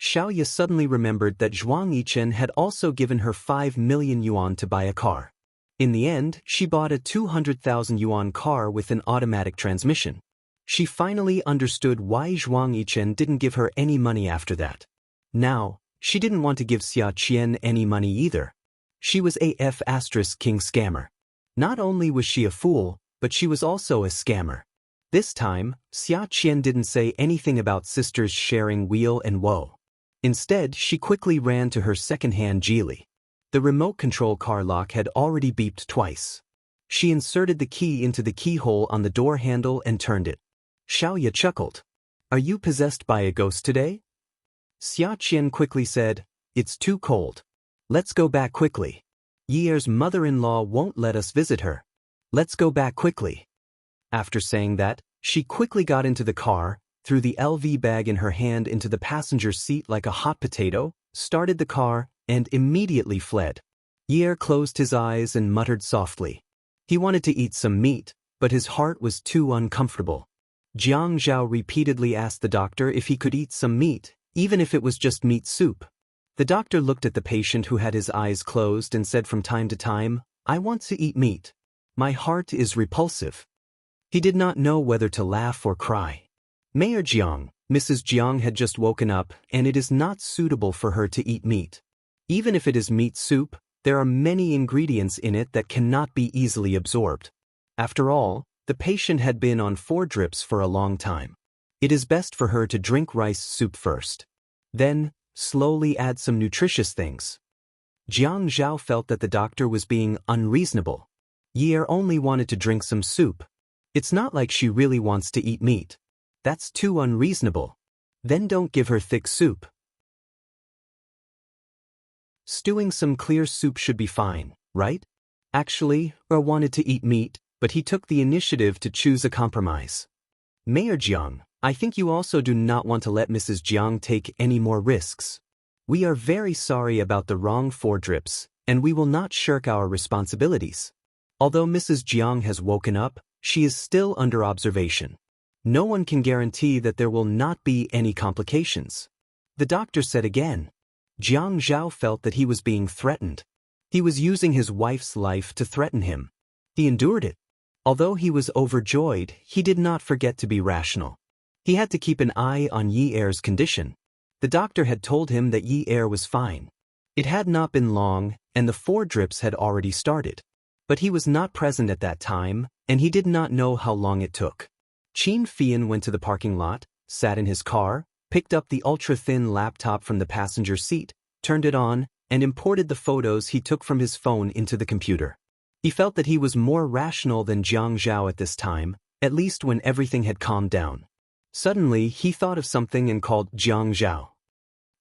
Xiaoya suddenly remembered that Zhuang Yichen had also given her 5 million yuan to buy a car. In the end, she bought a 200,000 yuan car with an automatic transmission. She finally understood why Zhuang Yichen didn't give her any money after that. Now, she didn't want to give Xia Qian any money either. She was a F***king scammer. Not only was she a fool, but she was also a scammer. This time, Xia Qian didn't say anything about sisters sharing weal and woe. Instead, she quickly ran to her second-hand Geely. The remote control car lock had already beeped twice. She inserted the key into the keyhole on the door handle and turned it. Xiaoya chuckled. "Are you possessed by a ghost today?" Xia Qian quickly said, "It's too cold. Let's go back quickly. Yier's mother-in-law won't let us visit her. Let's go back quickly." After saying that, she quickly got into the car, threw the LV bag in her hand into the passenger seat like a hot potato, started the car, and immediately fled. Yier closed his eyes and muttered softly. He wanted to eat some meat, but his heart was too uncomfortable. Jiang Zhao repeatedly asked the doctor if he could eat some meat, even if it was just meat soup. The doctor looked at the patient who had his eyes closed and said from time to time, "I want to eat meat. My heart is repulsive." He did not know whether to laugh or cry. Mayor Jiang, Mrs. Jiang had just woken up, and it is not suitable for her to eat meat. Even if it is meat soup, there are many ingredients in it that cannot be easily absorbed. After all, the patient had been on 4 drips for a long time. It is best for her to drink rice soup first. Then, slowly add some nutritious things. Jiang Zhao felt that the doctor was being unreasonable. Yier only wanted to drink some soup. It's not like she really wants to eat meat. That's too unreasonable. Then don't give her thick soup. Stewing some clear soup should be fine, right? Actually, wanted to eat meat, but he took the initiative to choose a compromise. Mayor Jiang, I think you also do not want to let Mrs. Jiang take any more risks. We are very sorry about the wrong 4 drips, and we will not shirk our responsibilities. Although Mrs. Jiang has woken up, she is still under observation. No one can guarantee that there will not be any complications. The doctor said again. Jiang Zhao felt that he was being threatened. He was using his wife's life to threaten him. He endured it. Although he was overjoyed, he did not forget to be rational. He had to keep an eye on Yier's condition. The doctor had told him that Yier was fine. It had not been long, and the 4 drips had already started. But he was not present at that time, and he did not know how long it took. Qin Fian went to the parking lot, sat in his car, picked up the ultra-thin laptop from the passenger seat, turned it on, and imported the photos he took from his phone into the computer. He felt that he was more rational than Jiang Zhao at this time, at least when everything had calmed down. Suddenly, he thought of something and called Jiang Zhao.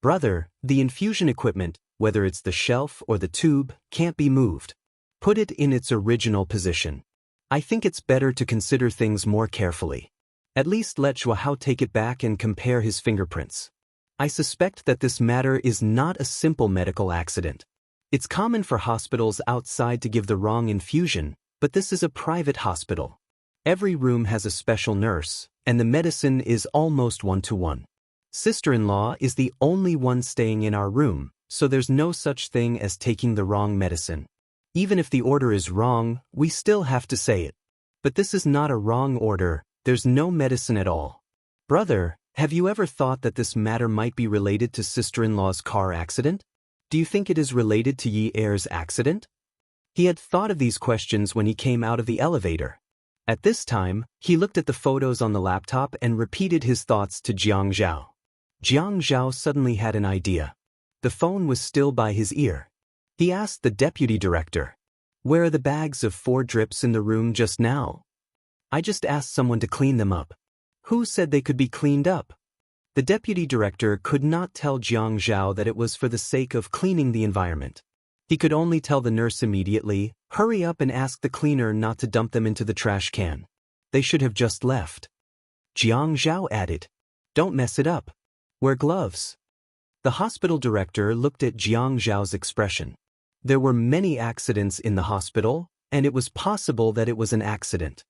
"Brother, the infusion equipment, whether it's the shelf or the tube, can't be moved. Put it in its original position. I think it's better to consider things more carefully. At least let Zhuahao take it back and compare his fingerprints. I suspect that this matter is not a simple medical accident. It's common for hospitals outside to give the wrong infusion, but this is a private hospital. Every room has a special nurse, and the medicine is almost 1-to-1. Sister-in-law is the only one staying in our room, so there's no such thing as taking the wrong medicine. Even if the order is wrong, we still have to say it. But this is not a wrong order, there's no medicine at all. Brother, have you ever thought that this matter might be related to sister-in-law's car accident? Do you think it is related to Yier's accident?" He had thought of these questions when he came out of the elevator. At this time, he looked at the photos on the laptop and repeated his thoughts to Jiang Zhao. Jiang Zhao suddenly had an idea. The phone was still by his ear. He asked the deputy director, "Where are the bags of 4 drips in the room just now?" "I just asked someone to clean them up." "Who said they could be cleaned up?" The deputy director could not tell Jiang Zhao that it was for the sake of cleaning the environment. He could only tell the nurse immediately, "Hurry up and ask the cleaner not to dump them into the trash can. They should have just left." Jiang Zhao added, "Don't mess it up. Wear gloves." The hospital director looked at Jiang Zhao's expression. There were many accidents in the hospital, and it was possible that it was an accident.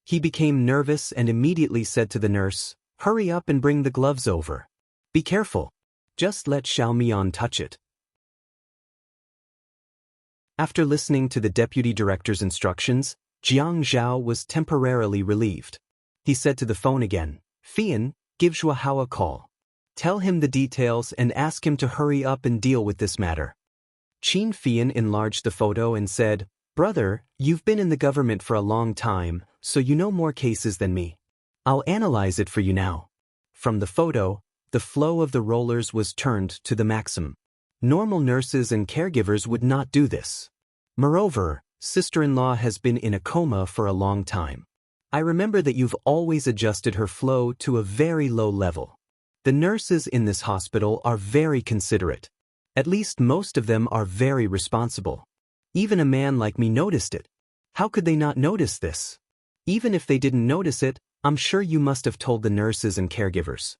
He became nervous and immediately said to the nurse, "Hurry up and bring the gloves over. Be careful." Just let Xiao Mian touch it. After listening to the deputy director's instructions, Jiang Zhao was temporarily relieved. He said to the phone again, Fian, give Zhua Hao a call. Tell him the details and ask him to hurry up and deal with this matter. Qin Fian enlarged the photo and said, Brother, you've been in the government for a long time, so you know more cases than me. I'll analyze it for you now. From the photo, the flow of the rollers was turned to the maximum. Normal nurses and caregivers would not do this. Moreover, sister-in-law has been in a coma for a long time. I remember that you've always adjusted her flow to a very low level. The nurses in this hospital are very considerate. At least most of them are very responsible. Even a man like me noticed it. How could they not notice this? Even if they didn't notice it, I'm sure you must have told the nurses and caregivers.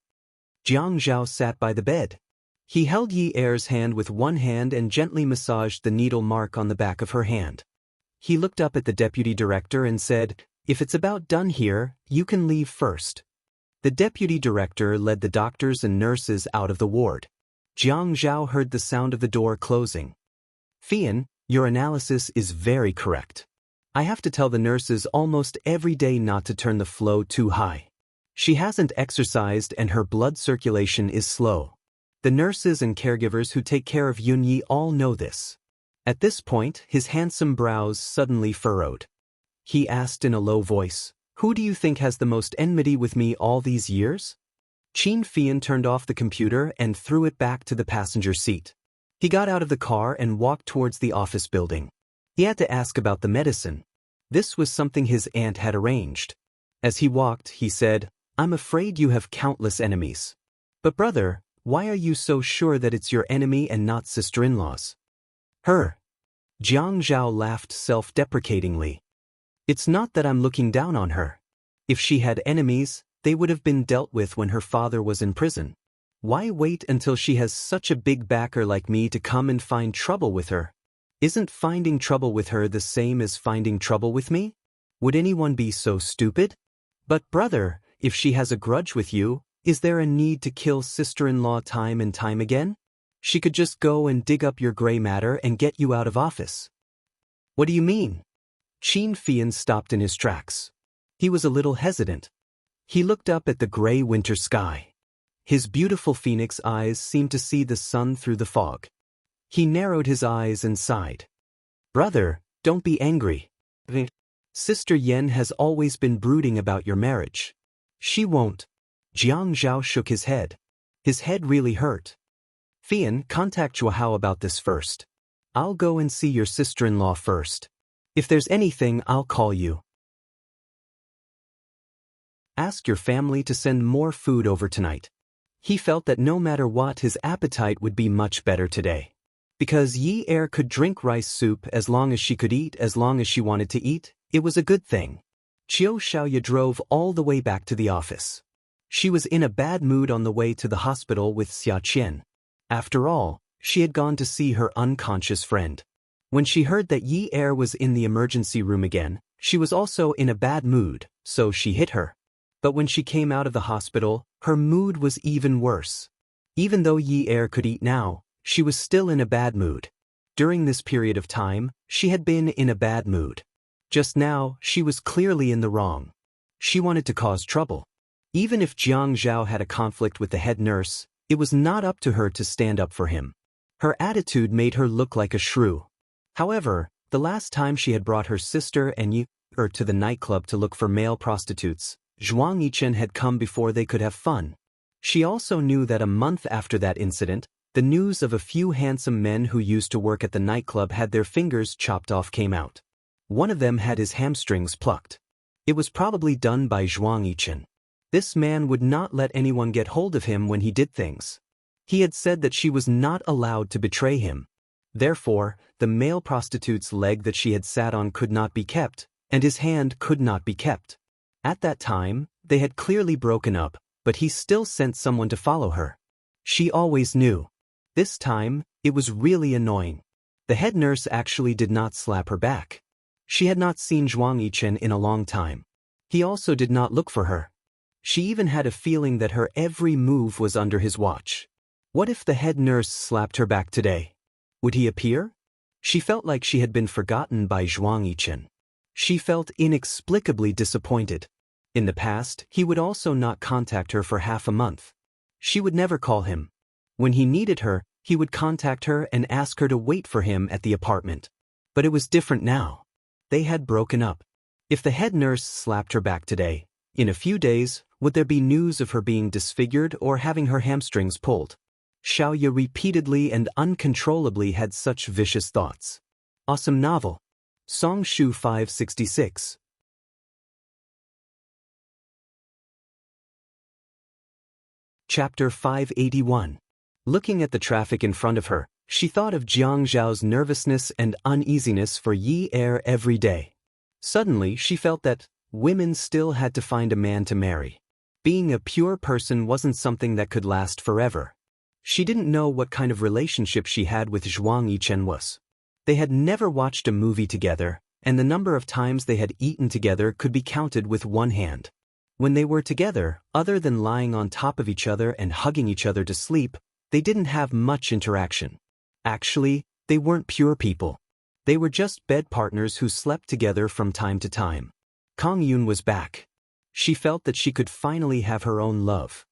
Jiang Zhao sat by the bed. He held Yi Er's hand with one hand and gently massaged the needle mark on the back of her hand. He looked up at the deputy director and said, If it's about done here, you can leave first. The deputy director led the doctors and nurses out of the ward. Jiang Zhao heard the sound of the door closing. Fian, your analysis is very correct. I have to tell the nurses almost every day not to turn the flow too high. She hasn't exercised and her blood circulation is slow. The nurses and caregivers who take care of Yunyi all know this. At this point, his handsome brows suddenly furrowed. He asked in a low voice, Who do you think has the most enmity with me all these years? Qin Fian turned off the computer and threw it back to the passenger seat. He got out of the car and walked towards the office building. He had to ask about the medicine. This was something his aunt had arranged. As he walked, he said, I'm afraid you have countless enemies. But brother, why are you so sure that it's your enemy and not sister-in-law's? Her. Jiang Zhao laughed self-deprecatingly. It's not that I'm looking down on her. If she had enemies, they would have been dealt with when her father was in prison. Why wait until she has such a big backer like me to come and find trouble with her? Isn't finding trouble with her the same as finding trouble with me? Would anyone be so stupid? But brother, if she has a grudge with you, is there a need to kill sister-in-law time and time again? She could just go and dig up your gray matter and get you out of office. What do you mean? Qin Fian stopped in his tracks. He was a little hesitant. He looked up at the gray winter sky. His beautiful phoenix eyes seemed to see the sun through the fog. He narrowed his eyes and sighed. Brother, don't be angry. Sister Yen has always been brooding about your marriage. She won't. Jiang Zhao shook his head. His head really hurt. Fian, contact Zhua Hao about this first. I'll go and see your sister-in-law first. If there's anything, I'll call you. Ask your family to send more food over tonight. He felt that no matter what, his appetite would be much better today. Because Yi Er could drink rice soup as long as she could eat as long as she wanted to eat, it was a good thing. Qiu Xiaoya drove all the way back to the office. She was in a bad mood on the way to the hospital with Xia Qian. After all, she had gone to see her unconscious friend. When she heard that Yi Er was in the emergency room again, she was also in a bad mood, so she hit her. But when she came out of the hospital, her mood was even worse. Even though Yi Er could eat now, she was still in a bad mood. During this period of time, she had been in a bad mood. Just now, she was clearly in the wrong. She wanted to cause trouble. Even if Jiang Zhao had a conflict with the head nurse, it was not up to her to stand up for him. Her attitude made her look like a shrew. However, the last time she had brought her sister and Yi Er to the nightclub to look for male prostitutes, Zhuang Yichen had come before they could have fun. She also knew that a month after that incident, the news of a few handsome men who used to work at the nightclub had their fingers chopped off came out. One of them had his hamstrings plucked. It was probably done by Zhuang Yichen. This man would not let anyone get hold of him when he did things. He had said that she was not allowed to betray him. Therefore, the male prostitute's leg that she had sat on could not be kept, and his hand could not be kept. At that time, they had clearly broken up, but he still sent someone to follow her. She always knew. This time, it was really annoying. The head nurse actually did not slap her back. She had not seen Zhuang Yichen in a long time. He also did not look for her. She even had a feeling that her every move was under his watch. What if the head nurse slapped her back today? Would he appear? She felt like she had been forgotten by Zhuang Yichen. She felt inexplicably disappointed. In the past, he would also not contact her for half a month. She would never call him. When he needed her, he would contact her and ask her to wait for him at the apartment. But it was different now. They had broken up. If the head nurse slapped her back today, in a few days, would there be news of her being disfigured or having her hamstrings pulled? Xiaoya repeatedly and uncontrollably had such vicious thoughts. Awesome novel. Song Shu 566. Chapter 581. Looking at the traffic in front of her, she thought of Jiang Zhao's nervousness and uneasiness for Yi Er every day. Suddenly, she felt that women still had to find a man to marry. Being a pure person wasn't something that could last forever. She didn't know what kind of relationship she had with Zhuang Yichen was. They had never watched a movie together, and the number of times they had eaten together could be counted with one hand. When they were together, other than lying on top of each other and hugging each other to sleep, they didn't have much interaction. Actually, they weren't pure people. They were just bed partners who slept together from time to time. Kang Yun was back. She felt that she could finally have her own love.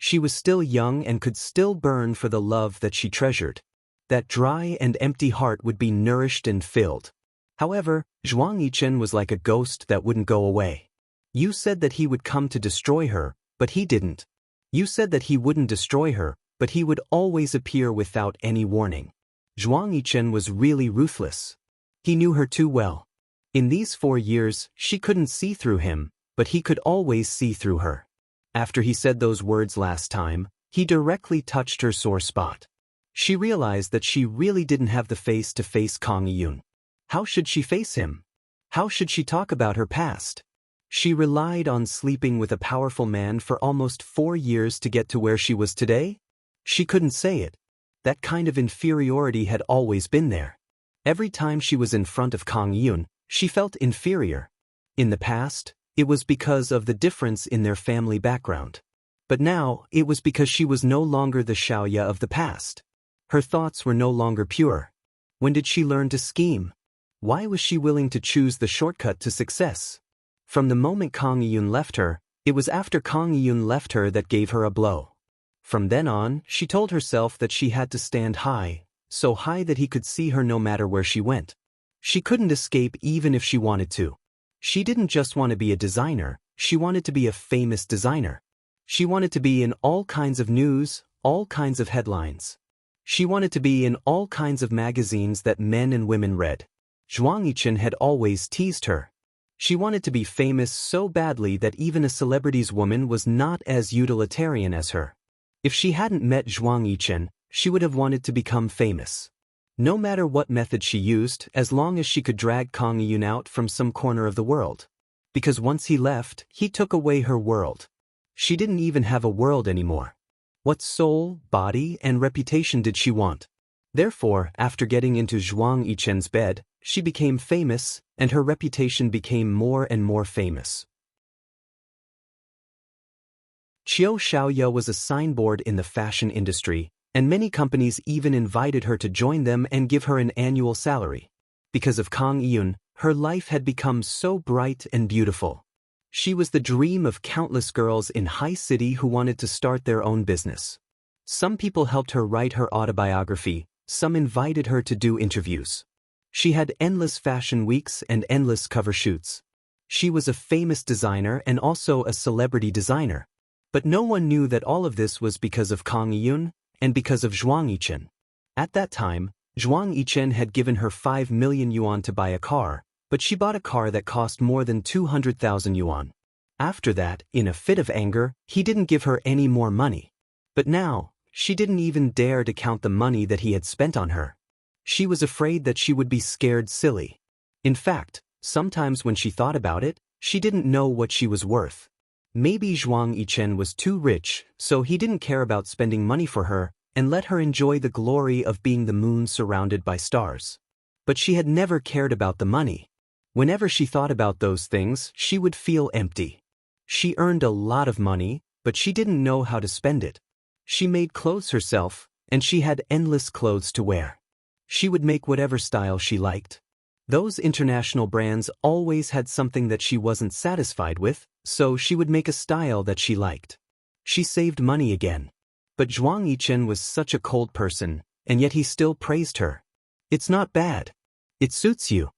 She was still young and could still burn for the love that she treasured. That dry and empty heart would be nourished and filled. However, Zhuang Yichen was like a ghost that wouldn't go away. You said that he would come to destroy her, but he didn't. You said that he wouldn't destroy her, but he would always appear without any warning. Zhuang Yichen was really ruthless. He knew her too well. In these 4 years, she couldn't see through him, but he could always see through her. After he said those words last time, he directly touched her sore spot. She realized that she really didn't have the face to face Kang Yun. How should she face him? How should she talk about her past? She relied on sleeping with a powerful man for almost 4 years to get to where she was today? She couldn't say it. That kind of inferiority had always been there. Every time she was in front of Kang Yun, she felt inferior. In the past, it was because of the difference in their family background. But now, it was because she was no longer the Xiaoya of the past. Her thoughts were no longer pure. When did she learn to scheme? Why was she willing to choose the shortcut to success? From the moment Kang Yun left her, it was after Kang Yun left her that gave her a blow. From then on, she told herself that she had to stand high, so high that he could see her no matter where she went. She couldn't escape even if she wanted to. She didn't just want to be a designer, she wanted to be a famous designer. She wanted to be in all kinds of news, all kinds of headlines. She wanted to be in all kinds of magazines that men and women read. Zhuang Yichen had always teased her. She wanted to be famous so badly that even a celebrity's woman was not as utilitarian as her. If she hadn't met Zhuang Yichen, she would have wanted to become famous. No matter what method she used, as long as she could drag Kang Yun out from some corner of the world. Because once he left, he took away her world. She didn't even have a world anymore. What soul, body, and reputation did she want? Therefore, after getting into Zhuang Yichen's bed, she became famous, and her reputation became more and more famous. Qiu Xiaoya was a signboard in the fashion industry, and many companies even invited her to join them and give her an annual salary. Because of Kang Yun, her life had become so bright and beautiful. She was the dream of countless girls in High City who wanted to start their own business. Some people helped her write her autobiography, some invited her to do interviews. She had endless fashion weeks and endless cover shoots. She was a famous designer and also a celebrity designer. But no one knew that all of this was because of Kang Yun, and because of Zhuang Yichen. At that time, Zhuang Yichen had given her 5 million yuan to buy a car, but she bought a car that cost more than 200,000 yuan. After that, in a fit of anger, he didn't give her any more money. But now, she didn't even dare to count the money that he had spent on her. She was afraid that she would be scared silly. In fact, sometimes when she thought about it, she didn't know what she was worth. Maybe Zhuang Yichen was too rich, so he didn't care about spending money for her and let her enjoy the glory of being the moon surrounded by stars. But she had never cared about the money. Whenever she thought about those things, she would feel empty. She earned a lot of money, but she didn't know how to spend it. She made clothes herself, and she had endless clothes to wear. She would make whatever style she liked. Those international brands always had something that she wasn't satisfied with, so she would make a style that she liked. She saved money again. But Zhuang Yichen was such a cold person, and yet he still praised her. It's not bad. It suits you.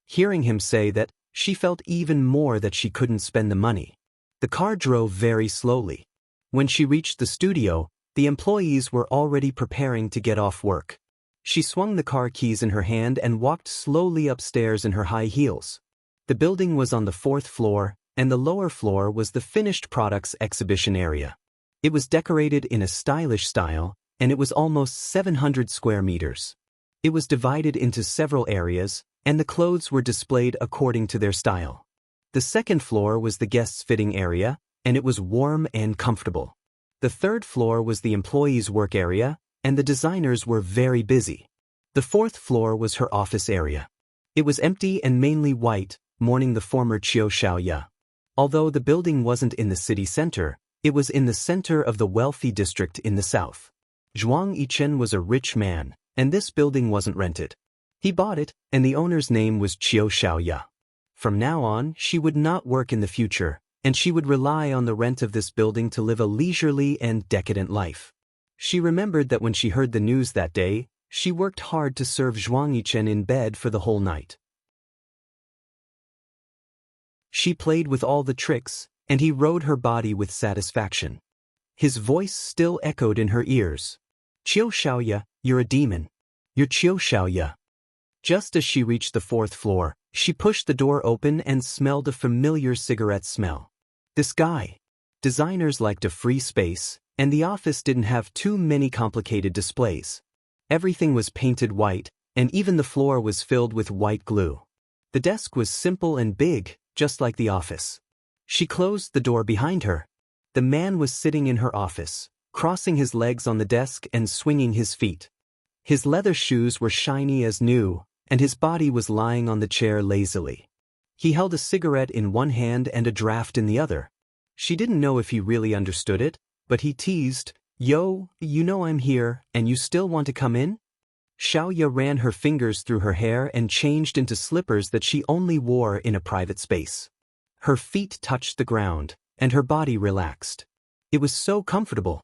Hearing him say that, she felt even more that she couldn't spend the money. The car drove very slowly. When she reached the studio, the employees were already preparing to get off work. She swung the car keys in her hand and walked slowly upstairs in her high heels. The building was on the 4th floor, and the lower floor was the finished products exhibition area. It was decorated in a stylish style, and it was almost 700 square meters. It was divided into several areas, and the clothes were displayed according to their style. The 2nd floor was the guests' fitting area, and it was warm and comfortable. The 3rd floor was the employees' work area, and the designers were very busy. The 4th floor was her office area. It was empty and mainly white, mourning the former Qiu Shaoya. Although the building wasn't in the city center, it was in the center of the wealthy district in the south. Zhuang Yichen was a rich man, and this building wasn't rented. He bought it, and the owner's name was Qiu Shaoya. From now on, she would not work in the future, and she would rely on the rent of this building to live a leisurely and decadent life. She remembered that when she heard the news that day, she worked hard to serve Zhuang Yichen in bed for the whole night. She played with all the tricks, and he rode her body with satisfaction. His voice still echoed in her ears. Qiu Shaoya, you're a demon. You're Qiu Shaoya. Just as she reached the 4th floor, she pushed the door open and smelled a familiar cigarette smell. This guy. Designers liked a free space, and the office didn't have too many complicated displays. Everything was painted white, and even the floor was filled with white glue. The desk was simple and big, just like the office. She closed the door behind her. The man was sitting in her office, crossing his legs on the desk and swinging his feet. His leather shoes were shiny as new, and his body was lying on the chair lazily. He held a cigarette in one hand and a draft in the other. She didn't know if he really understood it, but he teased, "Yo, you know I'm here, and you still want to come in?" Xiaoya ran her fingers through her hair and changed into slippers that she only wore in a private space. Her feet touched the ground, and her body relaxed. It was so comfortable.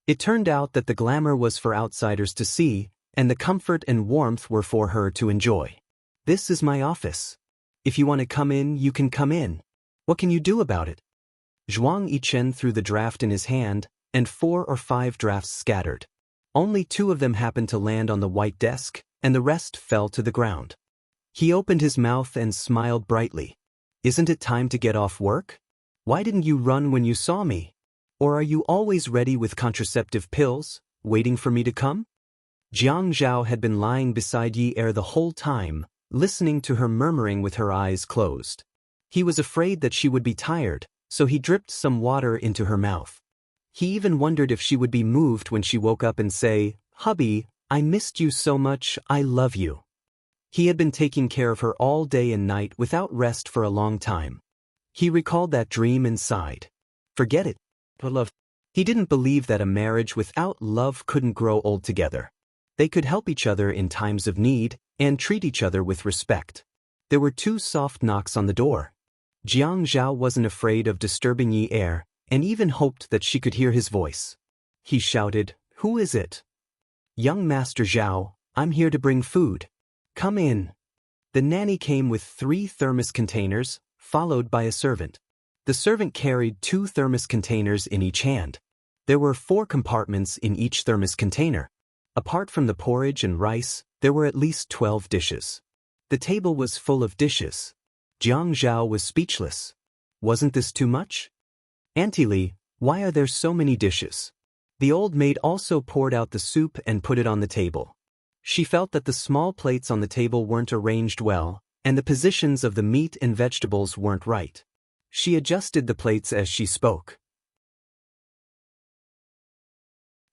It turned out that the glamour was for outsiders to see, and the comfort and warmth were for her to enjoy. This is my office. If you want to come in, you can come in. What can you do about it? Zhuang Yichen threw the draft in his hand, and 4 or 5 drafts scattered. Only 2 of them happened to land on the white desk, and the rest fell to the ground. He opened his mouth and smiled brightly. Isn't it time to get off work? Why didn't you run when you saw me? Or are you always ready with contraceptive pills, waiting for me to come? Jiang Zhao had been lying beside Yi Er the whole time, listening to her murmuring with her eyes closed. He was afraid that she would be tired, so he dripped some water into her mouth. He even wondered if she would be moved when she woke up and say, "Hubby, I missed you so much, I love you." He had been taking care of her all day and night without rest for a long time. He recalled that dream and sighed. Forget it. Love. He didn't believe that a marriage without love couldn't grow old together. They could help each other in times of need and treat each other with respect. There were 2 soft knocks on the door. Jiang Zhao wasn't afraid of disturbing Yi Er, and even hoped that she could hear his voice. He shouted, "Who is it?" "Young Master Zhao, I'm here to bring food. Come in." The nanny came with 3 thermos containers, followed by a servant. The servant carried 2 thermos containers in each hand. There were 4 compartments in each thermos container. Apart from the porridge and rice, there were at least 12 dishes. The table was full of dishes. Jiang Zhao was speechless. Wasn't this too much? "Auntie Li, why are there so many dishes?" The old maid also poured out the soup and put it on the table. She felt that the small plates on the table weren't arranged well, and the positions of the meat and vegetables weren't right. She adjusted the plates as she spoke.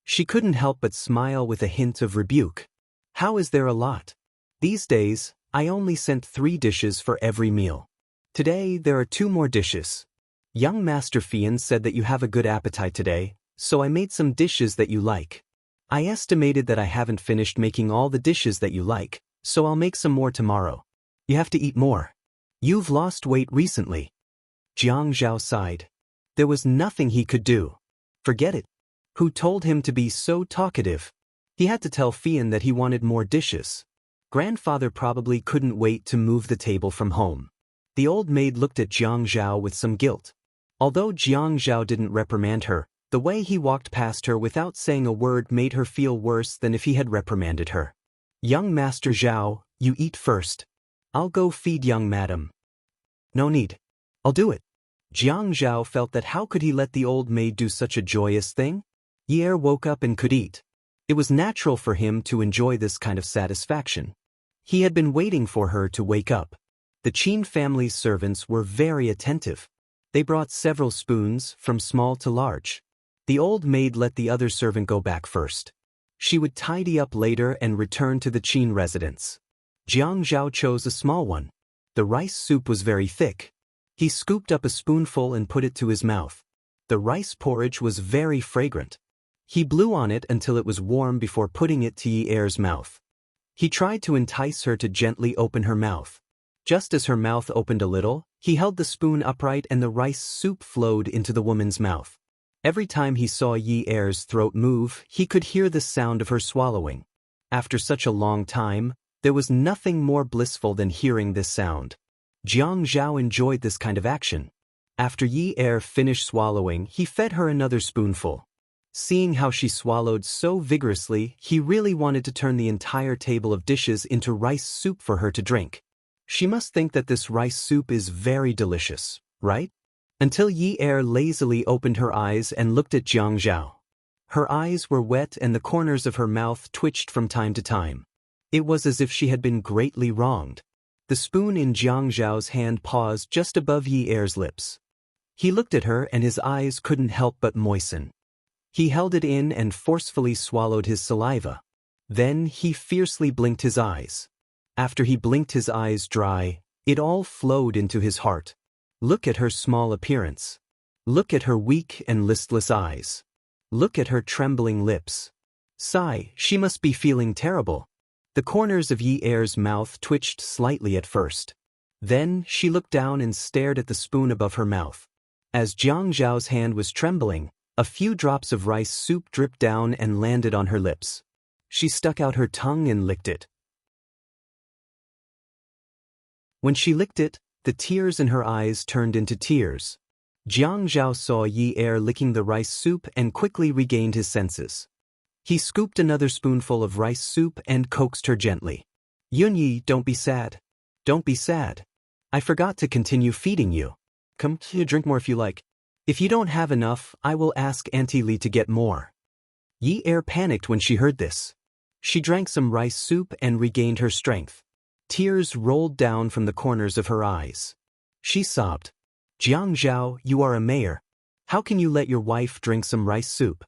She couldn't help but smile with a hint of rebuke. "How is there a lot? These days, I only sent 3 dishes for every meal. Today, there are 2 more dishes. Young Master Fian said that you have a good appetite today, so I made some dishes that you like. I estimated that I haven't finished making all the dishes that you like, so I'll make some more tomorrow. You have to eat more. You've lost weight recently. Jiang Zhao sighed. There was nothing he could do. Forget it. Who told him to be so talkative? He had to tell Fian that he wanted more dishes. Grandfather probably couldn't wait to move the table from home. The old maid looked at Jiang Zhao with some guilt. Although Jiang Zhao didn't reprimand her, the way he walked past her without saying a word made her feel worse than if he had reprimanded her. Young Master Zhao, you eat first. I'll go feed young madam. No need. I'll do it. Jiang Zhao felt that how could he let the old maid do such a joyous thing? Ye Er woke up and could eat. It was natural for him to enjoy this kind of satisfaction. He had been waiting for her to wake up. The Qin family's servants were very attentive. They brought several spoons, from small to large. The old maid let the other servant go back first. She would tidy up later and return to the Qin residence. Jiang Zhao chose a small one. The rice soup was very thick. He scooped up a spoonful and put it to his mouth. The rice porridge was very fragrant. He blew on it until it was warm before putting it to Ye Er's mouth. He tried to entice her to gently open her mouth. Just as her mouth opened a little, he held the spoon upright and the rice soup flowed into the woman's mouth. Every time he saw Ye Er's throat move, he could hear the sound of her swallowing. After such a long time, there was nothing more blissful than hearing this sound. Jiang Zhao enjoyed this kind of action. After Ye Er finished swallowing, he fed her another spoonful. Seeing how she swallowed so vigorously, he really wanted to turn the entire table of dishes into rice soup for her to drink. She must think that this rice soup is very delicious, right? Until Ye Er lazily opened her eyes and looked at Jiang Zhao. Her eyes were wet and the corners of her mouth twitched from time to time. It was as if she had been greatly wronged. The spoon in Jiang Zhao's hand paused just above Ye Er's lips. He looked at her and his eyes couldn't help but moisten. He held it in and forcefully swallowed his saliva. Then he fiercely blinked his eyes. After he blinked his eyes dry, it all flowed into his heart. Look at her small appearance. Look at her weak and listless eyes. Look at her trembling lips. Sigh, she must be feeling terrible. The corners of Ye Er's mouth twitched slightly at first. Then she looked down and stared at the spoon above her mouth. As Jiang Zhao's hand was trembling, a few drops of rice soup dripped down and landed on her lips. She stuck out her tongue and licked it. When she licked it, the tears in her eyes turned into tears. Jiang Zhao saw Ye Er licking the rice soup and quickly regained his senses. He scooped another spoonful of rice soup and coaxed her gently. Yunyi, don't be sad. Don't be sad. I forgot to continue feeding you. Come, drink more if you like. If you don't have enough, I will ask Auntie Li to get more. Ye Er panicked when she heard this. She drank some rice soup and regained her strength. Tears rolled down from the corners of her eyes. She sobbed. Jiang Zhao, you are a mayor. How can you let your wife drink some rice soup?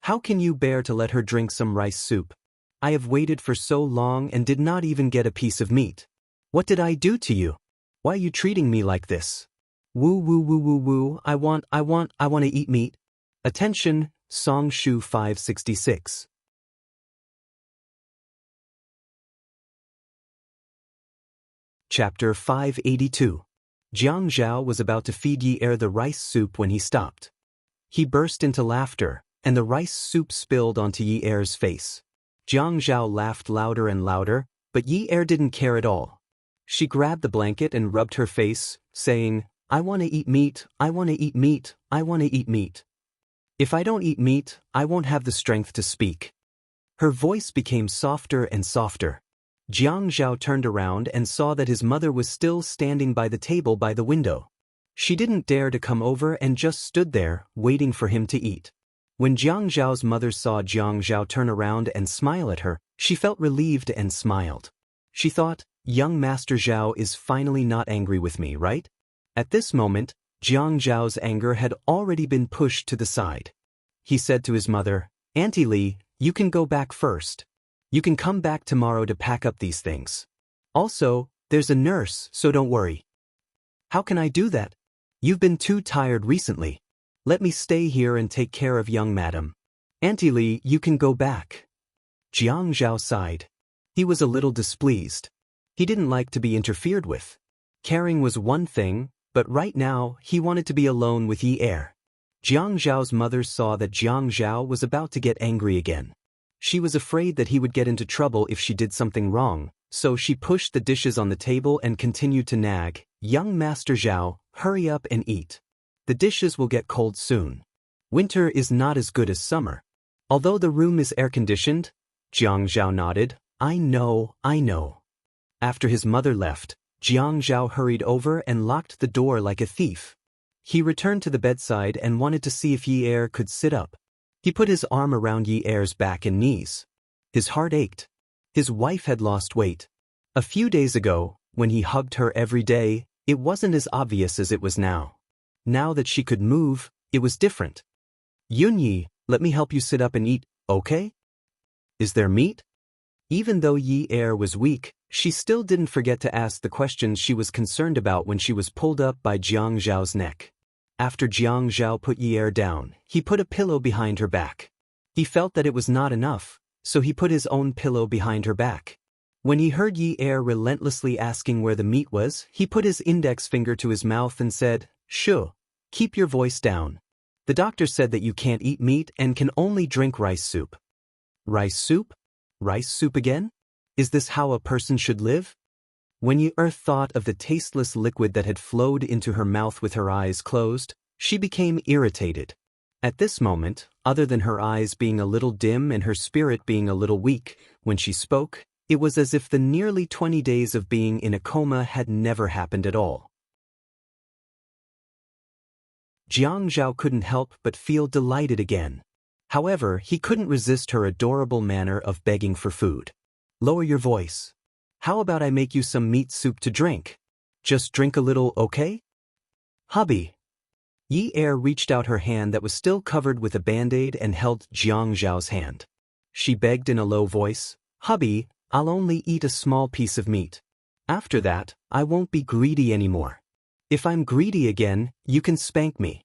How can you bear to let her drink some rice soup? I have waited for so long and did not even get a piece of meat. What did I do to you? Why are you treating me like this? Woo woo woo woo woo, I want to eat meat. Attention, Song Shu 566. Chapter 582. Jiang Zhao was about to feed Ye Er the rice soup when he stopped. He burst into laughter, and the rice soup spilled onto Ye Er's face. Jiang Zhao laughed louder and louder, but Ye Er didn't care at all. She grabbed the blanket and rubbed her face, saying, I want to eat meat, I want to eat meat, I want to eat meat. If I don't eat meat, I won't have the strength to speak. Her voice became softer and softer. Jiang Zhao turned around and saw that his mother was still standing by the table by the window. She didn't dare to come over and just stood there, waiting for him to eat. When Jiang Zhao's mother saw Jiang Zhao turn around and smile at her, she felt relieved and smiled. She thought, young Master Zhao is finally not angry with me, right? At this moment, Jiang Zhao's anger had already been pushed to the side. He said to his mother, Auntie Li, you can go back first. You can come back tomorrow to pack up these things. Also, there's a nurse, so don't worry. How can I do that? You've been too tired recently. Let me stay here and take care of young madam. Auntie Li, you can go back. Jiang Zhao sighed. He was a little displeased. He didn't like to be interfered with. Caring was one thing, but right now he wanted to be alone with Yi Er. Jiang Zhao's mother saw that Jiang Zhao was about to get angry again. She was afraid that he would get into trouble if she did something wrong, so she pushed the dishes on the table and continued to nag, "Young Master Zhao, hurry up and eat. The dishes will get cold soon. Winter is not as good as summer." Although the room is air-conditioned, Jiang Zhao nodded, I know. After his mother left, Jiang Zhao hurried over and locked the door like a thief. He returned to the bedside and wanted to see if Yi Er could sit up. He put his arm around Yi Er's back and knees. His heart ached. His wife had lost weight. A few days ago, when he hugged her every day, it wasn't as obvious as it was now. Now that she could move, it was different. "Yunyi, let me help you sit up and eat, okay? Is there meat?" Even though Yi Er was weak, she still didn't forget to ask the questions she was concerned about when she was pulled up by Jiang Zhao's neck. After Jiang Zhao put Yi Er down, he put a pillow behind her back. He felt that it was not enough, so he put his own pillow behind her back. When he heard Yi Er relentlessly asking where the meat was, he put his index finger to his mouth and said, "Shoo, keep your voice down. The doctor said that you can't eat meat and can only drink rice soup." Rice soup? Rice soup again? Is this how a person should live? When Yi Er thought of the tasteless liquid that had flowed into her mouth with her eyes closed, she became irritated. At this moment, other than her eyes being a little dim and her spirit being a little weak, when she spoke, it was as if the nearly 20 days of being in a coma had never happened at all. Jiang Zhao couldn't help but feel delighted again. However, he couldn't resist her adorable manner of begging for food. "Lower your voice. How about I make you some meat soup to drink? Just drink a little, okay?" "Hubby." Yi Er reached out her hand that was still covered with a band-aid and held Jiang Zhao's hand. She begged in a low voice, "Hubby, I'll only eat a small piece of meat. After that, I won't be greedy anymore. If I'm greedy again, you can spank me."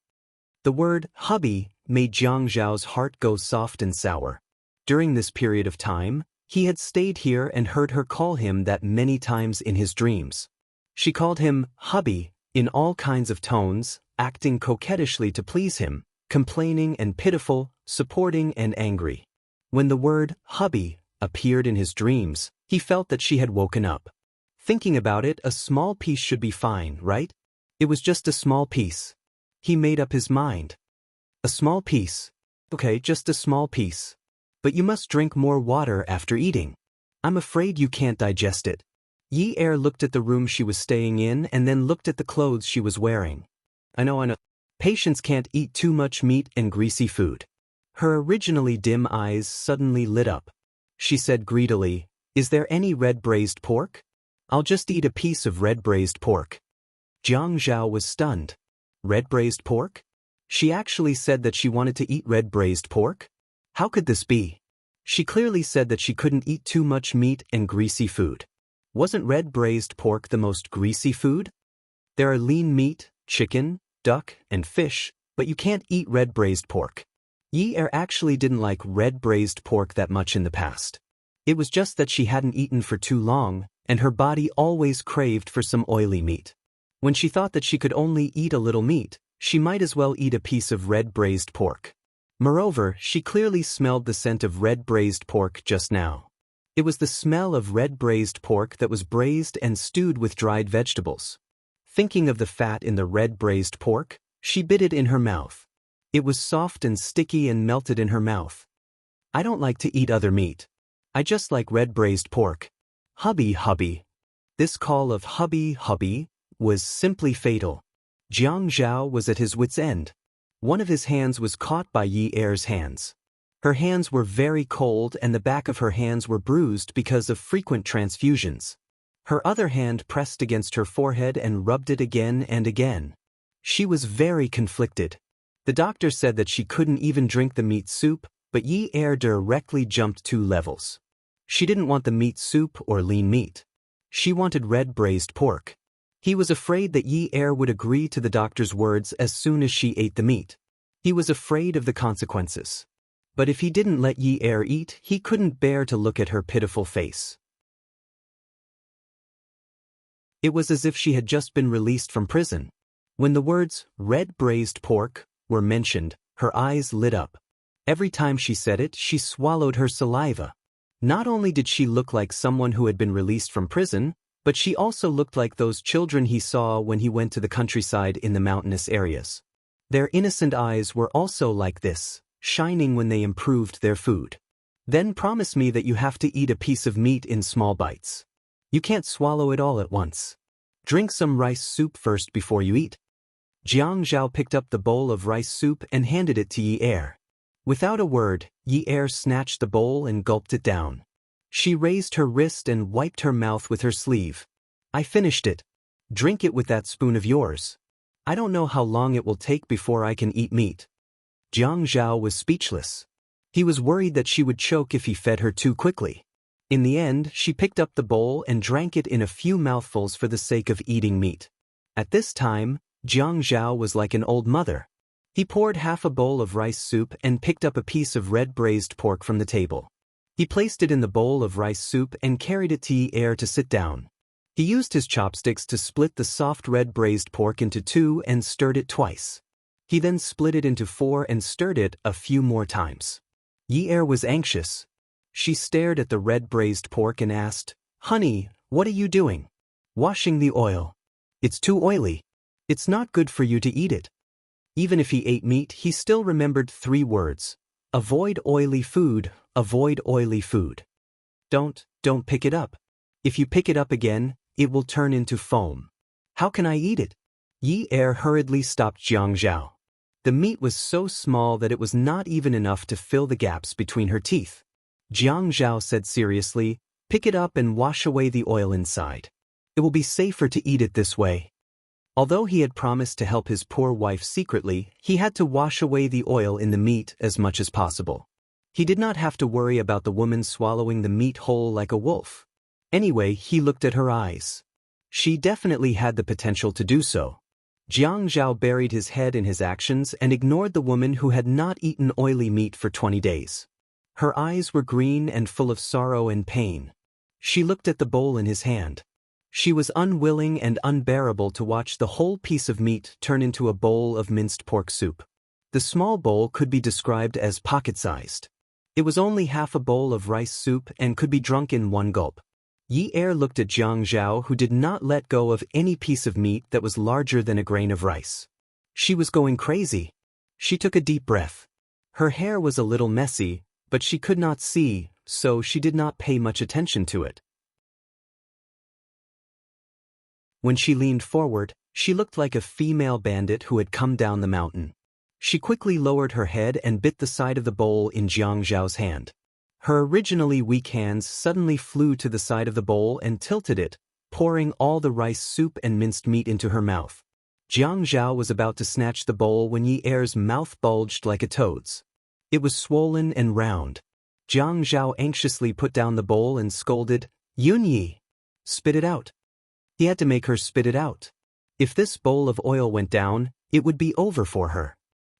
The word "hubby" made Jiang Zhao's heart go soft and sour. During this period of time, he had stayed here and heard her call him that many times in his dreams. She called him "hubby" in all kinds of tones, acting coquettishly to please him, complaining and pitiful, supporting and angry. When the word "hubby" appeared in his dreams, he felt that she had woken up. Thinking about it, a small piece should be fine, right? It was just a small piece. He made up his mind. A small piece. Okay, just a small piece. But you must drink more water after eating. I'm afraid you can't digest it. Yi Er looked at the room she was staying in and then looked at the clothes she was wearing. I know. Patients can't eat too much meat and greasy food. Her originally dim eyes suddenly lit up. She said greedily, "Is there any red braised pork? I'll just eat a piece of red braised pork." Jiang Zhao was stunned. Red braised pork? She actually said that she wanted to eat red braised pork? How could this be? She clearly said that she couldn't eat too much meat and greasy food. Wasn't red braised pork the most greasy food? There are lean meat, chicken, duck, and fish, but you can't eat red braised pork. Yi Er actually didn't like red braised pork that much in the past. It was just that she hadn't eaten for too long, and her body always craved for some oily meat. When she thought that she could only eat a little meat, she might as well eat a piece of red braised pork. Moreover, she clearly smelled the scent of red braised pork just now. It was the smell of red braised pork that was braised and stewed with dried vegetables. Thinking of the fat in the red braised pork, she bit it in her mouth. It was soft and sticky and melted in her mouth. "I don't like to eat other meat. I just like red braised pork. Hubby, hubby." This call of "hubby, hubby" was simply fatal. Jiang Zhao was at his wit's end. One of his hands was caught by Yi Er's hands. Her hands were very cold and the back of her hands were bruised because of frequent transfusions. Her other hand pressed against her forehead and rubbed it again and again. She was very conflicted. The doctor said that she couldn't even drink the meat soup, but Yi Er directly jumped 2 levels. She didn't want the meat soup or lean meat. She wanted red braised pork. He was afraid that Yi Er would agree to the doctor's words as soon as she ate the meat. He was afraid of the consequences. But if he didn't let Yi Er eat, he couldn't bear to look at her pitiful face. It was as if she had just been released from prison. When the words, red braised pork, were mentioned, her eyes lit up. Every time she said it, she swallowed her saliva. Not only did she look like someone who had been released from prison, but she also looked like those children he saw when he went to the countryside in the mountainous areas. Their innocent eyes were also like this, shining when they improved their food. Then promise me that you have to eat a piece of meat in small bites. You can't swallow it all at once. Drink some rice soup first before you eat. Jiang Zhao picked up the bowl of rice soup and handed it to Yi Er. Without a word, Yi Er snatched the bowl and gulped it down. She raised her wrist and wiped her mouth with her sleeve. I finished it. Drink it with that spoon of yours. I don't know how long it will take before I can eat meat. Jiang Zhao was speechless. He was worried that she would choke if he fed her too quickly. In the end, she picked up the bowl and drank it in a few mouthfuls for the sake of eating meat. At this time, Jiang Zhao was like an old mother. He poured half a bowl of rice soup and picked up a piece of red braised pork from the table. He placed it in the bowl of rice soup and carried it to Yi Er to sit down. He used his chopsticks to split the soft red braised pork into two and stirred it twice. He then split it into four and stirred it a few more times. Yi Er was anxious. She stared at the red braised pork and asked, "Honey, what are you doing?" "Washing the oil. It's too oily. It's not good for you to eat it." Even if he ate meat, he still remembered 3 words. Avoid oily food, avoid oily food. Don't pick it up. If you pick it up again, it will turn into foam. How can I eat it? Yi Er hurriedly stopped Jiang Zhao. The meat was so small that it was not even enough to fill the gaps between her teeth. Jiang Zhao said seriously, "Pick it up and wash away the oil inside. It will be safer to eat it this way." Although he had promised to help his poor wife secretly, he had to wash away the oil in the meat as much as possible. He did not have to worry about the woman swallowing the meat whole like a wolf. Anyway, he looked at her eyes. She definitely had the potential to do so. Jiang Zhao buried his head in his actions and ignored the woman who had not eaten oily meat for 20 days. Her eyes were green and full of sorrow and pain. She looked at the bowl in his hand. She was unwilling and unbearable to watch the whole piece of meat turn into a bowl of minced pork soup. The small bowl could be described as pocket-sized. It was only half a bowl of rice soup and could be drunk in one gulp. Yi Er looked at Jiang Zhao, who did not let go of any piece of meat that was larger than a grain of rice. She was going crazy. She took a deep breath. Her hair was a little messy, but she could not see, so she did not pay much attention to it. When she leaned forward, she looked like a female bandit who had come down the mountain. She quickly lowered her head and bit the side of the bowl in Jiang Zhao's hand. Her originally weak hands suddenly flew to the side of the bowl and tilted it, pouring all the rice soup and minced meat into her mouth. Jiang Zhao was about to snatch the bowl when Yi Er's mouth bulged like a toad's. It was swollen and round. Jiang Zhao anxiously put down the bowl and scolded, "Yun Yi, spit it out." He had to make her spit it out. If this bowl of oil went down, it would be over for her.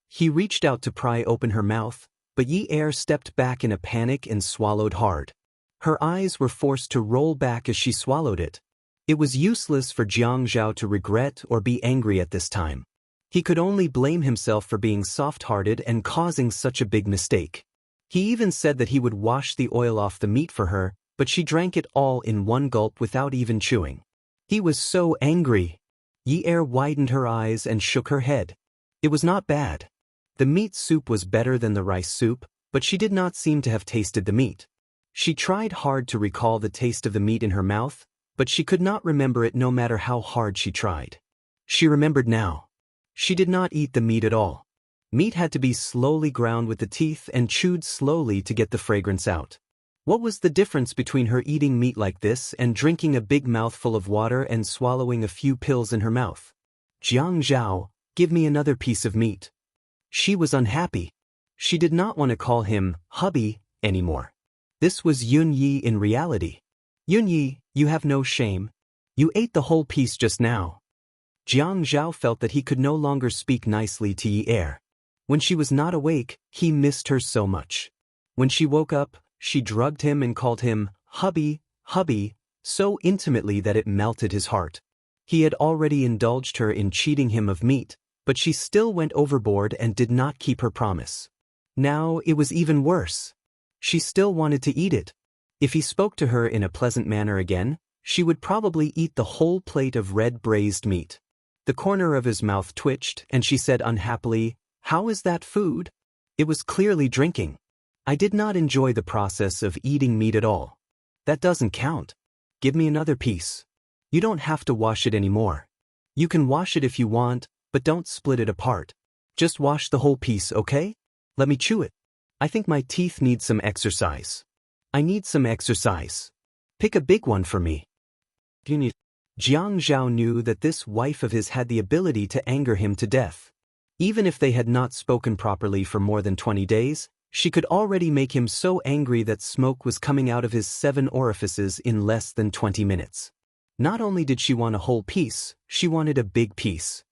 He reached out to pry open her mouth, but Yi Er stepped back in a panic and swallowed hard. Her eyes were forced to roll back as she swallowed it. It was useless for Jiang Zhao to regret or be angry at this time. He could only blame himself for being soft-hearted and causing such a big mistake. He even said that he would wash the oil off the meat for her, but she drank it all in one gulp without even chewing. He was so angry. Yi Er widened her eyes and shook her head. It was not bad. The meat soup was better than the rice soup, but she did not seem to have tasted the meat. She tried hard to recall the taste of the meat in her mouth, but she could not remember it no matter how hard she tried. She remembered now. She did not eat the meat at all. Meat had to be slowly ground with the teeth and chewed slowly to get the fragrance out. What was the difference between her eating meat like this and drinking a big mouthful of water and swallowing a few pills in her mouth? "Jiang Zhao, give me another piece of meat." She was unhappy. She did not want to call him hubby anymore. This was Yun Yi in reality. "Yun Yi, you have no shame. You ate the whole piece just now." Jiang Zhao felt that he could no longer speak nicely to Yi Er. When she was not awake, he missed her so much. When she woke up, she drugged him and called him, "Hubby, hubby," so intimately that it melted his heart. He had already indulged her in cheating him of meat, but she still went overboard and did not keep her promise. Now it was even worse. She still wanted to eat it. If he spoke to her in a pleasant manner again, she would probably eat the whole plate of red braised meat. The corner of his mouth twitched, and she said unhappily, "How is that food?" It was clearly drinking. "I did not enjoy the process of eating meat at all." "That doesn't count. Give me another piece. You don't have to wash it anymore. You can wash it if you want, but don't split it apart. Just wash the whole piece, okay? Let me chew it. I think my teeth need some exercise. I need some exercise. Pick a big one for me." Jiang Zhao knew that this wife of his had the ability to anger him to death. Even if they had not spoken properly for more than 20 days, she could already make him so angry that smoke was coming out of his 7 orifices in less than 20 minutes. Not only did she want a whole piece, she wanted a big piece.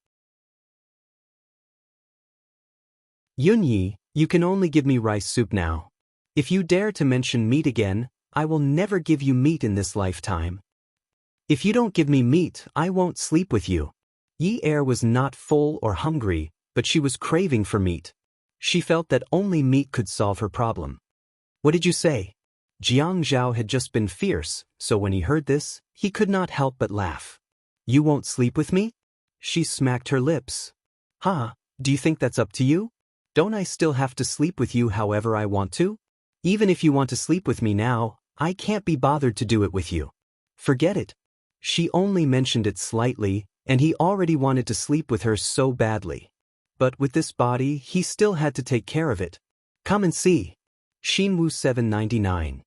"Yunyi, you can only give me rice soup now. If you dare to mention meat again, I will never give you meat in this lifetime. If you don't give me meat, I won't sleep with you." Yi Er was not full or hungry, but she was craving for meat. She felt that only meat could solve her problem. "What did you say?" Jiang Zhao had just been fierce, so when he heard this, he could not help but laugh. "You won't sleep with me?" She smacked her lips. "Huh, do you think that's up to you? Don't I still have to sleep with you however I want to? Even if you want to sleep with me now, I can't be bothered to do it with you. Forget it." She only mentioned it slightly, and he already wanted to sleep with her so badly. But with this body, he still had to take care of it. Come and see. Shinwu 799.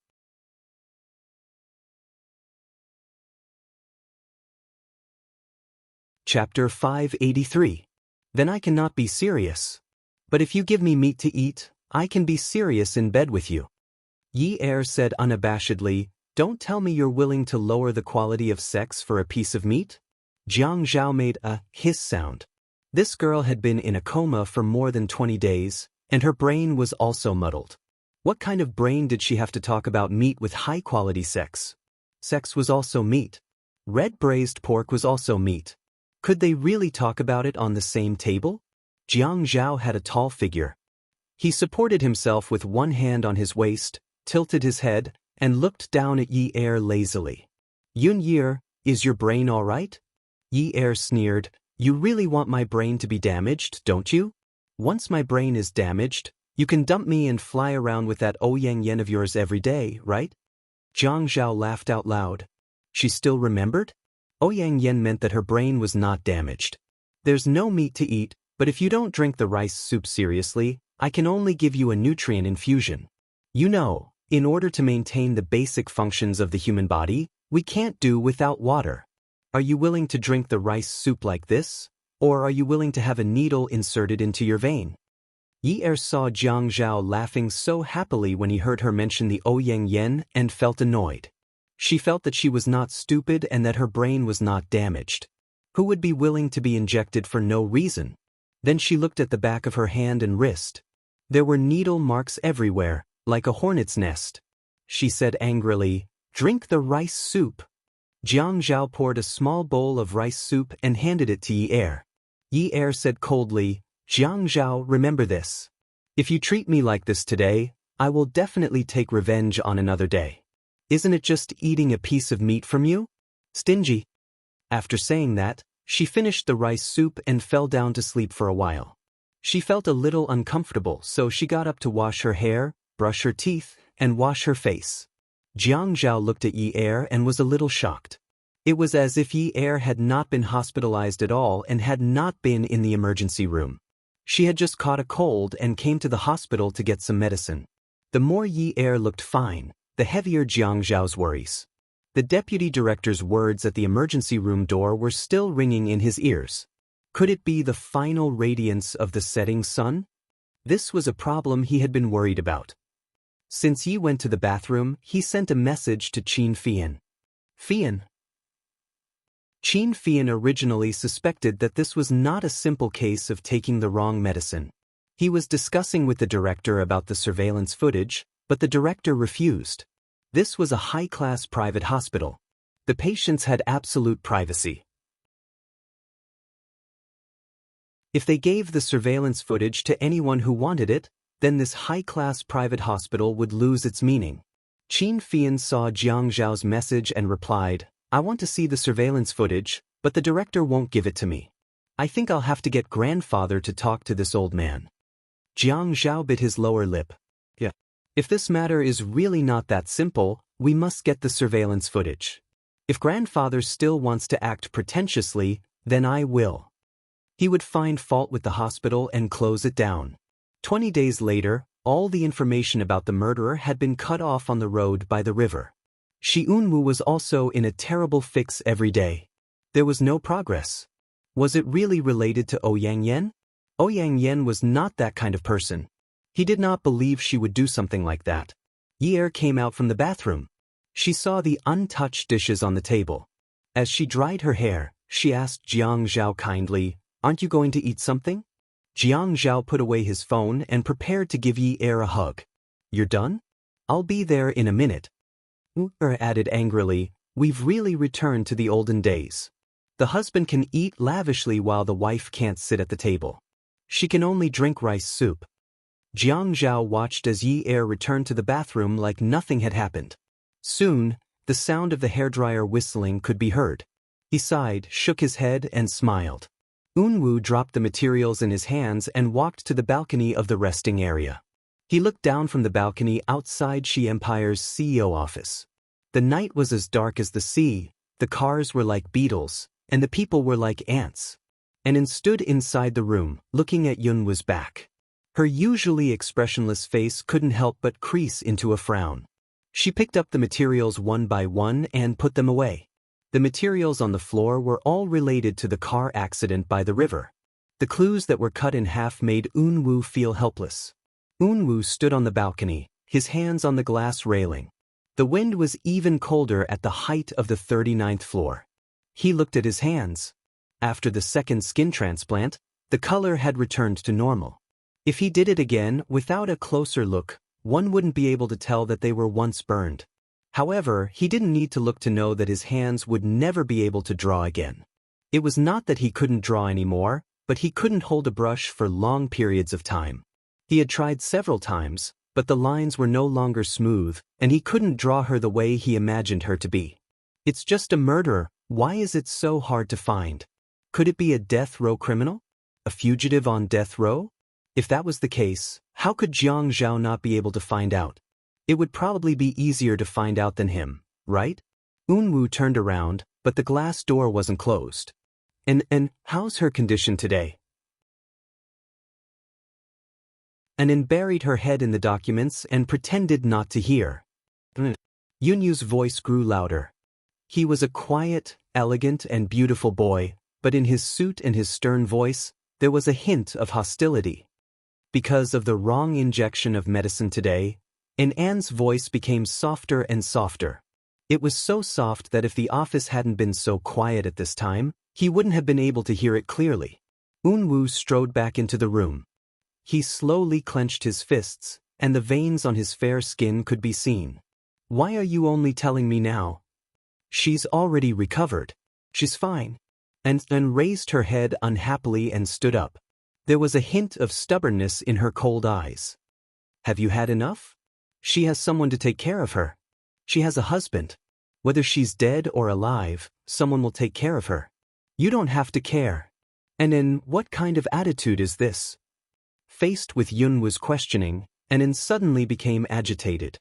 Chapter 583. Then I cannot be serious. But if you give me meat to eat, I can be serious in bed with you. Yi Er said unabashedly, "Don't tell me you're willing to lower the quality of sex for a piece of meat?" Jiang Zhao made a hiss sound. This girl had been in a coma for more than 20 days, and her brain was also muddled. What kind of brain did she have to talk about meat with high-quality sex? Sex was also meat. Red braised pork was also meat. Could they really talk about it on the same table? Jiang Zhao had a tall figure. He supported himself with one hand on his waist, tilted his head, and looked down at Yi Er lazily. "Yun Yi, is your brain all right?" Yi Er sneered, "You really want my brain to be damaged, don't you? Once my brain is damaged, you can dump me and fly around with that Ouyang Yen of yours every day, right?" Jiang Zhao laughed out loud. She still remembered? Ouyang Yen meant that her brain was not damaged. "There's no meat to eat, but if you don't drink the rice soup seriously, I can only give you a nutrient infusion. You know, in order to maintain the basic functions of the human body, we can't do without water. Are you willing to drink the rice soup like this, or are you willing to have a needle inserted into your vein?" Yi Er saw Jiang Zhao laughing so happily when he heard her mention the Ouyang Yen and felt annoyed. She felt that she was not stupid and that her brain was not damaged. Who would be willing to be injected for no reason? Then she looked at the back of her hand and wrist. There were needle marks everywhere, like a hornet's nest. She said angrily, "Drink the rice soup." Jiang Zhao poured a small bowl of rice soup and handed it to Yi Er. Yi Er said coldly, "Jiang Zhao, remember this. If you treat me like this today, I will definitely take revenge on another day. Isn't it just eating a piece of meat from you? Stingy." After saying that, she finished the rice soup and fell down to sleep for a while. She felt a little uncomfortable, so she got up to wash her hair, brush her teeth, and wash her face. Jiang Zhao looked at Yi Er and was a little shocked. It was as if Yi Er had not been hospitalized at all and had not been in the emergency room. She had just caught a cold and came to the hospital to get some medicine. The more Yi Er looked fine, the heavier Jiang Zhao's worries. The deputy director's words at the emergency room door were still ringing in his ears. Could it be the final radiance of the setting sun? This was a problem he had been worried about. Since Yi went to the bathroom, he sent a message to Qin Fian. "Fian." Qin Fian originally suspected that this was not a simple case of taking the wrong medicine. He was discussing with the director about the surveillance footage, but the director refused. This was a high-class private hospital. The patients had absolute privacy. If they gave the surveillance footage to anyone who wanted it, then this high-class private hospital would lose its meaning. Qin Fian saw Jiang Zhao's message and replied, "I want to see the surveillance footage, but the director won't give it to me. I think I'll have to get grandfather to talk to this old man." Jiang Zhao bit his lower lip. "Yeah. If this matter is really not that simple, we must get the surveillance footage. If grandfather still wants to act pretentiously, then I will." He would find fault with the hospital and close it down. 20 days later, all the information about the murderer had been cut off on the road by the river. Shi Unwu was also in a terrible fix every day. There was no progress. Was it really related to Ouyang Yan? Ouyang Yan was not that kind of person. He did not believe she would do something like that. Yi Er came out from the bathroom. She saw the untouched dishes on the table. As she dried her hair, she asked Jiang Zhao kindly, "Aren't you going to eat something?" Jiang Zhao put away his phone and prepared to give Yi Er a hug. "You're done? I'll be there in a minute." Wu Er added angrily, "We've really returned to the olden days. The husband can eat lavishly while the wife can't sit at the table. She can only drink rice soup." Jiang Zhao watched as Yi Er returned to the bathroom like nothing had happened. Soon, the sound of the hairdryer whistling could be heard. He sighed, shook his head, and smiled. Unwu dropped the materials in his hands and walked to the balcony of the resting area. He looked down from the balcony outside Shi Empire's CEO office. The night was as dark as the sea, the cars were like beetles, and the people were like ants. And stood inside the room, looking at Yunwu's back. Her usually expressionless face couldn't help but crease into a frown. She picked up the materials one by one and put them away. The materials on the floor were all related to the car accident by the river. The clues that were cut in half made Unwu feel helpless. Unwu stood on the balcony, his hands on the glass railing. The wind was even colder at the height of the 39th floor. He looked at his hands. After the second skin transplant, the color had returned to normal. If he did it again without a closer look, one wouldn't be able to tell that they were once burned. However, he didn't need to look to know that his hands would never be able to draw again. It was not that he couldn't draw anymore, but he couldn't hold a brush for long periods of time. He had tried several times, but the lines were no longer smooth, and he couldn't draw her the way he imagined her to be. "It's just a murderer. Why is it so hard to find? Could it be a death row criminal? A fugitive on death row? If that was the case, how could Jiang Zhao not be able to find out? It would probably be easier to find out than him, right?" Unwu turned around, but the glass door wasn't closed. And how's her condition today?" Anan buried her head in the documents and pretended not to hear. Yunyu's voice grew louder. He was a quiet, elegant, and beautiful boy, but in his suit and his stern voice, there was a hint of hostility. Because of the wrong injection of medicine today, An's voice became softer and softer. It was so soft that if the office hadn't been so quiet at this time, he wouldn't have been able to hear it clearly. Unwu strode back into the room. He slowly clenched his fists, and the veins on his fair skin could be seen. "Why are you only telling me now? She's already recovered. She's fine." And raised her head unhappily and stood up. There was a hint of stubbornness in her cold eyes. "Have you had enough? She has someone to take care of her. She has a husband. Whether she's dead or alive, someone will take care of her. You don't have to care. And what kind of attitude is this?" Faced with Yunwu's questioning, Anan suddenly became agitated.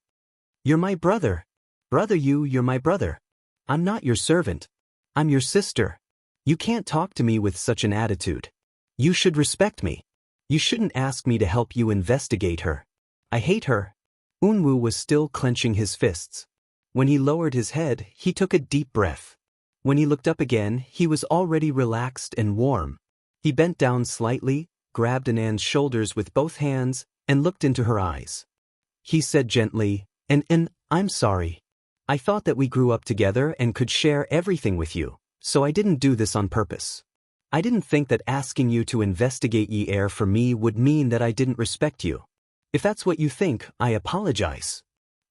"You're my brother. You're my brother. I'm not your servant. I'm your sister. You can't talk to me with such an attitude. You should respect me. You shouldn't ask me to help you investigate her. I hate her." Unwu was still clenching his fists. When he lowered his head, he took a deep breath. When he looked up again, he was already relaxed and warm. He bent down slightly, grabbed Anan's shoulders with both hands, and looked into her eyes. He said gently, "And I'm sorry. I thought that we grew up together and could share everything with you, so I didn't do this on purpose. I didn't think that asking you to investigate Yi Er for me would mean that I didn't respect you. If that's what you think, I apologize.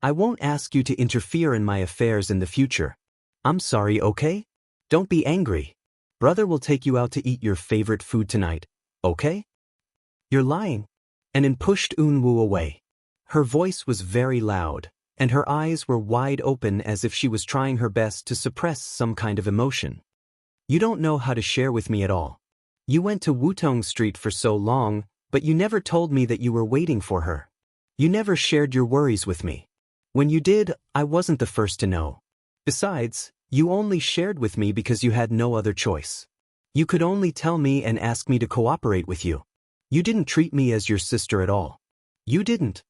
I won't ask you to interfere in my affairs in the future. I'm sorry, okay? Don't be angry. Brother will take you out to eat your favorite food tonight, okay? You're lying. Anin pushed Eunwoo away. Her voice was very loud, and her eyes were wide open as if she was trying her best to suppress some kind of emotion. You don't know how to share with me at all. You went to Wutong Street for so long, but you never told me that you were waiting for her. You never shared your worries with me. When you did, I wasn't the first to know. Besides, you only shared with me because you had no other choice. You could only tell me and ask me to cooperate with you. You didn't treat me as your sister at all. You didn't.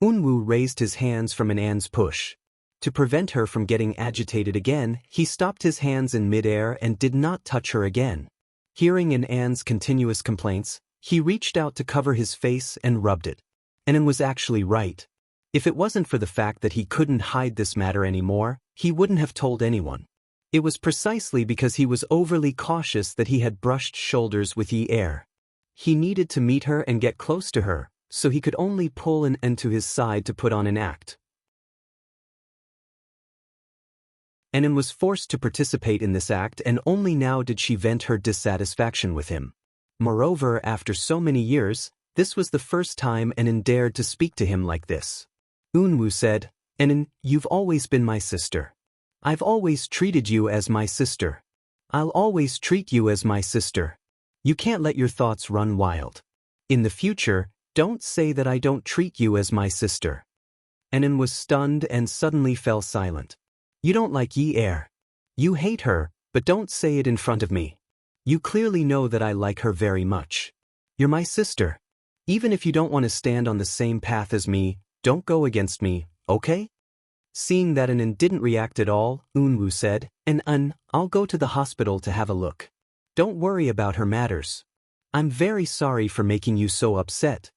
Eunwoo raised his hands from An's push. To prevent her from getting agitated again, he stopped his hands in midair and did not touch her again. Hearing An's continuous complaints, he reached out to cover his face and rubbed it. An was actually right. If it wasn't for the fact that he couldn't hide this matter anymore, he wouldn't have told anyone. It was precisely because he was overly cautious that he had brushed shoulders with Yi Er. He needed to meet her and get close to her, so he could only pull An to his side to put on an act. An was forced to participate in this act, and only now did she vent her dissatisfaction with him. Moreover, after so many years, this was the first time An dared to speak to him like this. Eunwoo said, An, you've always been my sister. I've always treated you as my sister. I'll always treat you as my sister. You can't let your thoughts run wild. In the future, don't say that I don't treat you as my sister. An was stunned and suddenly fell silent. You don't like Yi Er. You hate her, but don't say it in front of me. You clearly know that I like her very much. You're my sister. Even if you don't want to stand on the same path as me, don't go against me, okay? Seeing that An didn't react at all, Eunwoo said, I'll go to the hospital to have a look. Don't worry about her matters. I'm very sorry for making you so upset.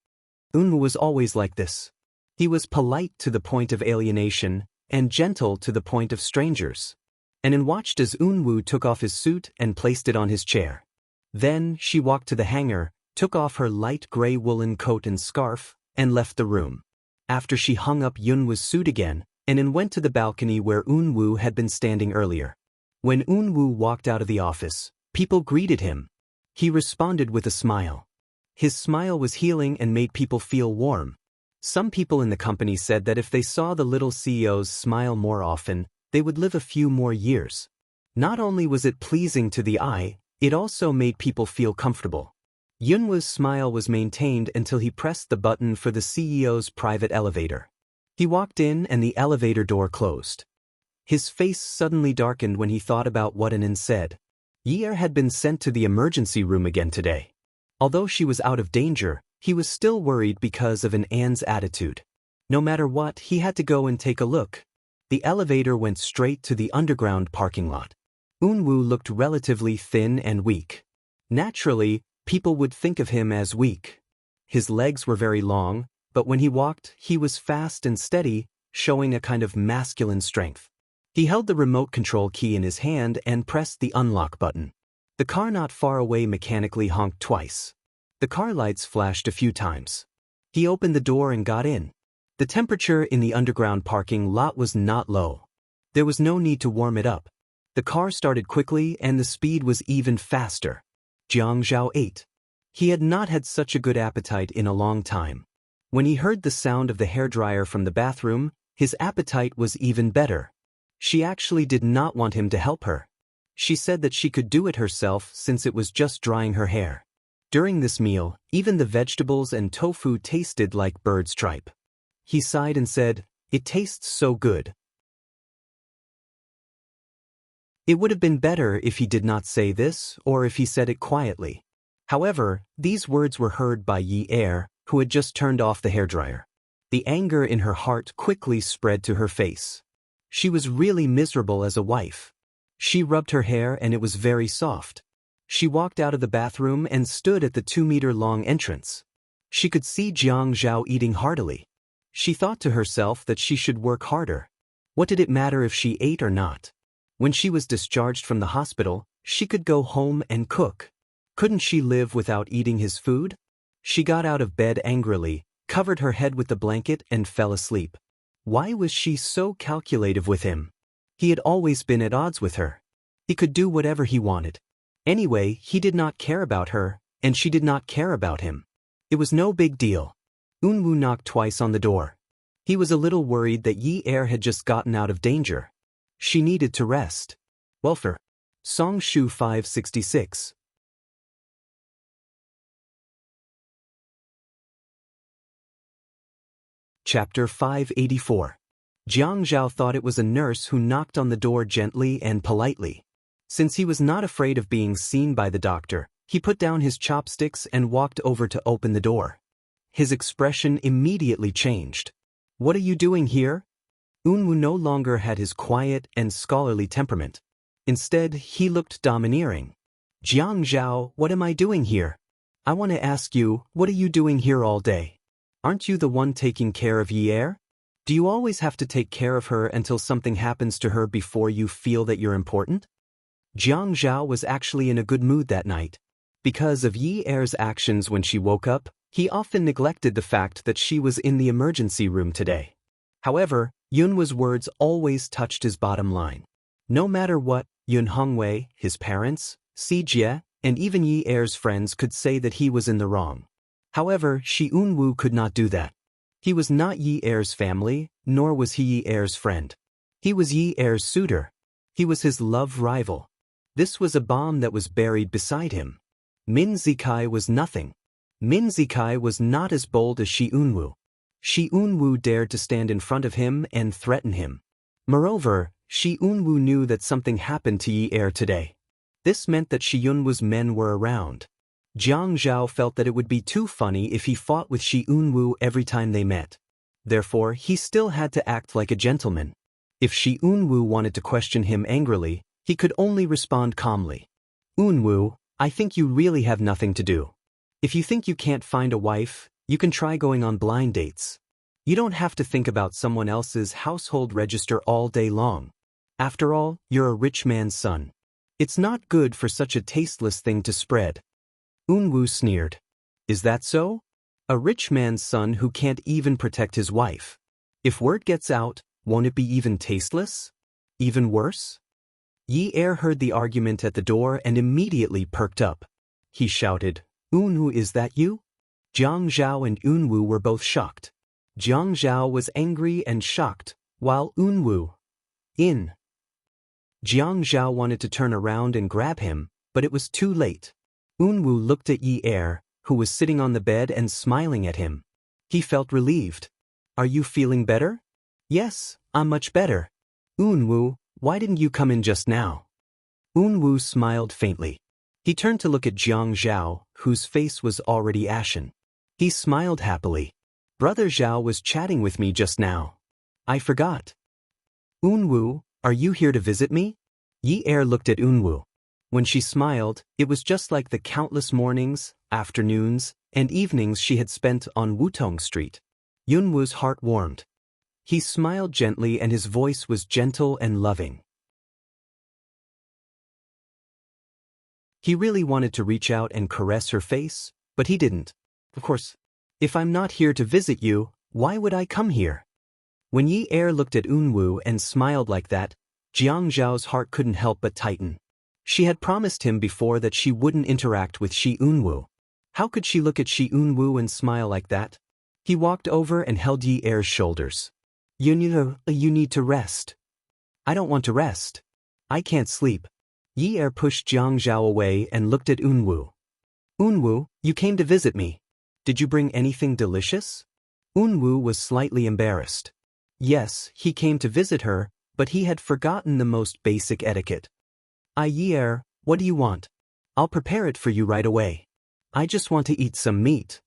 Eunwoo was always like this. He was polite to the point of alienation, and gentle to the point of strangers. An watched as Eunwoo took off his suit and placed it on his chair. Then she walked to the hanger, took off her light gray woolen coat and scarf, and left the room. After she hung up Eunwoo's suit again, An went to the balcony where Eunwoo had been standing earlier. When Eunwoo walked out of the office, people greeted him. He responded with a smile. His smile was healing and made people feel warm. Some people in the company said that if they saw the little CEOs smile more often, they would live a few more years. Not only was it pleasing to the eye, it also made people feel comfortable. Eunwoo's smile was maintained until he pressed the button for the CEO's private elevator. He walked in and the elevator door closed. His face suddenly darkened when he thought about what An said. Yi Er had been sent to the emergency room again today. Although she was out of danger, he was still worried because of An's attitude. No matter what, he had to go and take a look. The elevator went straight to the underground parking lot. Eunwoo looked relatively thin and weak. Naturally, people would think of him as weak. His legs were very long, but when he walked, he was fast and steady, showing a kind of masculine strength. He held the remote control key in his hand and pressed the unlock button. The car not far away mechanically honked twice. The car lights flashed a few times. He opened the door and got in. The temperature in the underground parking lot was not low. There was no need to warm it up. The car started quickly and the speed was even faster. Jiang Zhao ate. He had not had such a good appetite in a long time. When he heard the sound of the hairdryer from the bathroom, his appetite was even better. She actually did not want him to help her. She said that she could do it herself since it was just drying her hair. During this meal, even the vegetables and tofu tasted like bird's tripe. He sighed and said, "It tastes so good." It would have been better if he did not say this, or if he said it quietly. However, these words were heard by Yi Er, who had just turned off the hairdryer. The anger in her heart quickly spread to her face. She was really miserable as a wife. She rubbed her hair and it was very soft. She walked out of the bathroom and stood at the 2-meter-long entrance. She could see Jiang Zhao eating heartily. She thought to herself that she should work harder. What did it matter if she ate or not? When she was discharged from the hospital, she could go home and cook. Couldn't she live without eating his food? She got out of bed angrily, covered her head with the blanket and fell asleep. Why was she so calculative with him? He had always been at odds with her. He could do whatever he wanted. Anyway, he did not care about her, and she did not care about him. It was no big deal. Eunwoo knocked twice on the door. He was a little worried that Yi-er had just gotten out of danger. She needed to rest. Welfare. Song Shu 566. Chapter 584. Jiang Zhao thought it was a nurse who knocked on the door gently and politely. Since he was not afraid of being seen by the doctor, he put down his chopsticks and walked over to open the door. His expression immediately changed. "What are you doing here?" Eunwoo no longer had his quiet and scholarly temperament. Instead, he looked domineering. "Jiang Zhao, what am I doing here? I want to ask you, what are you doing here all day? Aren't you the one taking care of Yi-er? Do you always have to take care of her until something happens to her before you feel that you're important?" Jiang Zhao was actually in a good mood that night. Because of Yi-er's actions when she woke up, he often neglected the fact that she was in the emergency room today. However, Yunwoo's words always touched his bottom line. No matter what, Yun Hongwei, his parents, Si Jie, and even Yi-er's friends could say that he was in the wrong. However, Shi Eunwoo could not do that. He was not Yi-er's family, nor was he Yi-er's friend. He was Yi-er's suitor. He was his love rival. This was a bomb that was buried beside him. Min Zikai was nothing. Min Zikai was not as bold as Shi Eunwoo. Shi Eunwoo dared to stand in front of him and threaten him. Moreover, Shi Eunwoo knew that something happened to Yi-er today. This meant that Shi Eunwoo's men were around. Jiang Zhao felt that it would be too funny if he fought with Shi Eunwoo every time they met. Therefore, he still had to act like a gentleman. If Shi Eunwoo wanted to question him angrily, he could only respond calmly. "Eunwoo, I think you really have nothing to do. If you think you can't find a wife, you can try going on blind dates. You don't have to think about someone else's household register all day long. After all, you're a rich man's son. It's not good for such a tasteless thing to spread." Eunwoo sneered. "Is that so? A rich man's son who can't even protect his wife. If word gets out, won't it be even tasteless? Even worse?" Yi-er heard the argument at the door and immediately perked up. He shouted, "Eunwoo, is that you?" Jiang Zhao and Eunwoo were both shocked. Jiang Zhao was angry and shocked, while Eunwoo, Jiang Zhao wanted to turn around and grab him, but it was too late. Eunwoo looked at Yi-er, who was sitting on the bed and smiling at him. He felt relieved. "Are you feeling better?" "Yes, I'm much better." "Eunwoo, why didn't you come in just now?" Eunwoo smiled faintly. He turned to look at Jiang Zhao, whose face was already ashen. He smiled happily. "Brother Zhao was chatting with me just now. I forgot." "Eunwoo, are you here to visit me?" Yi-er looked at Eunwoo. When she smiled, it was just like the countless mornings, afternoons, and evenings she had spent on Wutong Street. Eunwoo's heart warmed. He smiled gently and his voice was gentle and loving. He really wanted to reach out and caress her face, but he didn't. Of course, if I'm not here to visit you, why would I come here? When Yi-er looked at Eunwoo and smiled like that, Jiang Zhao's heart couldn't help but tighten. She had promised him before that she wouldn't interact with Shi Eunwoo. How could she look at Shi Eunwoo and smile like that? He walked over and held Yi-er's shoulders. You need to rest." "I don't want to rest. I can't sleep." Yi-er pushed Jiang Zhao away and looked at Eunwoo. "Eunwoo, you came to visit me. Did you bring anything delicious?" Eunwoo was slightly embarrassed. Yes, he came to visit her, but he had forgotten the most basic etiquette. Yi-er, what do you want? I'll prepare it for you right away. I just want to eat some meat."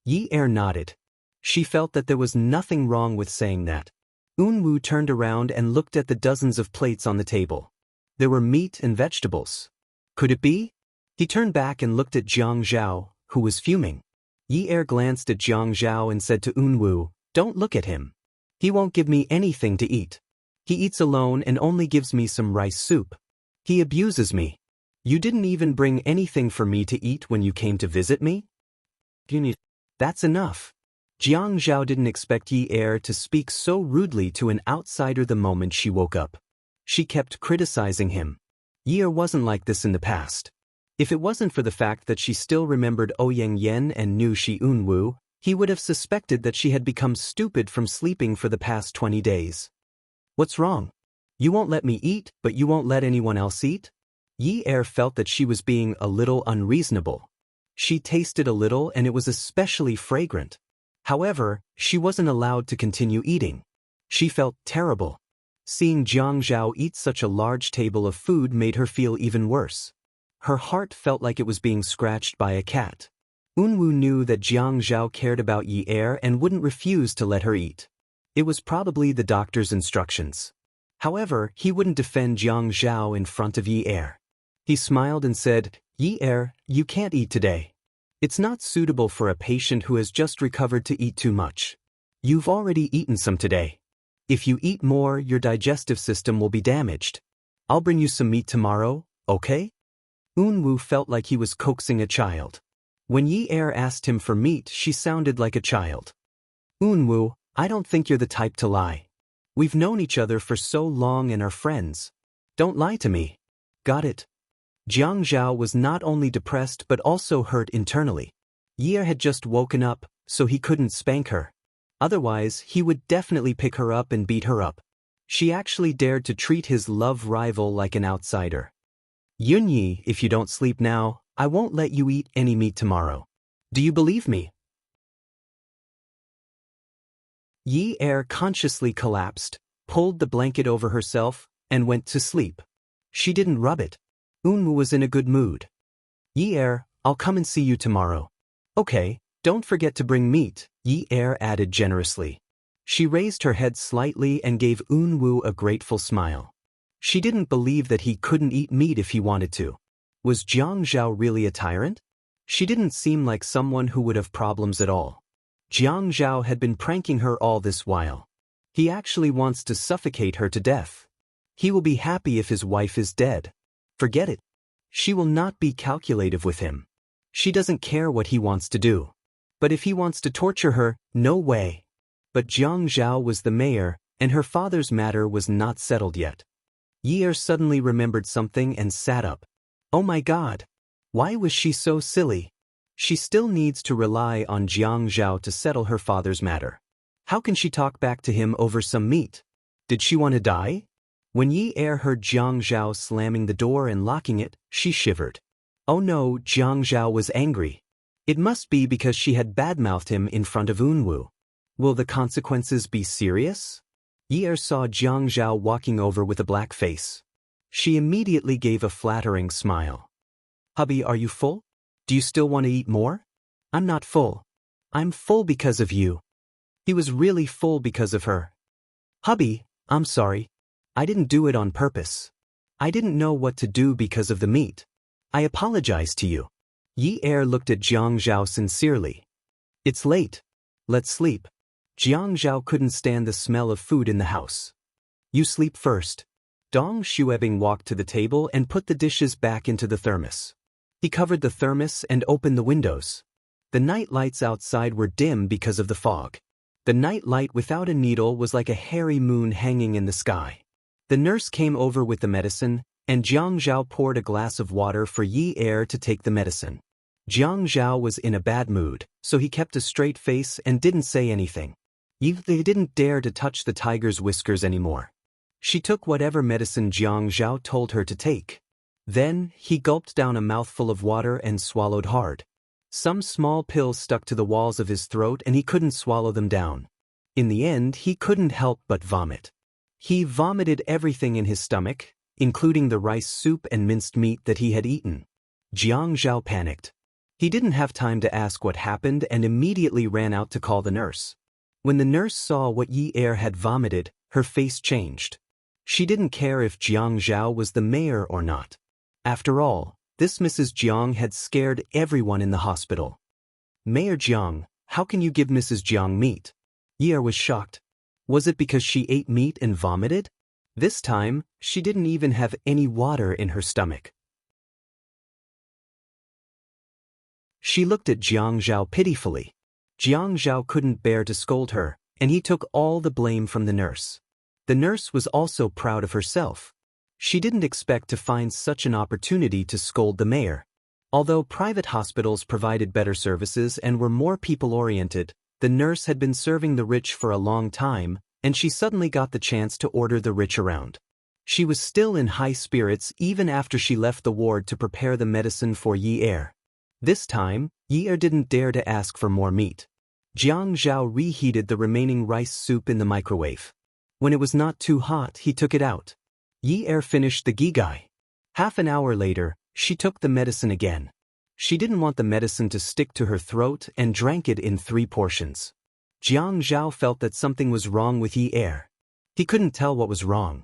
Yi-er nodded. She felt that there was nothing wrong with saying that. Eunwoo turned around and looked at the dozens of plates on the table. There were meat and vegetables. Could it be? He turned back and looked at Jiang Zhao, who was fuming. Yi-er glanced at Jiang Zhao and said to Eunwoo, "Don't look at him. He won't give me anything to eat. He eats alone and only gives me some rice soup. He abuses me." You didn't even bring anything for me to eat when you came to visit me? That's enough. Jiang Zhao didn't expect Yi Er to speak so rudely to an outsider the moment she woke up. She kept criticizing him. Yi Er wasn't like this in the past. If it wasn't for the fact that she still remembered Ouyang Yen and knew Shi Unwu, he would have suspected that she had become stupid from sleeping for the past 20 days. What's wrong? You won't let me eat, but you won't let anyone else eat? Yi Er felt that she was being a little unreasonable. She tasted a little and it was especially fragrant. However, she wasn't allowed to continue eating. She felt terrible. Seeing Jiang Zhao eat such a large table of food made her feel even worse. Her heart felt like it was being scratched by a cat. Unwu knew that Jiang Zhao cared about Yi Er and wouldn't refuse to let her eat. It was probably the doctor's instructions. However, he wouldn't defend Jiang Zhao in front of Yi Er. He smiled and said, Yi Er, you can't eat today. It's not suitable for a patient who has just recovered to eat too much. You've already eaten some today. If you eat more, your digestive system will be damaged. I'll bring you some meat tomorrow, okay? Unwu felt like he was coaxing a child. When Yi Er asked him for meat, she sounded like a child. Unwu, I don't think you're the type to lie. We've known each other for so long and are friends. Don't lie to me. Got it? Jiang Zhao was not only depressed but also hurt internally. Yi Er had just woken up, so he couldn't spank her. Otherwise, he would definitely pick her up and beat her up. She actually dared to treat his love rival like an outsider. Yunyi, if you don't sleep now, I won't let you eat any meat tomorrow. Do you believe me? Yi Er consciously collapsed, pulled the blanket over herself, and went to sleep. She didn't rub it. Unwu was in a good mood. Yi Er, I'll come and see you tomorrow. Okay, don't forget to bring meat, Yi Er added generously. She raised her head slightly and gave Unwu a grateful smile. She didn't believe that he couldn't eat meat if he wanted to. Was Jiang Zhao really a tyrant? She didn't seem like someone who would have problems at all. Jiang Zhao had been pranking her all this while. He actually wants to suffocate her to death. He will be happy if his wife is dead. Forget it. She will not be calculative with him. She doesn't care what he wants to do. But if he wants to torture her, no way. But Jiang Zhao was the mayor, and her father's matter was not settled yet. Yi Er suddenly remembered something and sat up. Oh my God! Why was she so silly? She still needs to rely on Jiang Zhao to settle her father's matter. How can she talk back to him over some meat? Did she want to die? When Yi Er heard Jiang Zhao slamming the door and locking it, she shivered. Oh no, Jiang Zhao was angry. It must be because she had badmouthed him in front of Unwu. Will the consequences be serious? Yi Er saw Jiang Zhao walking over with a black face. She immediately gave a flattering smile. Hubby, are you full? Do you still want to eat more? I'm not full. I'm full because of you. He was really full because of her. Hubby, I'm sorry. I didn't do it on purpose. I didn't know what to do because of the meat. I apologize to you. Yi Er looked at Jiang Zhao sincerely. It's late. Let's sleep. Jiang Zhao couldn't stand the smell of food in the house. You sleep first. Dong Xuebing walked to the table and put the dishes back into the thermos. He covered the thermos and opened the windows. The night lights outside were dim because of the fog. The night light without a needle was like a hairy moon hanging in the sky. The nurse came over with the medicine, and Jiang Zhao poured a glass of water for Yi Er to take the medicine. Jiang Zhao was in a bad mood, so he kept a straight face and didn't say anything. They didn't dare to touch the tiger's whiskers anymore. She took whatever medicine Jiang Zhao told her to take. Then, he gulped down a mouthful of water and swallowed hard. Some small pills stuck to the walls of his throat and he couldn't swallow them down. In the end, he couldn't help but vomit. He vomited everything in his stomach, including the rice soup and minced meat that he had eaten. Jiang Zhao panicked. He didn't have time to ask what happened and immediately ran out to call the nurse. When the nurse saw what Yi Er had vomited, her face changed. She didn't care if Jiang Zhao was the mayor or not. After all, this Mrs. Jiang had scared everyone in the hospital. Mayor Jiang, how can you give Mrs. Jiang meat? Yi Er was shocked. Was it because she ate meat and vomited? This time, she didn't even have any water in her stomach. She looked at Jiang Zhao pitifully. Jiang Zhao couldn't bear to scold her, and he took all the blame from the nurse. The nurse was also proud of herself. She didn't expect to find such an opportunity to scold the mayor. Although private hospitals provided better services and were more people-oriented, the nurse had been serving the rich for a long time, and she suddenly got the chance to order the rich around. She was still in high spirits even after she left the ward to prepare the medicine for Yi Er. This time, Yi Er didn't dare to ask for more meat. Jiang Zhao reheated the remaining rice soup in the microwave. When it was not too hot, he took it out. Yi Er finished the gigai. Half an hour later, she took the medicine again. She didn't want the medicine to stick to her throat and drank it in 3 portions. Jiang Zhao felt that something was wrong with Yi Er. He couldn't tell what was wrong.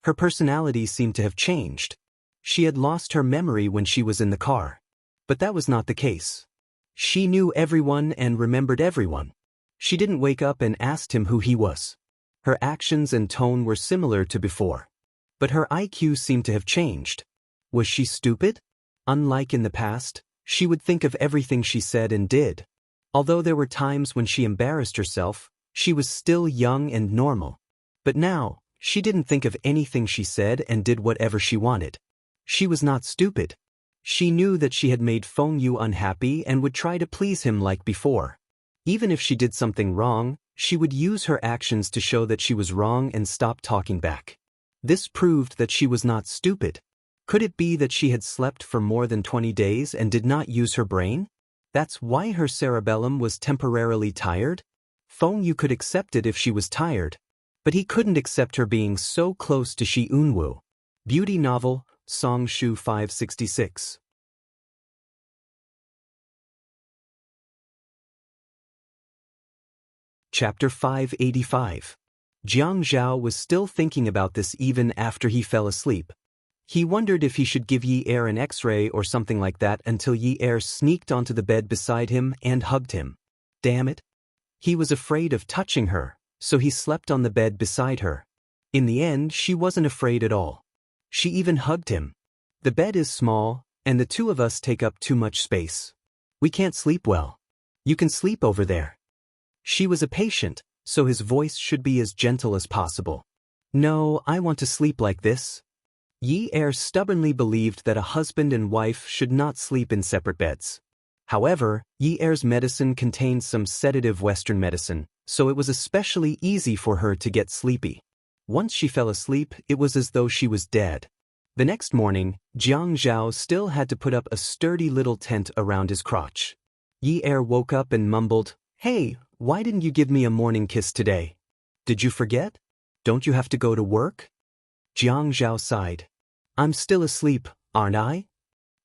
Her personality seemed to have changed. She had lost her memory when she was in the car. But that was not the case. She knew everyone and remembered everyone. She didn't wake up and asked him who he was. Her actions and tone were similar to before. But her IQ seemed to have changed. Was she stupid? Unlike in the past, she would think of everything she said and did. Although there were times when she embarrassed herself, she was still young and normal. But now, she didn't think of anything she said and did whatever she wanted. She was not stupid. She knew that she had made Feng Yu unhappy and would try to please him like before. Even if she did something wrong, she would use her actions to show that she was wrong and stop talking back. This proved that she was not stupid. Could it be that she had slept for more than 20 days and did not use her brain? That's why her cerebellum was temporarily tired? Feng Yu could accept it if she was tired. But he couldn't accept her being so close to Shi Unwu. Beauty novel, Song Shu 566. Chapter 585. Jiang Zhao was still thinking about this even after he fell asleep. He wondered if he should give Yi Er an X-ray or something like that until Yi Er sneaked onto the bed beside him and hugged him. Damn it. He was afraid of touching her, so he slept on the bed beside her. In the end, she wasn't afraid at all. She even hugged him. The bed is small, and the two of us take up too much space. We can't sleep well. You can sleep over there. She was a patient, so his voice should be as gentle as possible. No, I want to sleep like this. Yi Er stubbornly believed that a husband and wife should not sleep in separate beds. However, Yi Er's medicine contained some sedative Western medicine, so it was especially easy for her to get sleepy. Once she fell asleep, it was as though she was dead. The next morning, Jiang Zhao still had to put up a sturdy little tent around his crotch. Yi Er woke up and mumbled, "Hey, why didn't you give me a morning kiss today? Did you forget? Don't you have to go to work?" Jiang Zhao sighed. "I'm still asleep, aren't I?"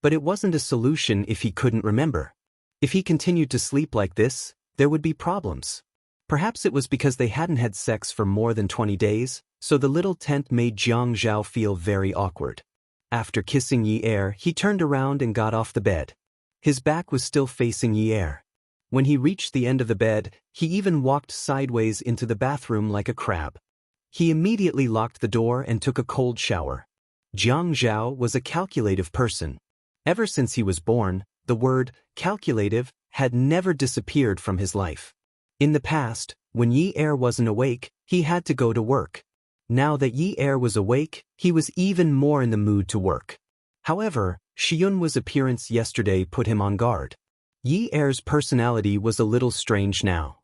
But it wasn't a solution if he couldn't remember. If he continued to sleep like this, there would be problems. Perhaps it was because they hadn't had sex for more than 20 days, so the little tent made Jiang Zhao feel very awkward. After kissing Yi Er, he turned around and got off the bed. His back was still facing Yi Er. When he reached the end of the bed, he even walked sideways into the bathroom like a crab. He immediately locked the door and took a cold shower. Jiang Zhao was a calculative person. Ever since he was born, the word calculative had never disappeared from his life. In the past, when Yi Er wasn't awake, he had to go to work. Now that Yi Er was awake, he was even more in the mood to work. However, Shiyunwa's appearance yesterday put him on guard. Yi Er's personality was a little strange now.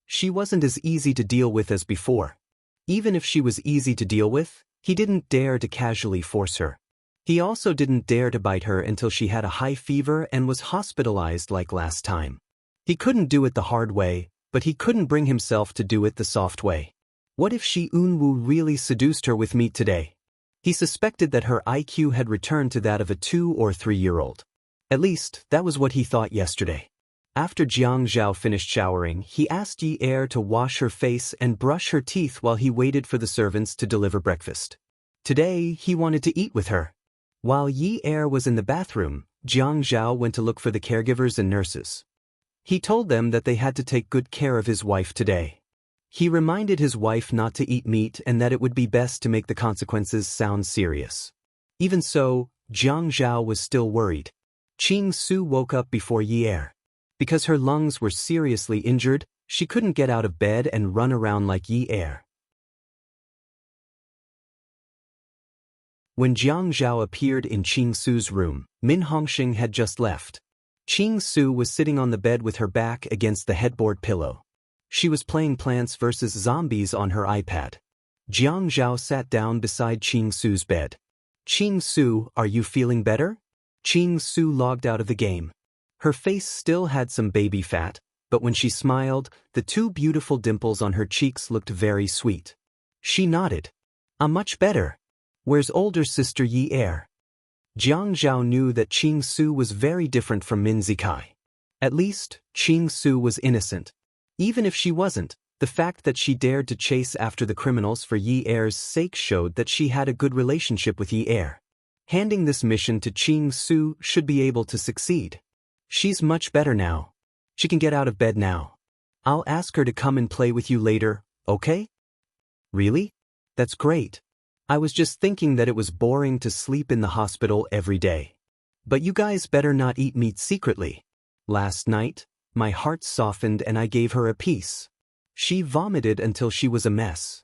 She wasn't as easy to deal with as before. Even if she was easy to deal with, he didn't dare to casually force her. He also didn't dare to bite her until she had a high fever and was hospitalized like last time. He couldn't do it the hard way, but he couldn't bring himself to do it the soft way. What if Shi Unwu really seduced her with meat today? He suspected that her IQ had returned to that of a 2- or 3-year-old. At least, that was what he thought yesterday. After Jiang Zhao finished showering, he asked Yi Er to wash her face and brush her teeth while he waited for the servants to deliver breakfast. Today, he wanted to eat with her. While Yi Er was in the bathroom, Jiang Zhao went to look for the caregivers and nurses. He told them that they had to take good care of his wife today. He reminded his wife not to eat meat and that it would be best to make the consequences sound serious. Even so, Jiang Zhao was still worried. Ching Su woke up before Yi. Because her lungs were seriously injured, she couldn't get out of bed and run around like Yi. When Jiang Zhao appeared in Ching Su's room, Min Hongxing had just left. Ching Su was sitting on the bed with her back against the headboard pillow. She was playing Plants vs. Zombies on her iPad. Jiang Zhao sat down beside Ching Su's bed. Ching Su, are you feeling better? Ching Su logged out of the game. Her face still had some baby fat, but when she smiled, the two beautiful dimples on her cheeks looked very sweet. She nodded. I'm much better. Where's older sister Yi? Jiang Zhao knew that Ching Su was very different from Min Zikai. At least, Ching Su was innocent. Even if she wasn't, the fact that she dared to chase after the criminals for Yi's sake showed that she had a good relationship with Yi. Handing this mission to Ching Su should be able to succeed. She's much better now. She can get out of bed now. I'll ask her to come and play with you later, okay? Really? That's great. I was just thinking that it was boring to sleep in the hospital every day. But you guys better not eat meat secretly. Last night, my heart softened and I gave her a piece. She vomited until she was a mess.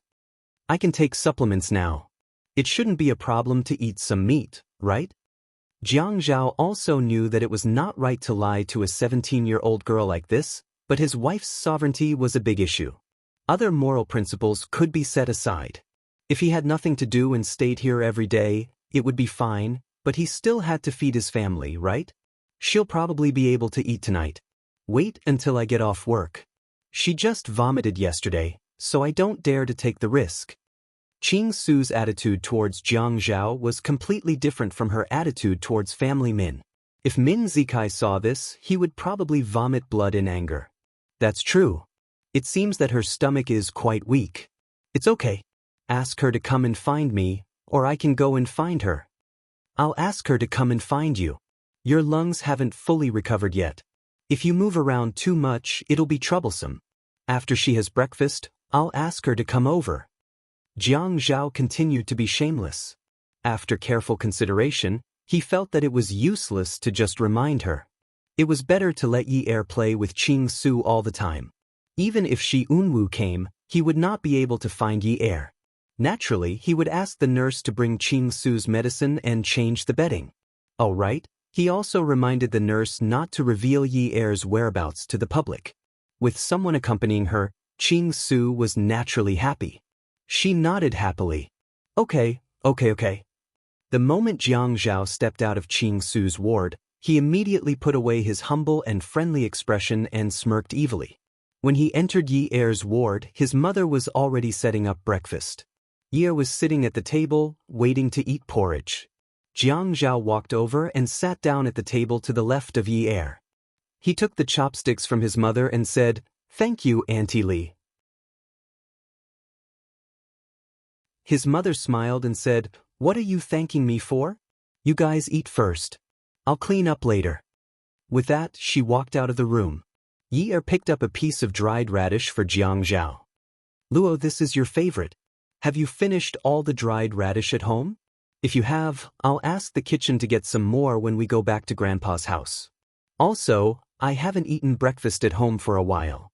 I can take supplements now. It shouldn't be a problem to eat some meat, right? Jiang Zhao also knew that it was not right to lie to a 17-year-old girl like this, but his wife's sovereignty was a big issue. Other moral principles could be set aside. If he had nothing to do and stayed here every day, it would be fine, but he still had to feed his family, right? She'll probably be able to eat tonight. Wait until I get off work. She just vomited yesterday, so I don't dare to take the risk. Ching Su's attitude towards Jiang Zhao was completely different from her attitude towards family Min. If Min Zikai saw this, he would probably vomit blood in anger. That's true. It seems that her stomach is quite weak. It's okay. Ask her to come and find me, or I can go and find her. I'll ask her to come and find you. Your lungs haven't fully recovered yet. If you move around too much, it'll be troublesome. After she has breakfast, I'll ask her to come over. Jiang Zhao continued to be shameless. After careful consideration, he felt that it was useless to just remind her. It was better to let Yi play with Ching Su all the time. Even if Shi Unwu came, he would not be able to find Yi. Naturally, he would ask the nurse to bring Ching Su's medicine and change the bedding. All right, he also reminded the nurse not to reveal Yi's whereabouts to the public. With someone accompanying her, Ching Su was naturally happy. She nodded happily. Okay. The moment Jiang Zhao stepped out of Ching Su's ward, he immediately put away his humble and friendly expression and smirked evilly. When he entered Yi's ward, his mother was already setting up breakfast. Yi was sitting at the table, waiting to eat porridge. Jiang Zhao walked over and sat down at the table to the left of Yi. He took the chopsticks from his mother and said, "Thank you, Auntie Li." His mother smiled and said, "What are you thanking me for? You guys eat first. I'll clean up later." With that, she walked out of the room. Yi picked up a piece of dried radish for Jiang Zhao. "Luo, this is your favorite. Have you finished all the dried radish at home? If you have, I'll ask the kitchen to get some more when we go back to Grandpa's house. Also, I haven't eaten breakfast at home for a while."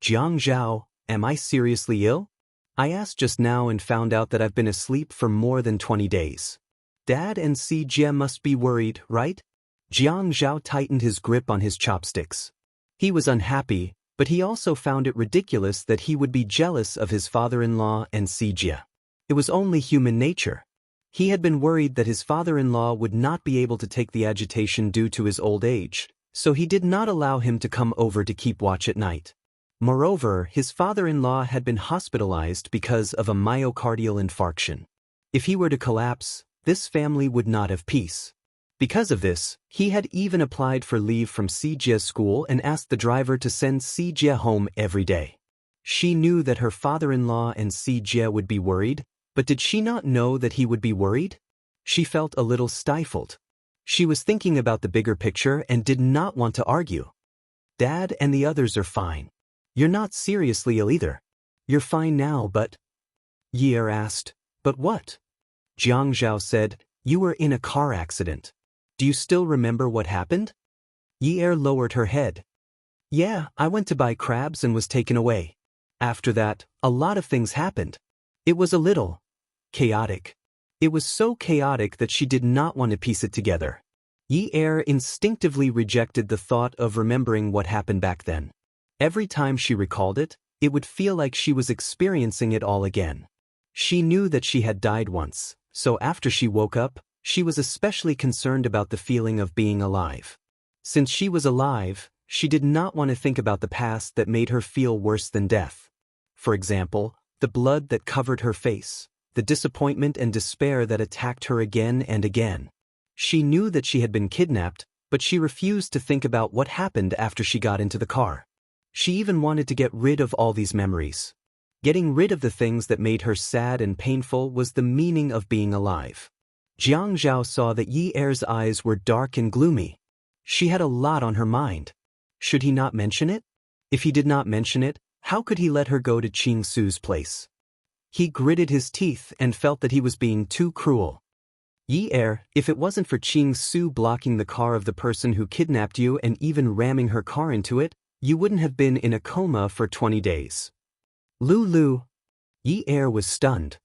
"Jiang Zhao, am I seriously ill? I asked just now and found out that I've been asleep for more than 20 days. Dad and Si Jie must be worried, right?" Jiang Zhao tightened his grip on his chopsticks. He was unhappy, but he also found it ridiculous that he would be jealous of his father-in-law and Si Jie. It was only human nature. He had been worried that his father-in-law would not be able to take the agitation due to his old age, so he did not allow him to come over to keep watch at night. Moreover, his father-in-law had been hospitalized because of a myocardial infarction. If he were to collapse, this family would not have peace. Because of this, he had even applied for leave from Si Jie's school and asked the driver to send Si Jie home every day. She knew that her father-in-law and Si Jie would be worried, but did she not know that he would be worried? She felt a little stifled. She was thinking about the bigger picture and did not want to argue. "Dad and the others are fine. You're not seriously ill either. You're fine now, but..." Yi asked, "But what?" Jiang Zhao said, "You were in a car accident. Do you still remember what happened? Yi-er lowered her head. Yeah, I went to buy crabs and was taken away. After that, a lot of things happened. It was a little chaotic. It was so chaotic that she did not want to piece it together. Yi-er instinctively rejected the thought of remembering what happened back then. Every time she recalled it, it would feel like she was experiencing it all again. She knew that she had died once, so after she woke up, she was especially concerned about the feeling of being alive. Since she was alive, she did not want to think about the past that made her feel worse than death. For example, the blood that covered her face, the disappointment and despair that attacked her again and again. She knew that she had been kidnapped, but she refused to think about what happened after she got into the car. She even wanted to get rid of all these memories. Getting rid of the things that made her sad and painful was the meaning of being alive. Jiang Zhao saw that Yi-er's eyes were dark and gloomy. She had a lot on her mind. Should he not mention it? If he did not mention it, how could he let her go to Qing Su's place? He gritted his teeth and felt that he was being too cruel. Yi-er, if it wasn't for Qing Su blocking the car of the person who kidnapped you and even ramming her car into it, you wouldn't have been in a coma for 20 days. Lu. Yi-er was stunned.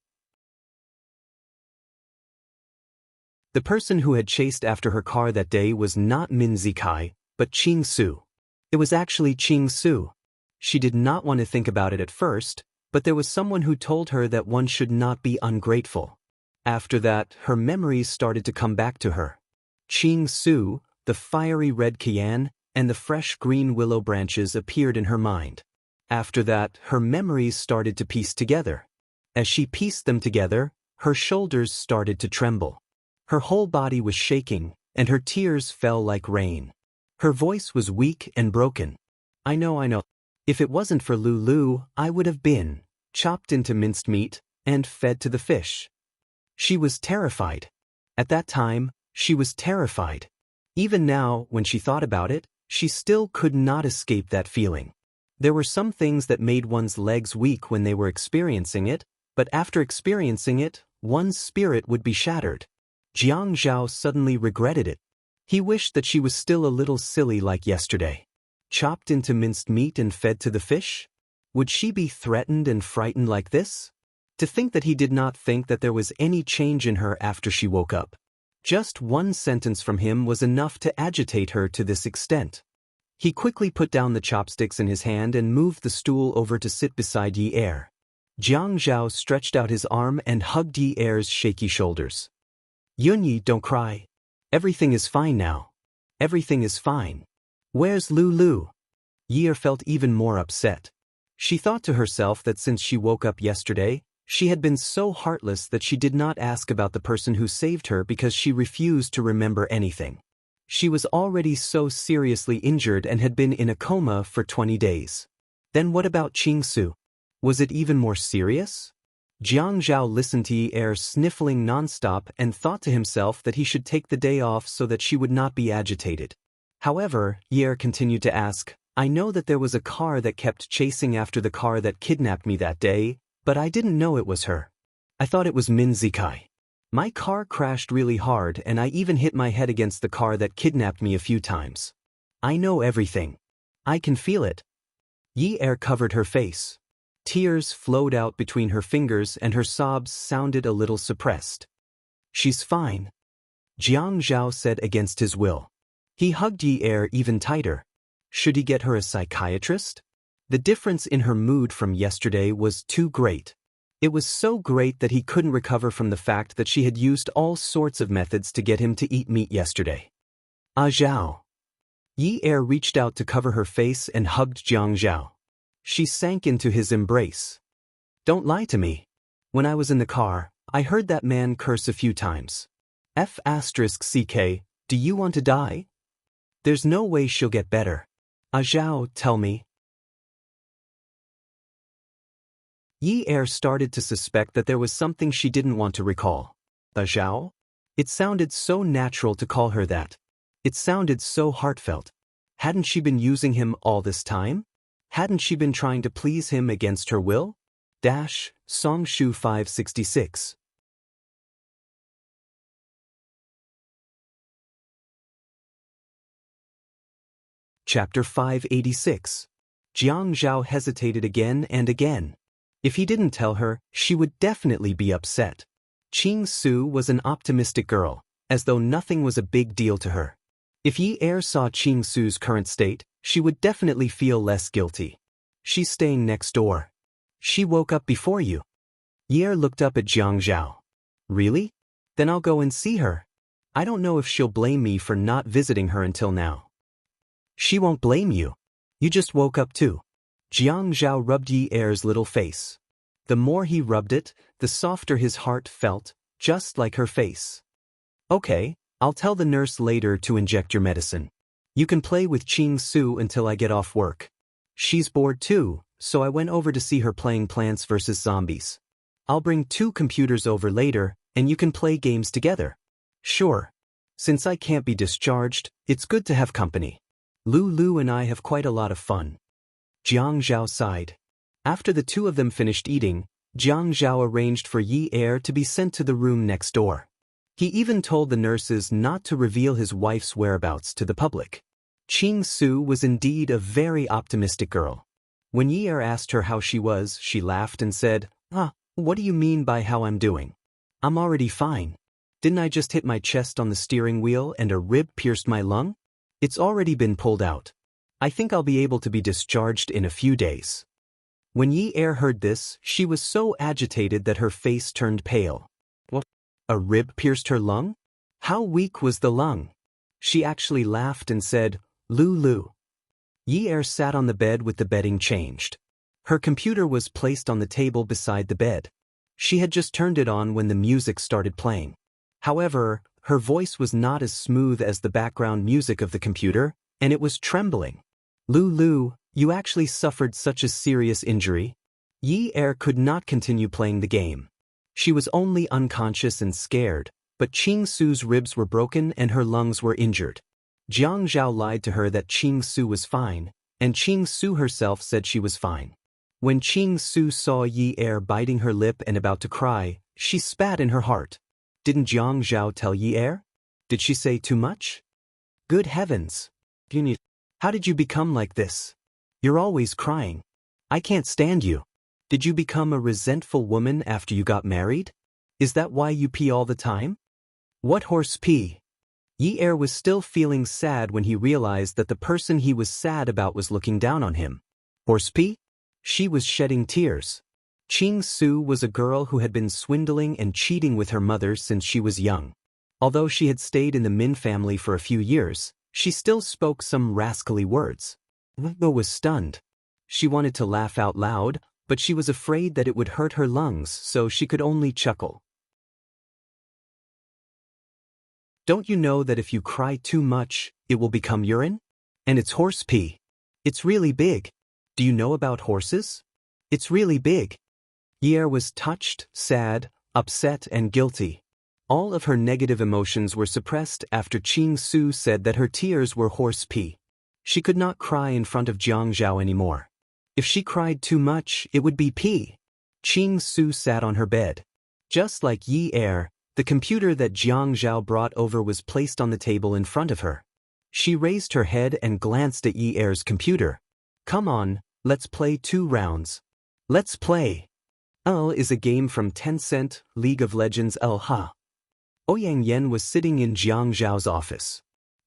The person who had chased after her car that day was not Min Zikai, but Qing Su. It was actually Qing Su. She did not want to think about it at first, but there was someone who told her that one should not be ungrateful. After that, her memories started to come back to her. Qing Su, the fiery red cayenne, and the fresh green willow branches appeared in her mind. After that, her memories started to piece together. As she pieced them together, her shoulders started to tremble. Her whole body was shaking, and her tears fell like rain. Her voice was weak and broken. I know. If it wasn't for Lulu, I would have been chopped into minced meat and fed to the fish. She was terrified. At that time, she was terrified. Even now, when she thought about it, she still could not escape that feeling. There were some things that made one's legs weak when they were experiencing it, but after experiencing it, one's spirit would be shattered. Jiang Zhao suddenly regretted it. He wished that she was still a little silly like yesterday. Chopped into minced meat and fed to the fish? Would she be threatened and frightened like this? To think that he did not think that there was any change in her after she woke up. Just one sentence from him was enough to agitate her to this extent. He quickly put down the chopsticks in his hand and moved the stool over to sit beside Yi-er. Jiang Zhao stretched out his arm and hugged Yi-er's shaky shoulders. Yunyi, don't cry. Everything is fine now. Everything is fine. Where's Lulu? Yi-er felt even more upset. She thought to herself that since she woke up yesterday, she had been so heartless that she did not ask about the person who saved her because she refused to remember anything. She was already so seriously injured and had been in a coma for 20 days. Then what about Qing Su? Was it even more serious? Jiang Zhao listened to Yi-er sniffling nonstop and thought to himself that he should take the day off so that she would not be agitated. However, Yi-er continued to ask, I know that there was a car that kept chasing after the car that kidnapped me that day, but I didn't know it was her. I thought it was Min Zikai. My car crashed really hard and I even hit my head against the car that kidnapped me a few times. I know everything. I can feel it. Yi-er covered her face. Tears flowed out between her fingers and her sobs sounded a little suppressed. She's fine, Jiang Zhao said against his will. He hugged Yi-er even tighter. Should he get her a psychiatrist? The difference in her mood from yesterday was too great. It was so great that he couldn't recover from the fact that she had used all sorts of methods to get him to eat meat yesterday. Ah Zhao. Yi-er reached out to cover her face and hugged Jiang Zhao. She sank into his embrace. Don't lie to me. When I was in the car, I heard that man curse a few times. F***ck, do you want to die? There's no way she'll get better. Ah Zhao, tell me. Yi-er started to suspect that there was something she didn't want to recall. Ah Zhao? It sounded so natural to call her that. It sounded so heartfelt. Hadn't she been using him all this time? Hadn't she been trying to please him against her will? Songshu 566 Chapter 586. Jiang Zhao hesitated again and again. If he didn't tell her, she would definitely be upset. Qing Su was an optimistic girl, as though nothing was a big deal to her. If Yi Er saw Qing Su's current state, she would definitely feel less guilty. She's staying next door. She woke up before you. Yi Er looked up at Jiang Zhao. Really? Then I'll go and see her. I don't know if she'll blame me for not visiting her until now. She won't blame you. You just woke up too. Jiang Zhao rubbed Yi Er's little face. The more he rubbed it, the softer his heart felt, just like her face. Okay, I'll tell the nurse later to inject your medicine. You can play with Qing Su until I get off work. She's bored too, so I went over to see her playing Plants vs. Zombies. I'll bring 2 computers over later, and you can play games together. Sure. Since I can't be discharged, it's good to have company. Lu and I have quite a lot of fun. Jiang Zhao sighed. After the 2 of them finished eating, Jiang Zhao arranged for Yi Er to be sent to the room next door. He even told the nurses not to reveal his wife's whereabouts to the public. Qing Su was indeed a very optimistic girl. When Yi Er asked her how she was, she laughed and said, what do you mean by how I'm doing? I'm already fine. Didn't I just hit my chest on the steering wheel and a rib pierced my lung? It's already been pulled out. I think I'll be able to be discharged in a few days. When Yi Er heard this, she was so agitated that her face turned pale. What? A rib pierced her lung? How weak was the lung? She actually laughed and said, Lu. Yi Er sat on the bed with the bedding changed. Her computer was placed on the table beside the bed. She had just turned it on when the music started playing. However, her voice was not as smooth as the background music of the computer, and it was trembling. Lu, you actually suffered such a serious injury? Yi Er could not continue playing the game. She was only unconscious and scared, but Qing Su's ribs were broken and her lungs were injured. Jiang Zhao lied to her that Qing Su was fine, and Qing Su herself said she was fine. When Qing Su saw Yi Er biting her lip and about to cry, she spat in her heart. Didn't Jiang Zhao tell Yi Er? Did she say too much? Good heavens. How did you become like this? You're always crying. I can't stand you. Did you become a resentful woman after you got married? Is that why you pee all the time? What horse pee? Yi Er was still feeling sad when he realized that the person he was sad about was looking down on him. Horse pee? She was shedding tears. Qing Su was a girl who had been swindling and cheating with her mother since she was young. Although she had stayed in the Min family for a few years, she still spoke some rascally words. Lu was stunned. She wanted to laugh out loud, but she was afraid that it would hurt her lungs, so she could only chuckle. Don't you know that if you cry too much, it will become urine? And it's horse pee. It's really big. Do you know about horses? It's really big. Yi Er was touched, sad, upset, and guilty. All of her negative emotions were suppressed after Qing Su said that her tears were horse pee. She could not cry in front of Jiang Zhao anymore. If she cried too much, it would be pee. Qing Su sat on her bed. Just like Yi Er, the computer that Jiang Zhao brought over was placed on the table in front of her. She raised her head and glanced at Yi Er's computer. Come on, let's play 2 rounds. Let's play. Is a game from Tencent, League of Legends Ha. Ouyang Yan was sitting in Jiang Zhao's office.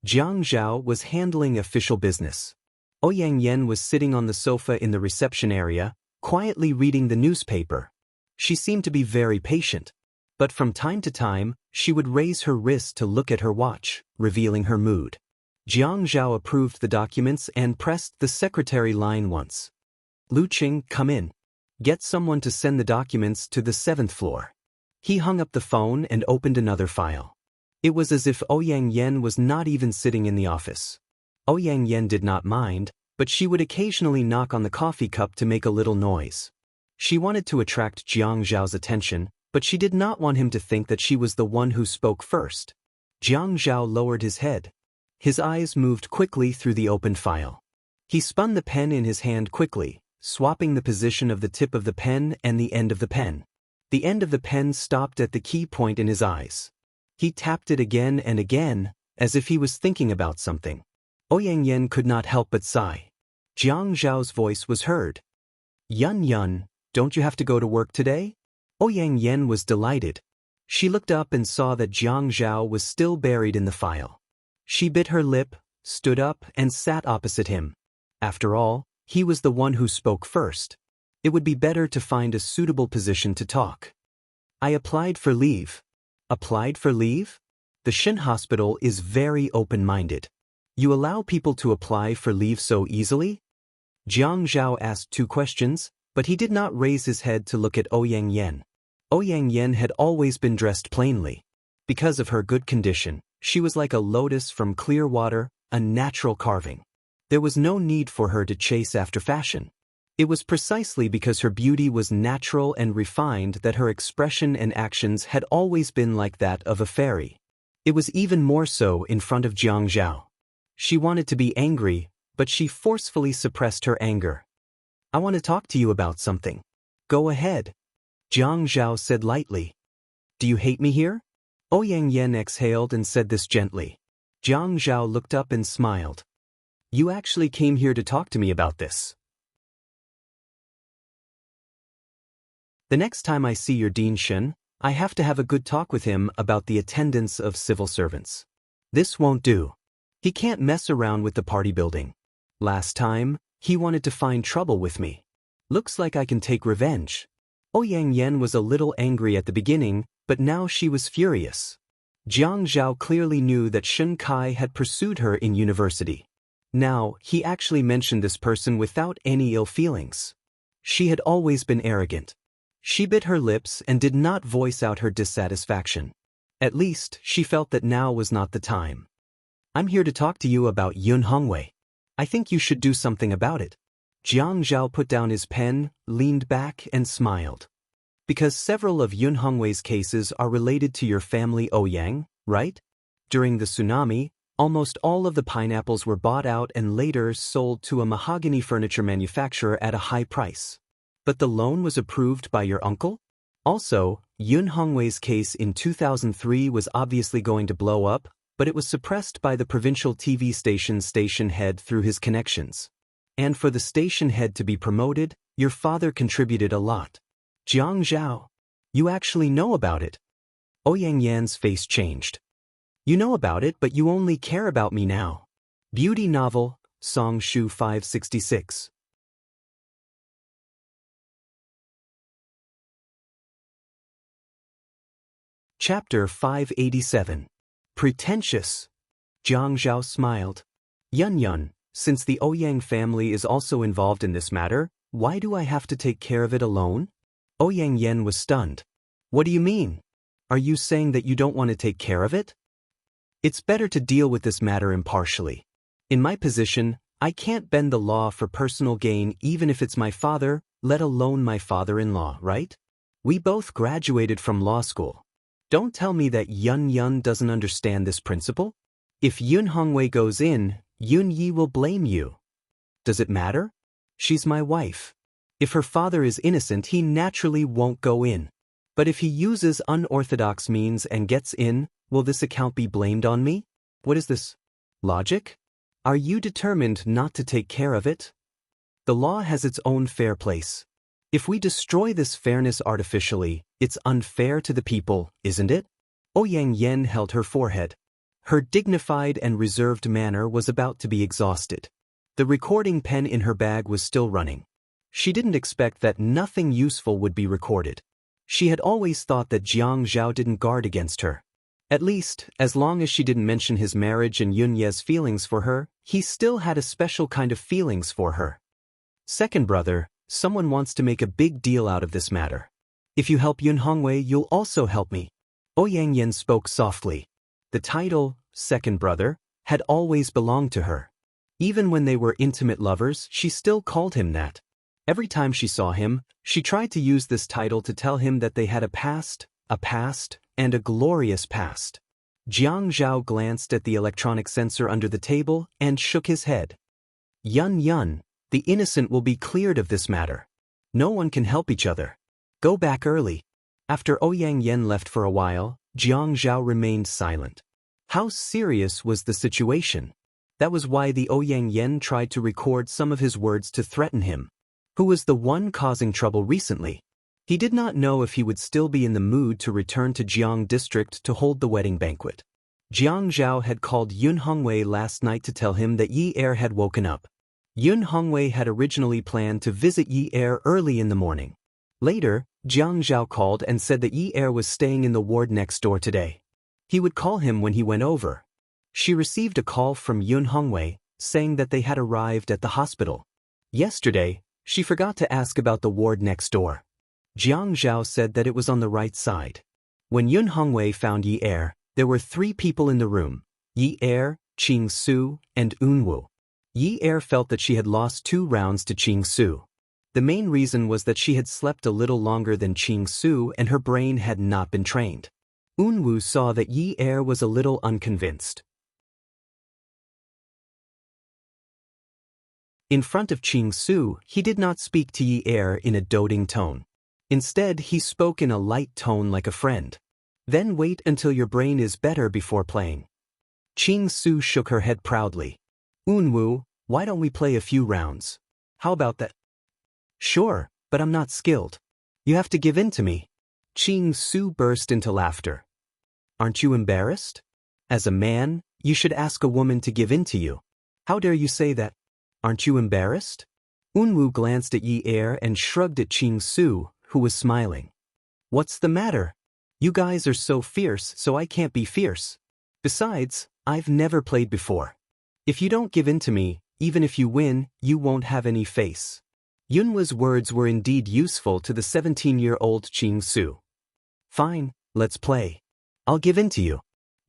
Jiang Zhao was handling official business. Ouyang Yan was sitting on the sofa in the reception area, quietly reading the newspaper. She seemed to be very patient, but from time to time, she would raise her wrist to look at her watch, revealing her mood. Jiang Zhao approved the documents and pressed the secretary line once. Lu Qing, come in. Get someone to send the documents to the 7th floor. He hung up the phone and opened another file. It was as if Ouyang Yan was not even sitting in the office. Ouyang Yan did not mind, but she would occasionally knock on the coffee cup to make a little noise. She wanted to attract Jiang Zhao's attention, but she did not want him to think that she was the one who spoke first. Jiang Zhao lowered his head. His eyes moved quickly through the opened file. He spun the pen in his hand quickly, swapping the position of the tip of the pen and the end of the pen. The end of the pen stopped at the key point in his eyes. He tapped it again and again, as if he was thinking about something. Ouyang Yen could not help but sigh. Jiang Zhao's voice was heard. Yun Yun, don't you have to go to work today? Ouyang Yen was delighted. She looked up and saw that Jiang Zhao was still buried in the file. She bit her lip, stood up, and sat opposite him. After all, he was the one who spoke first. It would be better to find a suitable position to talk. I applied for leave. Applied for leave? The Shin Hospital is very open-minded. You allow people to apply for leave so easily? Jiang Zhao asked 2 questions, but he did not raise his head to look at Ouyang Yen. Ouyang Yen had always been dressed plainly. Because of her good condition, she was like a lotus from clear water, a natural carving. There was no need for her to chase after fashion. It was precisely because her beauty was natural and refined that her expression and actions had always been like that of a fairy. It was even more so in front of Jiang Zhao. She wanted to be angry, but she forcefully suppressed her anger. I want to talk to you about something. Go ahead. Jiang Zhao said lightly. Do you hate me here? Ouyang Yen exhaled and said this gently. Jiang Zhao looked up and smiled. You actually came here to talk to me about this. The next time I see your Dean Shen, I have to have a good talk with him about the attendance of civil servants. This won't do. He can't mess around with the party building. Last time, he wanted to find trouble with me. Looks like I can take revenge. Ouyang Yen was a little angry at the beginning, but now she was furious. Jiang Zhao clearly knew that Shen Kai had pursued her in university. Now, he actually mentioned this person without any ill feelings. She had always been arrogant. She bit her lips and did not voice out her dissatisfaction. At least, she felt that now was not the time. I'm here to talk to you about Yun Hongwei. I think you should do something about it. Jiang Zhao put down his pen, leaned back, and smiled. Because several of Yun Hongwei's cases are related to your family Ouyang, right? During the tsunami, almost all of the pineapples were bought out and later sold to a mahogany furniture manufacturer at a high price. But the loan was approved by your uncle? Also, Yun Hongwei's case in 2003 was obviously going to blow up, but it was suppressed by the provincial TV station's station head through his connections. And for the station head to be promoted, your father contributed a lot. Jiang Zhao, you actually know about it. Ouyang Yan's face changed. You know about it, but you only care about me now. Beauty novel, Song Shu 566. Chapter 587. Pretentious. Jiang Zhao smiled. Yun Yun, since the Ouyang family is also involved in this matter, why do I have to take care of it alone? Ouyang Yen was stunned. What do you mean? Are you saying that you don't want to take care of it? It's better to deal with this matter impartially. In my position, I can't bend the law for personal gain even if it's my father, let alone my father-in-law, right? We both graduated from law school. Don't tell me that Yun Yun doesn't understand this principle. If Yun Hongwei goes in, Yun Yi will blame you. Does it matter? She's my wife. If her father is innocent, he naturally won't go in. But if he uses unorthodox means and gets in, will this account be blamed on me? What is this? Logic? Are you determined not to take care of it? The law has its own fair place. If we destroy this fairness artificially, it's unfair to the people, isn't it? Ouyang Yen held her forehead. Her dignified and reserved manner was about to be exhausted. The recording pen in her bag was still running. She didn't expect that nothing useful would be recorded. She had always thought that Jiang Zhao didn't guard against her. At least, as long as she didn't mention his marriage and Yun Ye's feelings for her, he still had a special kind of feelings for her. Second brother, someone wants to make a big deal out of this matter. If you help Yun Hongwei, you'll also help me. Ouyang Yen spoke softly. The title, second brother, had always belonged to her. Even when they were intimate lovers, she still called him that. Every time she saw him, she tried to use this title to tell him that they had a past, and a glorious past. Jiang Zhao glanced at the electronic sensor under the table and shook his head. Yun Yun, the innocent will be cleared of this matter. No one can help each other. Go back early. After Ouyang Yen left for a while, Jiang Zhao remained silent. How serious was the situation? That was why the Ouyang Yen tried to record some of his words to threaten him. Who was the one causing trouble recently? He did not know if he would still be in the mood to return to Jiang District to hold the wedding banquet. Jiang Zhao had called Yun Hongwei last night to tell him that Yi Er had woken up. Yun Hongwei had originally planned to visit Yi Er early in the morning. Later, Jiang Zhao called and said that Yi Er was staying in the ward next door today. He would call him when he went over. She received a call from Yun Hongwei, saying that they had arrived at the hospital. Yesterday, she forgot to ask about the ward next door. Jiang Zhao said that it was on the right side. When Yun Hongwei found Yi Er, there were 3 people in the room: Yi Er, Qing Su, and Unwu. Yi Er felt that she had lost 2 rounds to Qing Su. The main reason was that she had slept a little longer than Qing Su and her brain had not been trained. Unwu saw that Yi Er was a little unconvinced. In front of Qing Su, he did not speak to Yi Er in a doting tone. Instead, he spoke in a light tone like a friend. Then wait until your brain is better before playing. Qing Su shook her head proudly. Unwu, why don't we play a few rounds? How about that? Sure, but I'm not skilled. You have to give in to me. Qing Su burst into laughter. Aren't you embarrassed? As a man, you should ask a woman to give in to you. How dare you say that? Aren't you embarrassed? Unwu glanced at Yi Er and shrugged at Qing Su, who was smiling. What's the matter? You guys are so fierce, so I can't be fierce. Besides, I've never played before. If you don't give in to me, even if you win, you won't have any face. Yunwa's words were indeed useful to the 17-year-old Qing Su. Fine, let's play. I'll give in to you.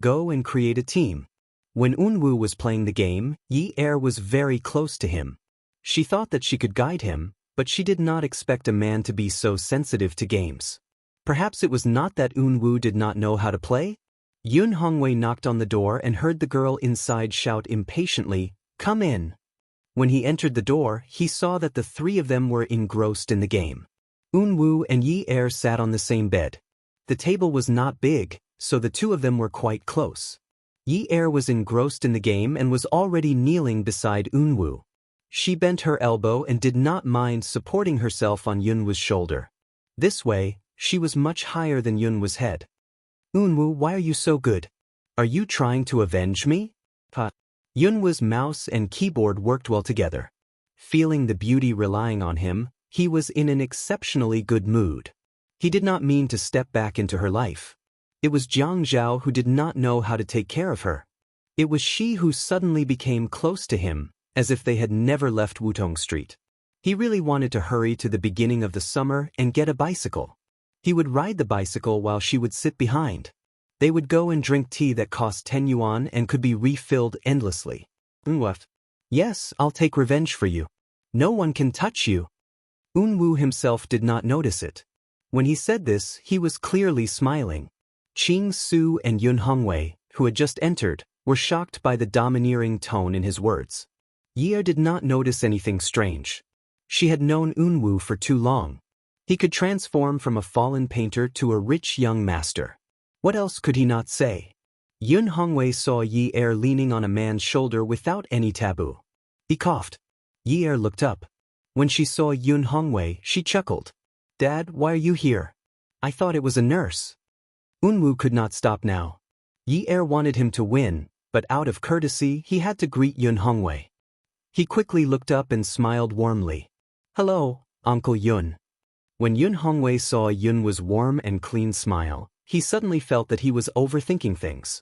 Go and create a team. When Unwu was playing the game, Yi Er was very close to him. She thought that she could guide him, but she did not expect a man to be so sensitive to games. Perhaps it was not that Unwu did not know how to play? Yun Hongwei knocked on the door and heard the girl inside shout impatiently, "Come in." When he entered the door, he saw that the 3 of them were engrossed in the game. Unwu and Yi Er sat on the same bed. The table was not big, so the 2 of them were quite close. Yi Er was engrossed in the game and was already kneeling beside Unwu. She bent her elbow and did not mind supporting herself on Yunwa's shoulder. This way, she was much higher than Yunwa's head. Unwu, why are you so good? Are you trying to avenge me? Yunwa's mouse and keyboard worked well together. Feeling the beauty relying on him, he was in an exceptionally good mood. He did not mean to step back into her life. It was Jiang Zhao who did not know how to take care of her. It was she who suddenly became close to him, as if they had never left Wutong Street. He really wanted to hurry to the beginning of the summer and get a bicycle. He would ride the bicycle while she would sit behind. They would go and drink tea that cost 10 yuan and could be refilled endlessly. Unwu. Yes, I'll take revenge for you. No one can touch you. Unwu himself did not notice it. When he said this, he was clearly smiling. Qing Su and Yun Hongwei, who had just entered, were shocked by the domineering tone in his words. Yi Er did not notice anything strange. She had known Unwu for too long. He could transform from a fallen painter to a rich young master. What else could he not say? Yun Hongwei saw Yi Er leaning on a man's shoulder without any taboo. He coughed. Yi Er looked up. When she saw Yun Hongwei, she chuckled. Dad, why are you here? I thought it was a nurse. Unwu could not stop now. Yi Er wanted him to win, but out of courtesy, he had to greet Yun Hongwei. He quickly looked up and smiled warmly. Hello, Uncle Yun. When Yun Hongwei saw Yunwa's warm and clean smile, he suddenly felt that he was overthinking things.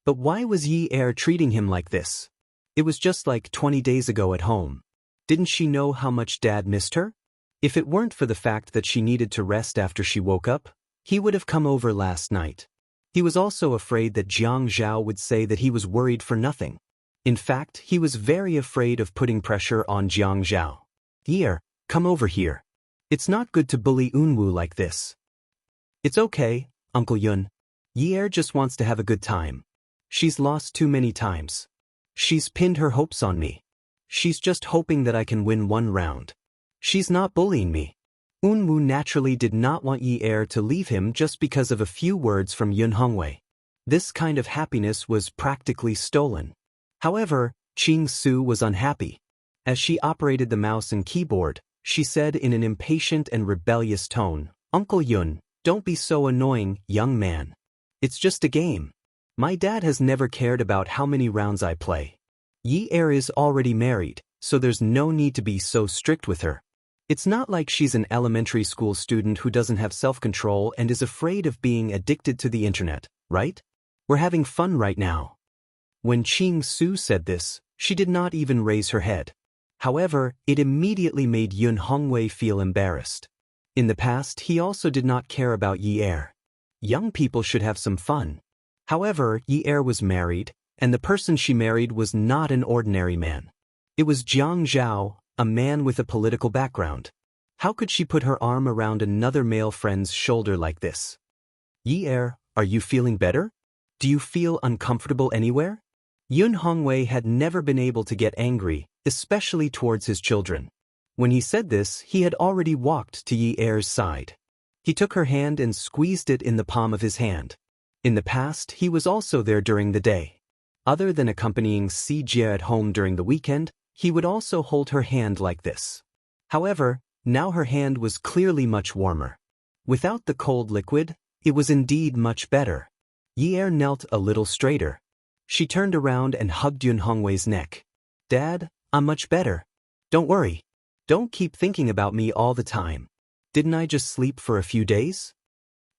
But why was Yi Er treating him like this? It was just like 20 days ago at home. Didn't she know how much Dad missed her? If it weren't for the fact that she needed to rest after she woke up, he would have come over last night. He was also afraid that Jiang Zhao would say that he was worried for nothing. In fact, he was very afraid of putting pressure on Jiang Zhao. Yi Er, come over here. It's not good to bully Unwu like this. It's okay, Uncle Yun. Yi Er just wants to have a good time. She's lost too many times. She's pinned her hopes on me. She's just hoping that I can win 1 round. She's not bullying me. Unwu naturally did not want Yi Er to leave him just because of a few words from Yun Hongwei. This kind of happiness was practically stolen. However, Ching Su was unhappy. As she operated the mouse and keyboard, she said in an impatient and rebellious tone, "Uncle Yun, don't be so annoying, young man. It's just a game. My dad has never cared about how many rounds I play. Yi Er is already married, so there's no need to be so strict with her. It's not like she's an elementary school student who doesn't have self-control and is afraid of being addicted to the internet, right? We're having fun right now." When Ching Su said this, she did not even raise her head. However, it immediately made Yun Hongwei feel embarrassed. In the past, he also did not care about Yi Er. Young people should have some fun. However, Yi Er was married, and the person she married was not an ordinary man. It was Jiang Zhao, a man with a political background. How could she put her arm around another male friend's shoulder like this? "Yi Er, are you feeling better? Do you feel uncomfortable anywhere?" Yun Hongwei had never been able to get angry, especially towards his children. When he said this, he had already walked to Yi Er's side. He took her hand and squeezed it in the palm of his hand. In the past, he was also there during the day. Other than accompanying Si Jie at home during the weekend, he would also hold her hand like this. However, now her hand was clearly much warmer. Without the cold liquid, it was indeed much better. Yi Er knelt a little straighter. She turned around and hugged Yun Hongwei's neck. "Dad, I'm much better. Don't worry. Don't keep thinking about me all the time. Didn't I just sleep for a few days?"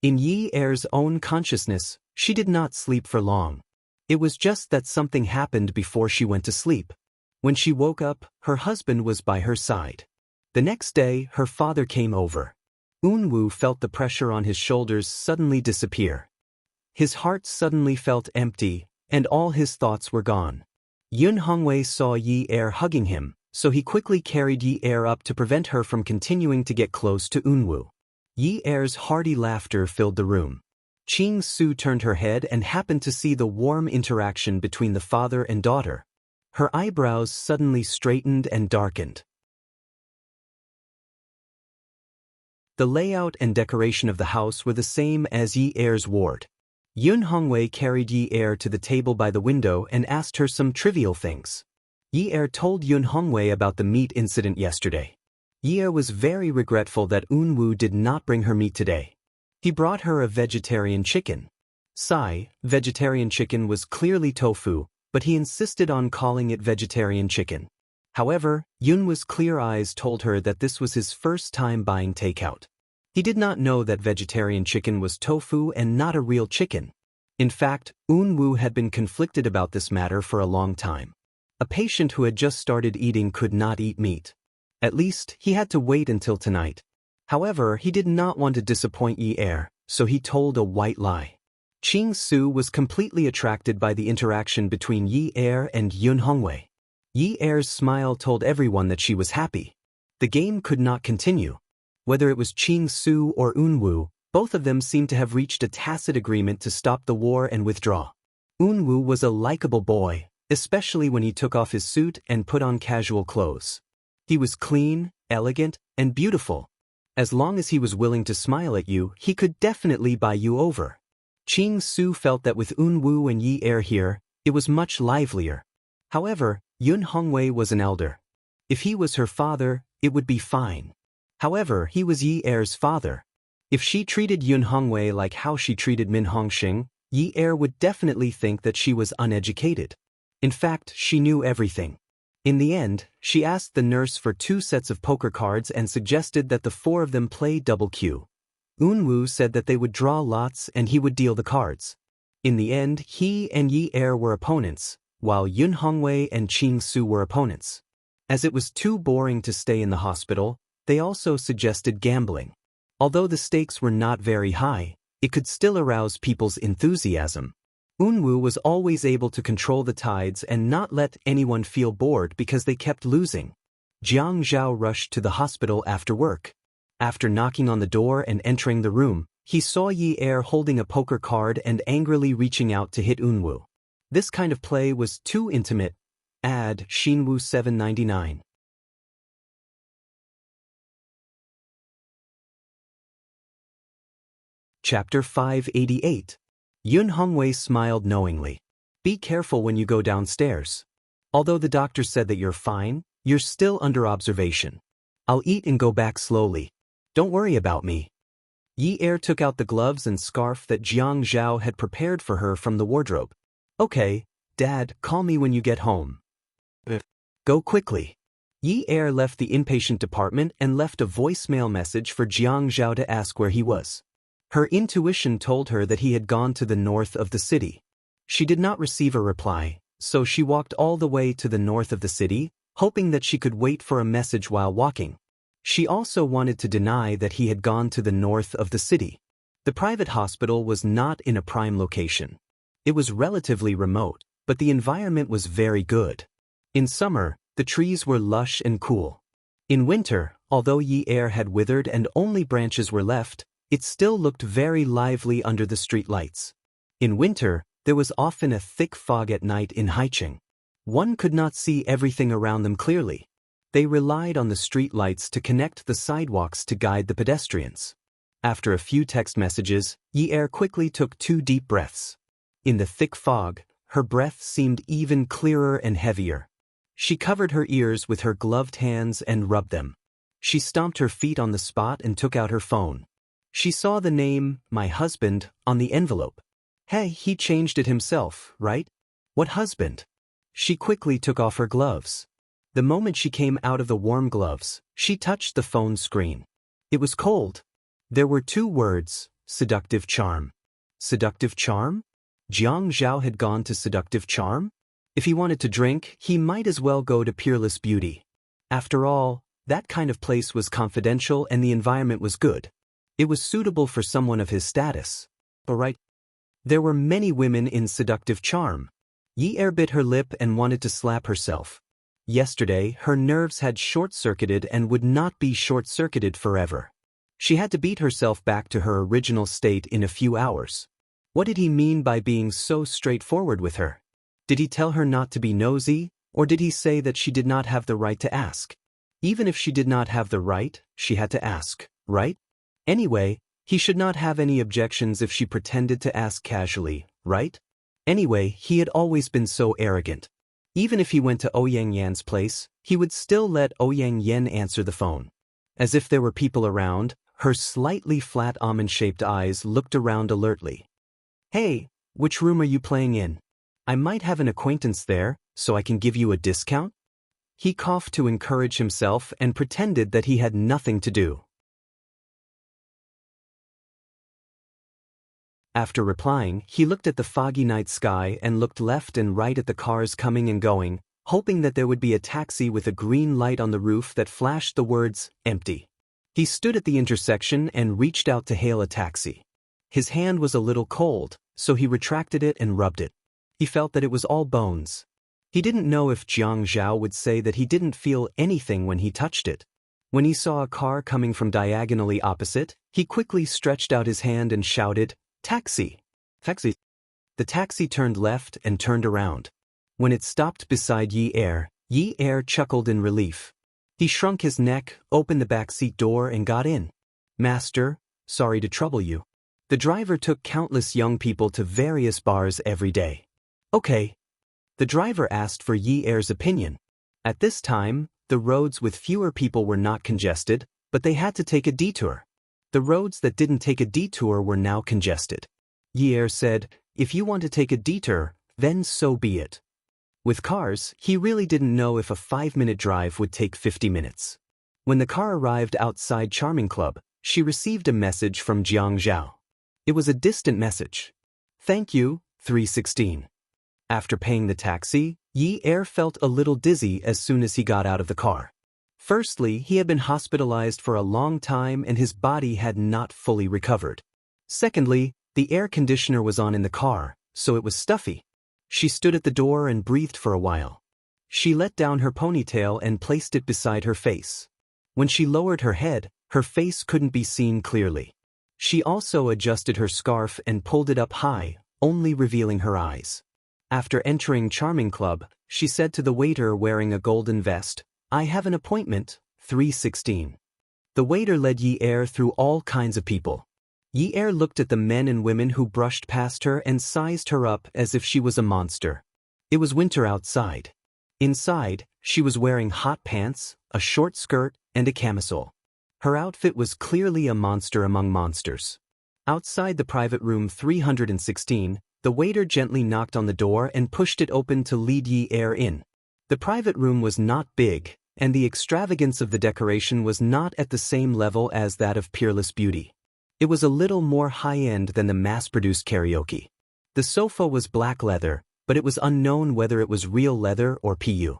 In Yi Er's own consciousness, she did not sleep for long. It was just that something happened before she went to sleep. When she woke up, her husband was by her side. The next day, her father came over. Unwoo felt the pressure on his shoulders suddenly disappear. His heart suddenly felt empty, and all his thoughts were gone. Yun Hongwei saw Yi Er hugging him, so he quickly carried Yi Er up to prevent her from continuing to get close to Unwoo. Yi Er's hearty laughter filled the room. Ching Su turned her head and happened to see the warm interaction between the father and daughter. Her eyebrows suddenly straightened and darkened. The layout and decoration of the house were the same as Yi Er's ward. Yun Hongwei carried Yi Er to the table by the window and asked her some trivial things. Yi Er told Yun Hongwei about the meat incident yesterday. Yi Er was very regretful that Unwoo did not bring her meat today. He brought her a vegetarian chicken. Vegetarian chicken was clearly tofu, but he insisted on calling it vegetarian chicken. However, Yunwoo's clear eyes told her that this was his first time buying takeout. He did not know that vegetarian chicken was tofu and not a real chicken. In fact, Unwoo had been conflicted about this matter for a long time. A patient who had just started eating could not eat meat. At least, he had to wait until tonight. However, he did not want to disappoint Yi Er, so he told a white lie. Ching Su was completely attracted by the interaction between Yi Er and Yun Hongwei. Yi Er's smile told everyone that she was happy. The game could not continue. Whether it was Ching Su or Unwoo, both of them seemed to have reached a tacit agreement to stop the war and withdraw. Unwoo was a likable boy, especially when he took off his suit and put on casual clothes. He was clean, elegant, and beautiful. As long as he was willing to smile at you, he could definitely buy you over. Ching Su felt that with Unwoo and Yi Er here, it was much livelier. However, Yun Hongwei was an elder. If he was her father, it would be fine. However, he was Yi Er's father. If she treated Yun Hongwei like how she treated Min Hongxing, Yi Er would definitely think that she was uneducated. In fact, she knew everything. In the end, she asked the nurse for 2 sets of poker cards and suggested that the 4 of them play double Q. Unwoo said that they would draw lots and he would deal the cards. In the end, he and Yi Er were opponents, while Yun Hongwei and Ching Su were opponents. As it was too boring to stay in the hospital, they also suggested gambling. Although the stakes were not very high, it could still arouse people's enthusiasm. Unwoo was always able to control the tides and not let anyone feel bored because they kept losing. Jiang Zhao rushed to the hospital after work. After knocking on the door and entering the room, he saw Yi Er holding a poker card and angrily reaching out to hit Unwoo. This kind of play was too intimate. Add Shinwoo 799. Chapter 588. Yun Hongwei smiled knowingly. Be careful when you go downstairs. Although the doctor said that you're fine, you're still under observation. I'll eat and go back slowly. Don't worry about me. Yi Er took out the gloves and scarf that Jiang Zhao had prepared for her from the wardrobe. Okay, Dad, call me when you get home. Go quickly. Yi Er left the inpatient department and left a voicemail message for Jiang Zhao to ask where he was. Her intuition told her that he had gone to the north of the city. She did not receive a reply, so she walked all the way to the north of the city, hoping that she could wait for a message while walking. She also wanted to deny that he had gone to the north of the city. The private hospital was not in a prime location. It was relatively remote, but the environment was very good. In summer, the trees were lush and cool. In winter, although Yi Er had withered and only branches were left, it still looked very lively under the street lights. In winter, there was often a thick fog at night in Haicheng. One could not see everything around them clearly. They relied on the street lights to connect the sidewalks to guide the pedestrians. After a few text messages, Yi Er quickly took 2 deep breaths. In the thick fog, her breath seemed even clearer and heavier. She covered her ears with her gloved hands and rubbed them. She stomped her feet on the spot and took out her phone. She saw the name, my husband, on the envelope. Hey, he changed it himself, right? What husband? She quickly took off her gloves. The moment she came out of the warm gloves, she touched the phone screen. It was cold. There were 2 words, seductive charm. Seductive charm? Jiang Zhao had gone to seductive charm? If he wanted to drink, he might as well go to Peerless Beauty. After all, that kind of place was confidential and the environment was good. It was suitable for someone of his status. But right? There were many women in seductive charm. Yi Er bit her lip and wanted to slap herself. Yesterday, her nerves had short-circuited and would not be short-circuited forever. She had to beat herself back to her original state in a few hours. What did he mean by being so straightforward with her? Did he tell her not to be nosy, or did he say that she did not have the right to ask? Even if she did not have the right, she had to ask, right? Anyway, he should not have any objections if she pretended to ask casually, right? Anyway, he had always been so arrogant. Even if he went to Ouyang Yan's place, he would still let Ouyang Yan answer the phone. As if there were people around, her slightly flat almond-shaped eyes looked around alertly. Hey, which room are you playing in? I might have an acquaintance there, so I can give you a discount? He coughed to encourage himself and pretended that he had nothing to do. After replying, he looked at the foggy night sky and looked left and right at the cars coming and going, hoping that there would be a taxi with a green light on the roof that flashed the words, empty. He stood at the intersection and reached out to hail a taxi. His hand was a little cold, so he retracted it and rubbed it. He felt that it was all bones. He didn't know if Jiang Zhao would say that he didn't feel anything when he touched it. When he saw a car coming from diagonally opposite, he quickly stretched out his hand and shouted, Taxi! Taxi! The taxi turned left and turned around. When it stopped beside Yi Er chuckled in relief. He shrunk his neck, opened the backseat door and got in. Master, sorry to trouble you. The driver took countless young people to various bars every day. Okay. The driver asked for Yi Er's opinion. At this time, the roads with fewer people were not congested, but they had to take a detour. The roads that didn't take a detour were now congested. Yi Er said, if you want to take a detour, then so be it. With cars, he really didn't know if a 5-minute drive would take 50 minutes. When the car arrived outside Charming Club, she received a message from Jiang Zhao. It was a distant message. Thank you, 316. After paying the taxi, Yi Er felt a little dizzy as soon as he got out of the car. Firstly, he had been hospitalized for a long time and his body had not fully recovered. Secondly, the air conditioner was on in the car, so it was stuffy. She stood at the door and breathed for a while. She let down her ponytail and placed it beside her face. When she lowered her head, her face couldn't be seen clearly. She also adjusted her scarf and pulled it up high, only revealing her eyes. After entering Charming Club, she said to the waiter wearing a golden vest, I have an appointment, 316. The waiter led Yi Er through all kinds of people. Yi Er looked at the men and women who brushed past her and sized her up as if she was a monster. It was winter outside. Inside, she was wearing hot pants, a short skirt, and a camisole. Her outfit was clearly a monster among monsters. Outside the private room 316, the waiter gently knocked on the door and pushed it open to lead Yi Er in. The private room was not big, and the extravagance of the decoration was not at the same level as that of Peerless Beauty. It was a little more high-end than the mass-produced karaoke. The sofa was black leather, but it was unknown whether it was real leather or PU.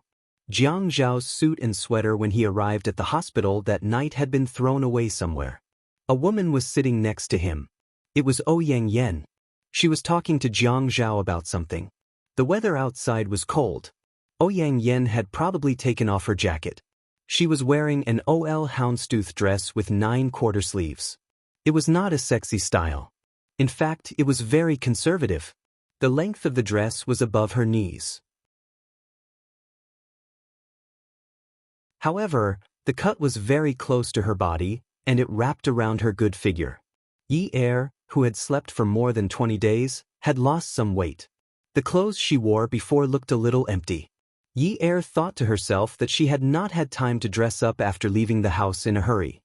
Jiang Zhao's suit and sweater when he arrived at the hospital that night had been thrown away somewhere. A woman was sitting next to him. It was Ouyang Yen. She was talking to Jiang Zhao about something. The weather outside was cold. Ouyang Yen had probably taken off her jacket. She was wearing an OL houndstooth dress with 9-quarter sleeves. It was not a sexy style. In fact, it was very conservative. The length of the dress was above her knees. However, the cut was very close to her body, and it wrapped around her good figure. Yi Er, who had slept for more than 20 days, had lost some weight. The clothes she wore before looked a little empty. Yi Er thought to herself that she had not had time to dress up after leaving the house in a hurry.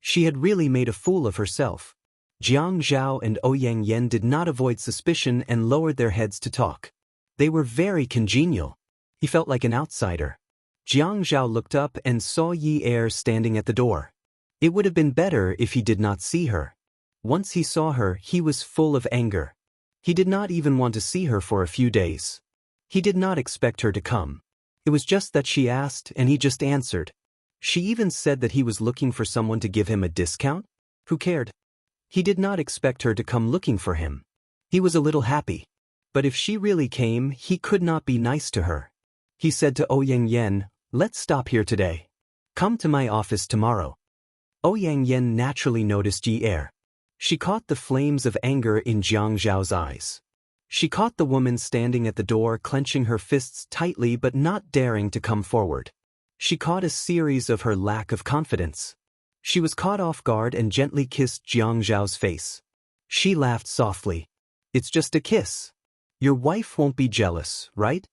She had really made a fool of herself. Jiang Zhao and Ouyang Yen did not avoid suspicion and lowered their heads to talk. They were very congenial. He felt like an outsider. Jiang Zhao looked up and saw Yi Er standing at the door. It would have been better if he did not see her. Once he saw her, he was full of anger. He did not even want to see her for a few days. He did not expect her to come. It was just that she asked and he just answered. She even said that he was looking for someone to give him a discount? Who cared? He did not expect her to come looking for him. He was a little happy. But if she really came, he could not be nice to her. He said to Ouyang Yen, "Let's stop here today. Come to my office tomorrow." Ouyang Yen naturally noticed Yi Er. She caught the flames of anger in Jiang Zhao's eyes. She caught the woman standing at the door clenching her fists tightly but not daring to come forward. She caught a series of her lack of confidence. She was caught off guard and gently kissed Jiang Zhao's face. She laughed softly. "It's just a kiss. Your wife won't be jealous, right?"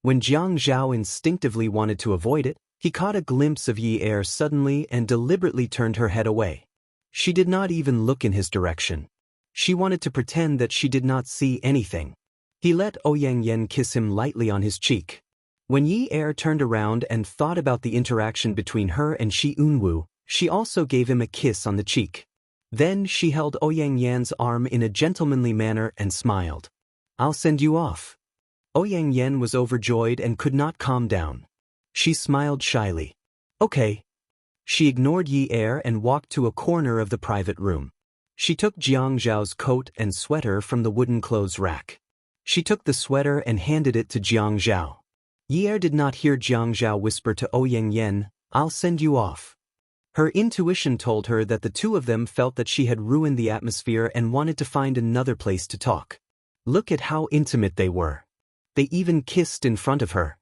When Jiang Zhao instinctively wanted to avoid it, he caught a glimpse of Yi Er suddenly and deliberately turned her head away. She did not even look in his direction. She wanted to pretend that she did not see anything. He let Ouyang Yen kiss him lightly on his cheek. When Yi Er turned around and thought about the interaction between her and Shi Unwu, she also gave him a kiss on the cheek. Then she held Ouyang Yan's arm in a gentlemanly manner and smiled. "I'll send you off." Ouyang Yen was overjoyed and could not calm down. She smiled shyly. "Okay." She ignored Yi Er and walked to a corner of the private room. She took Jiang Zhao's coat and sweater from the wooden clothes rack. She took the sweater and handed it to Jiang Zhao. Yi Er did not hear Jiang Zhao whisper to Ouyang Yen, "I'll send you off." Her intuition told her that the two of them felt that she had ruined the atmosphere and wanted to find another place to talk. Look at how intimate they were. They even kissed in front of her.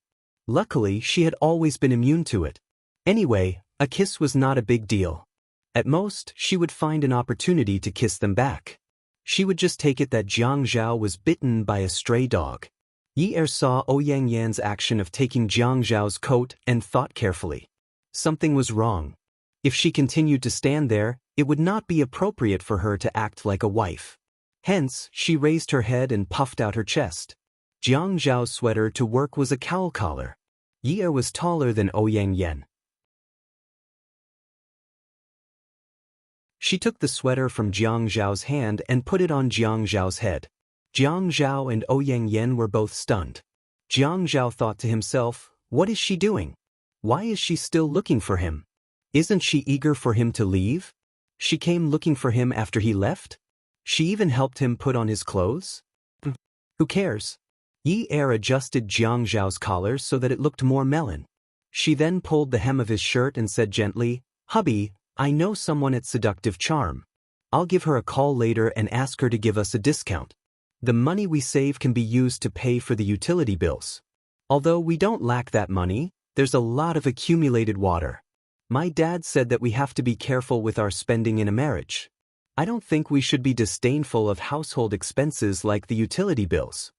Luckily, she had always been immune to it. Anyway, a kiss was not a big deal. At most, she would find an opportunity to kiss them back. She would just take it that Jiang Zhao was bitten by a stray dog. Yi Er saw Ouyang Yan's action of taking Jiang Zhao's coat and thought carefully. Something was wrong. If she continued to stand there, it would not be appropriate for her to act like a wife. Hence, she raised her head and puffed out her chest. Jiang Zhao's sweater to work was a cowl collar. Yi Er was taller than Ouyang Yen. She took the sweater from Jiang Zhao's hand and put it on Jiang Zhao's head. Jiang Zhao and Ouyang Yen were both stunned. Jiang Zhao thought to himself, "What is she doing? Why is she still looking for him? Isn't she eager for him to leave? She came looking for him after he left? She even helped him put on his clothes? Who cares?" Yi Er adjusted Jiang Zhao's collar so that it looked more melon. She then pulled the hem of his shirt and said gently, "Hubby, I know someone at Seductive Charm. I'll give her a call later and ask her to give us a discount. The money we save can be used to pay for the utility bills. Although we don't lack that money, there's a lot of accumulated water. My dad said that we have to be careful with our spending in a marriage. I don't think we should be disdainful of household expenses like the utility bills.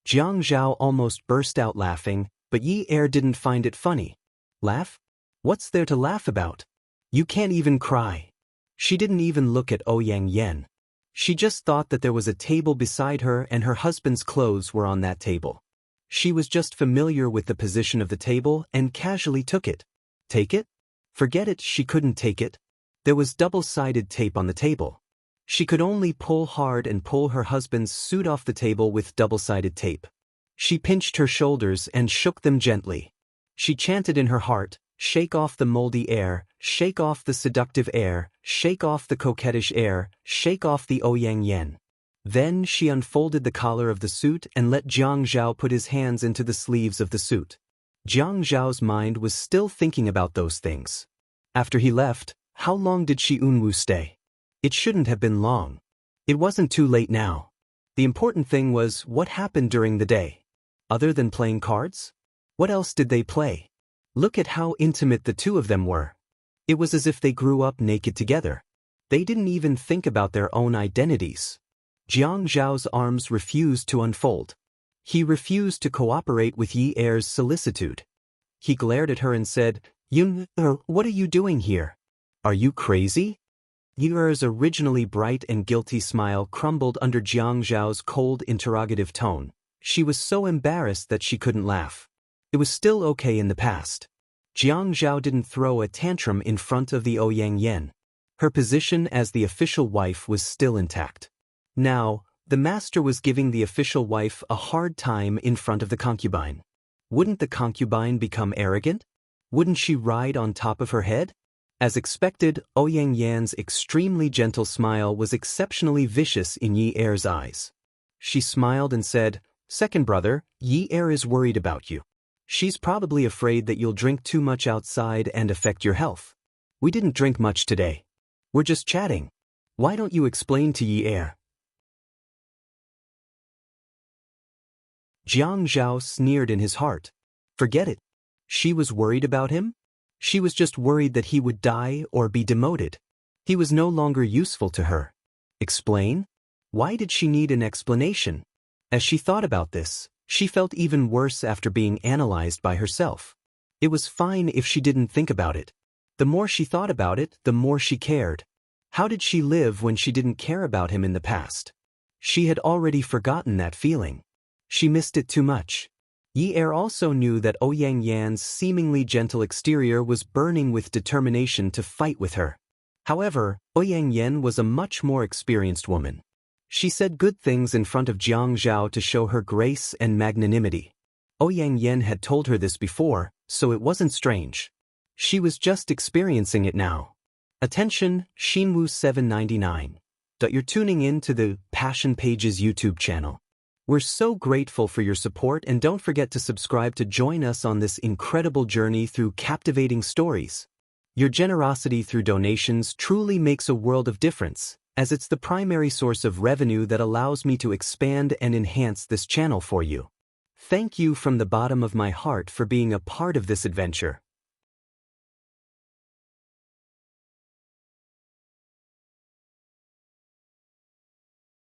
Jiang Zhao almost burst out laughing, but Yi Er didn't find it funny. Laugh? What's there to laugh about? You can't even cry. She didn't even look at Ouyang Yen. She just thought that there was a table beside her and her husband's clothes were on that table. She was just familiar with the position of the table and casually took it. Take it? Forget it, she couldn't take it. There was double-sided tape on the table. She could only pull hard and pull her husband's suit off the table with double-sided tape. She pinched her shoulders and shook them gently. She chanted in her heart, "Shake off the moldy air, shake off the seductive air, shake off the coquettish air, shake off the Ouyang Yen." Then she unfolded the collar of the suit and let Jiang Zhao put his hands into the sleeves of the suit. Jiang Zhao's mind was still thinking about those things. After he left, how long did Shi Unwu stay? It shouldn't have been long. It wasn't too late now. The important thing was what happened during the day. Other than playing cards? What else did they play? Look at how intimate the two of them were. It was as if they grew up naked together. They didn't even think about their own identities. Jiang Zhao's arms refused to unfold. He refused to cooperate with Yi Er's solicitude. He glared at her and said, "Yun Er, what are you doing here? Are you crazy?" Yi Er's originally bright and guilty smile crumbled under Jiang Zhao's cold interrogative tone. She was so embarrassed that she couldn't laugh. It was still okay in the past. Jiang Zhao didn't throw a tantrum in front of the Ouyang Yen. Her position as the official wife was still intact. Now, the master was giving the official wife a hard time in front of the concubine. Wouldn't the concubine become arrogant? Wouldn't she ride on top of her head? As expected, Ouyang Yan's extremely gentle smile was exceptionally vicious in Yi Er's eyes. She smiled and said, "Second brother, Yi Er is worried about you. She's probably afraid that you'll drink too much outside and affect your health. We didn't drink much today. We're just chatting. Why don't you explain to Yi Er?" Jiang Zhao sneered in his heart. Forget it. She was worried about him? She was just worried that he would die or be demoted. He was no longer useful to her. Explain? Why did she need an explanation? As she thought about this, she felt even worse after being analyzed by herself. It was fine if she didn't think about it. The more she thought about it, the more she cared. How did she live when she didn't care about him in the past? She had already forgotten that feeling. She missed it too much. Yi Er also knew that Ouyang Yan's seemingly gentle exterior was burning with determination to fight with her. However, Ouyang Yan was a much more experienced woman. She said good things in front of Jiang Zhao to show her grace and magnanimity. Ouyang Yan had told her this before, so it wasn't strange. She was just experiencing it now. Attention, Shinwu 799. You're tuning in to the Passion Pages YouTube channel. We're so grateful for your support, and don't forget to subscribe to join us on this incredible journey through captivating stories. Your generosity through donations truly makes a world of difference, as it's the primary source of revenue that allows me to expand and enhance this channel for you. Thank you from the bottom of my heart for being a part of this adventure.